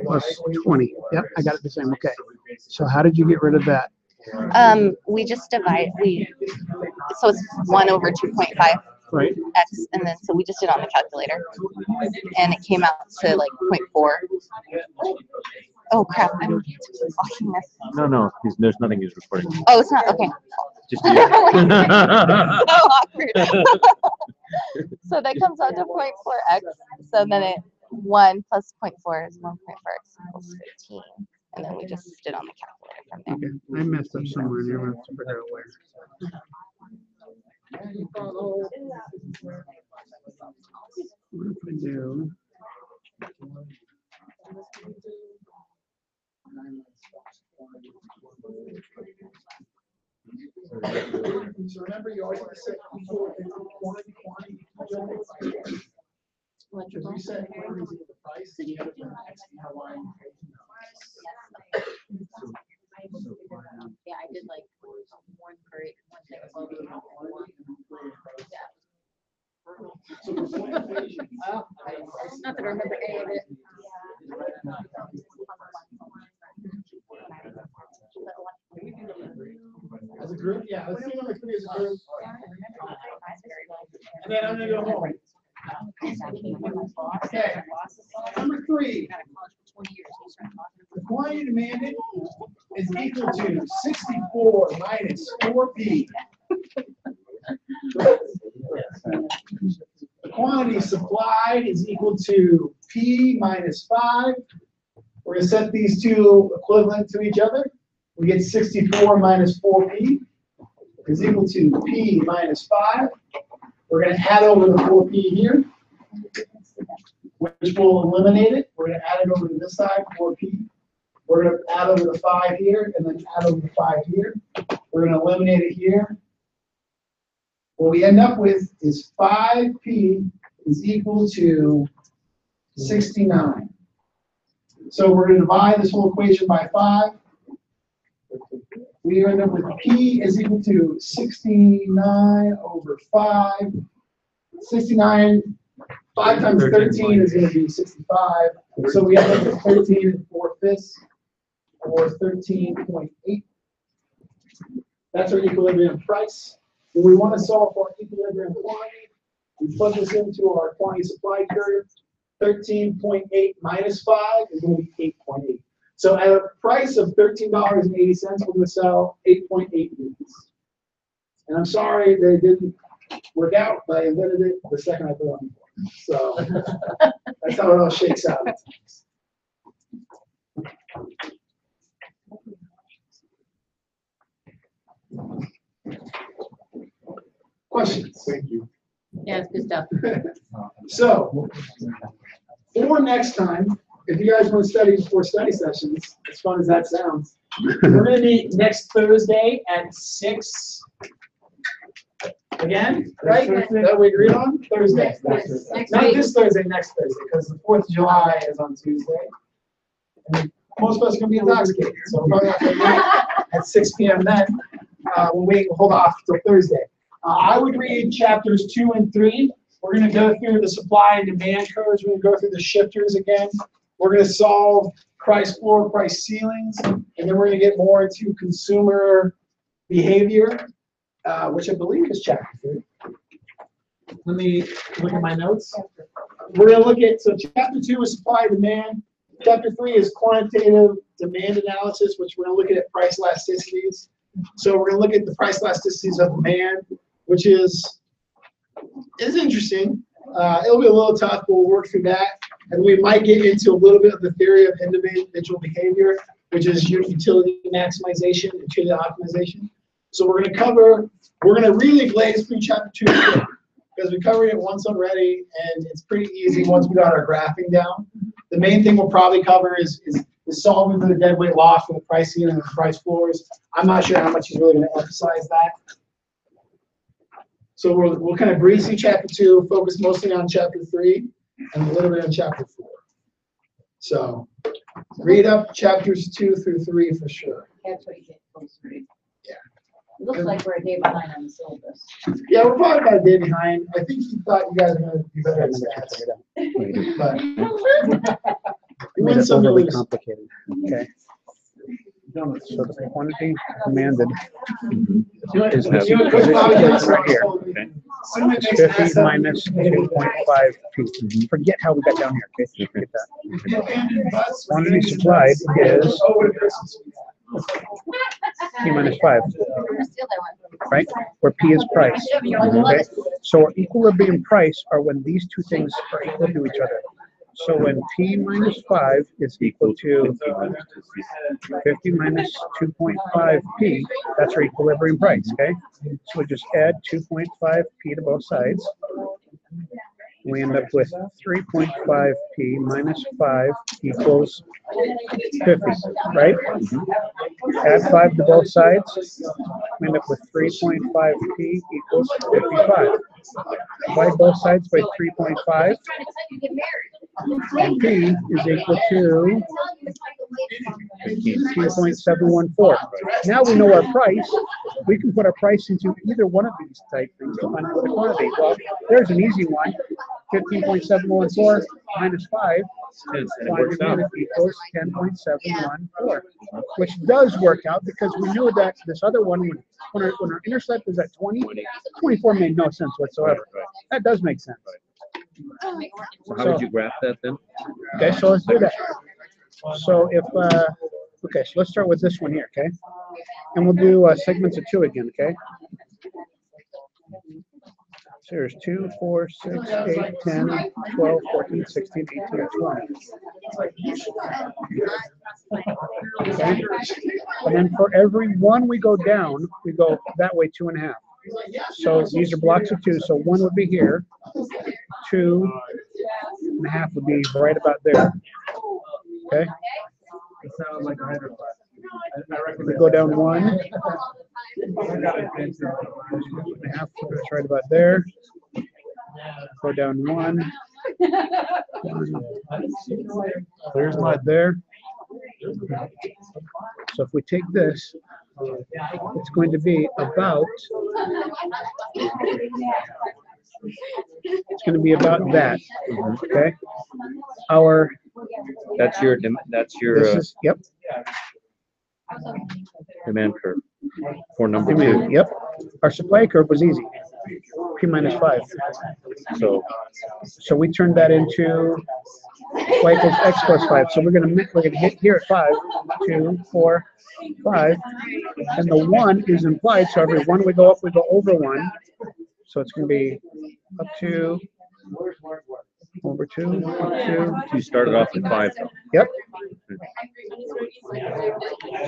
Plus 20, yep, I got it the same, okay. So how did you get rid of that? We just divide, so it's 1 over 2.5 Right. x, and then so we just did it on the calculator, and it came out to like 0.4. Oh crap, I'm blocking this. No, there's nothing he's recording. Oh, it's not, okay. Just you. So awkward. So that comes out to 0.4x, so then it 1 plus 0.4 is 1.4x equals 15, and then we just did on the calculator from there. Okay, I messed up somewhere near, I have to figure out where. What if I do? So remember, you always set equal quantity. Because we set quantity equal to price, and you have to X and Y. Yeah, I did like one thing above the other one. Not that I remember any of it. As a group, yeah, let's see number 3 as a group. And then I'm gonna go home. Okay, number 3. The quantity demanded is equal to 64 minus 4p. The quantity supplied is equal to p minus 5. We're going to set these two equivalent to each other. We get 64 minus 4p is equal to p minus 5. We're going to add over the 4p here, which will eliminate it. We're going to add it over to this side, 4p. We're going to add over the 5 here, and then add over the 5 here. We're going to eliminate it here. What we end up with is 5p is equal to 69. So we're going to divide this whole equation by 5. We end up with p is equal to 69 over 5. 69, 5 times 13 is going to be 65. So we end up with 13 4/5, or 13.8. That's our equilibrium price. When we want to solve for equilibrium quantity, we plug this into our quantity supply curve. 13.8 minus 5 is going to be 8.8. So at a price of $13.80, we're going to sell 8.8 units. And I'm sorry that it didn't work out, but I invented it the second I put it on the board. So that's how it all shakes out. Questions? Thank you. Yeah, it's good stuff. So, for next time, if you guys want to study before study sessions, as fun as that sounds, we're going to meet next Thursday at 6. Again, right? That we agreed on? Thursday. Next Not week. this Thursday, next Thursday, because the 4th of July is on Tuesday. And most of us are going to be intoxicated, so we're probably not going to meet at 6 p.m. then. We'll hold off till Thursday. I would read chapters 2 and 3. We're going to go through the supply and demand curves. We're going to go through the shifters again. We're going to solve price floor, price ceilings, and then we're going to get more into consumer behavior, which I believe is chapter 3. Let me look at my notes. We're going to look at, so chapter 2 is supply and demand. Chapter 3 is quantitative demand analysis, which we're going to look at price elasticities. So we're going to look at the price elasticities of demand, which is interesting. It'll be a little tough, but we'll work through that. And we might get into a little bit of the theory of individual behavior, which is utility maximization and utility optimization. So we're going to really blaze through chapter 2 because we covered it once already, and it's pretty easy once we got our graphing down. The main thing we'll probably cover is solving for the deadweight loss for the price ceiling and the price floors. I'm not sure how much he's really going to emphasize that. So we'll kind of breeze through chapter 2, focus mostly on chapter 3, and a little bit on chapter 4. So read up chapters 2 through 3 for sure. That's what you get close to. Yeah. It looks like we're a day behind on the syllabus. Yeah, we're probably about a day behind. I think he thought you guys were gonna be better at stats. But You made it overly complicated, okay? So the quantity demanded is this position right here. It's 50 minus 2.5 P. Forget how we got down here, okay? Forget that. Quantity supplied is P minus 5, right? Where P is price, okay? So our equilibrium price are when these two things are equal to each other. So when P minus 5 is equal to 50 minus 2.5 P, that's our equilibrium price, okay? So we just add 2.5 P to both sides. We end up with 3.5 P minus 5 equals 50, right? Add 5 to both sides. We end up with 3.5 P equals 55. Divide both sides by 3.5. And P is equal to 2.714. Now we know our price. We can put our price into either one of these type things to find out the quantity. Well, there's an easy one. 15.714 minus 5 equals 10.714, which does work out because we knew that this other one, when our intercept is at 20, 24 made no sense whatsoever. That does make sense. So how would you graph that then? Okay, so let's do that. So if, okay, so let's start with this one here, okay? And we'll do segments of 2 again, okay? So here's 2, 4, 6, 8, 10, 12, 14, 16, 18, 20. Okay? And then for every one we go down, we go that way 2.5. So these are blocks of 2, so 1 would be here, 2.5 would be right about there. Okay? It sounds like a hydro class. We go down 1. 2.5 is right about there. Go down 1. There's my there. So if we take this, it's going to be about. It's going to be about that. Okay. Our. That's your This is, yep. Demand curve for number 2. Yep. Our supply curve was easy. P minus 5. So we turned that into y equals x plus 5. So we're gonna hit here at 5, 2, 4, 5, and the 1 is implied. So every 1 we go up, we go over 1. So it's gonna be up to over 2, up to. You started off at 5. Yep.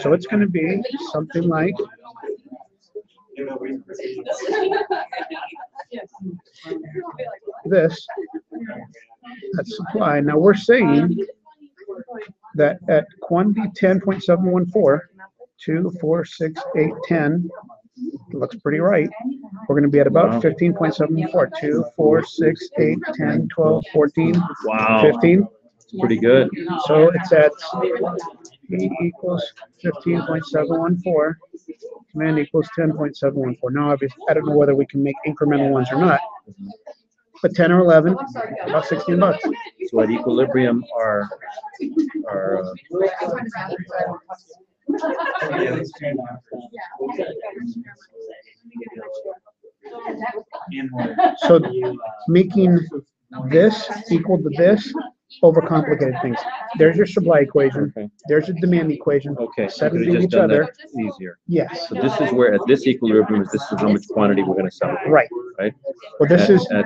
So it's gonna be something like. This, that's supply. Now we're saying that at quantity 10.714, 2, 4, 6, 8, 10, looks pretty right. We're going to be at about 15.714, 2, 4, 6, 8, 10, 12, 14, 15. It's pretty good. So it's at E equals 15.714. Demand equals 10.714. Now, obviously, I don't know whether we can make incremental ones or not, but 10 or 11, about 16 bucks. So at equilibrium, our so making this equal to this overcomplicated things. There's your supply equation. Okay. There's your demand equation. okay. Set them Could've to just each done other. that easier. Yes. So this is where at this equilibrium, this is how much quantity we're going to sell. Right. Right. Well, this is at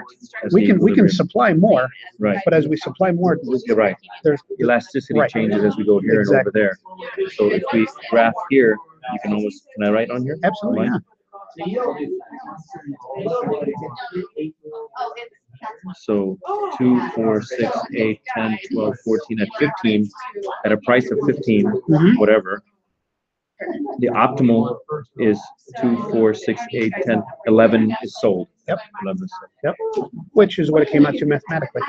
we the can equilibrium. supply more. Right. But as we supply more, You're right. there's Elasticity right. changes as we go here and over there. So if we graph here, you can almost, can I write on here? Absolutely, yeah. So 2, 4, 6, 8, 10, 12, 14 at 15, at a price of 15, whatever. The optimal is 2, 4, 6, 8, 10, 11 is sold. Yep. 11 is sold. Yep. Which is what it came out to mathematically.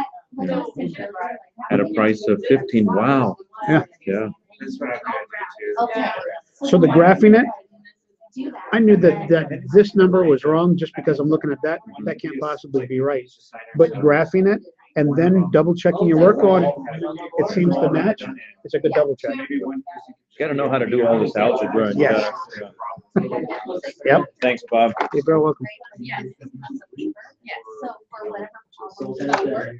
At a price of 15, wow. Yeah. Yeah. That's what I'm gonna do too. So the graphing it, I knew that this number was wrong just because I'm looking at that. That can't possibly be right. But graphing it and then double checking your work on it seems to match. It's a good double check. You gotta know how to do all this algebra. And you Yes. gotta- Yep. Thanks, Bob. You're very welcome. Yes, so for whatever.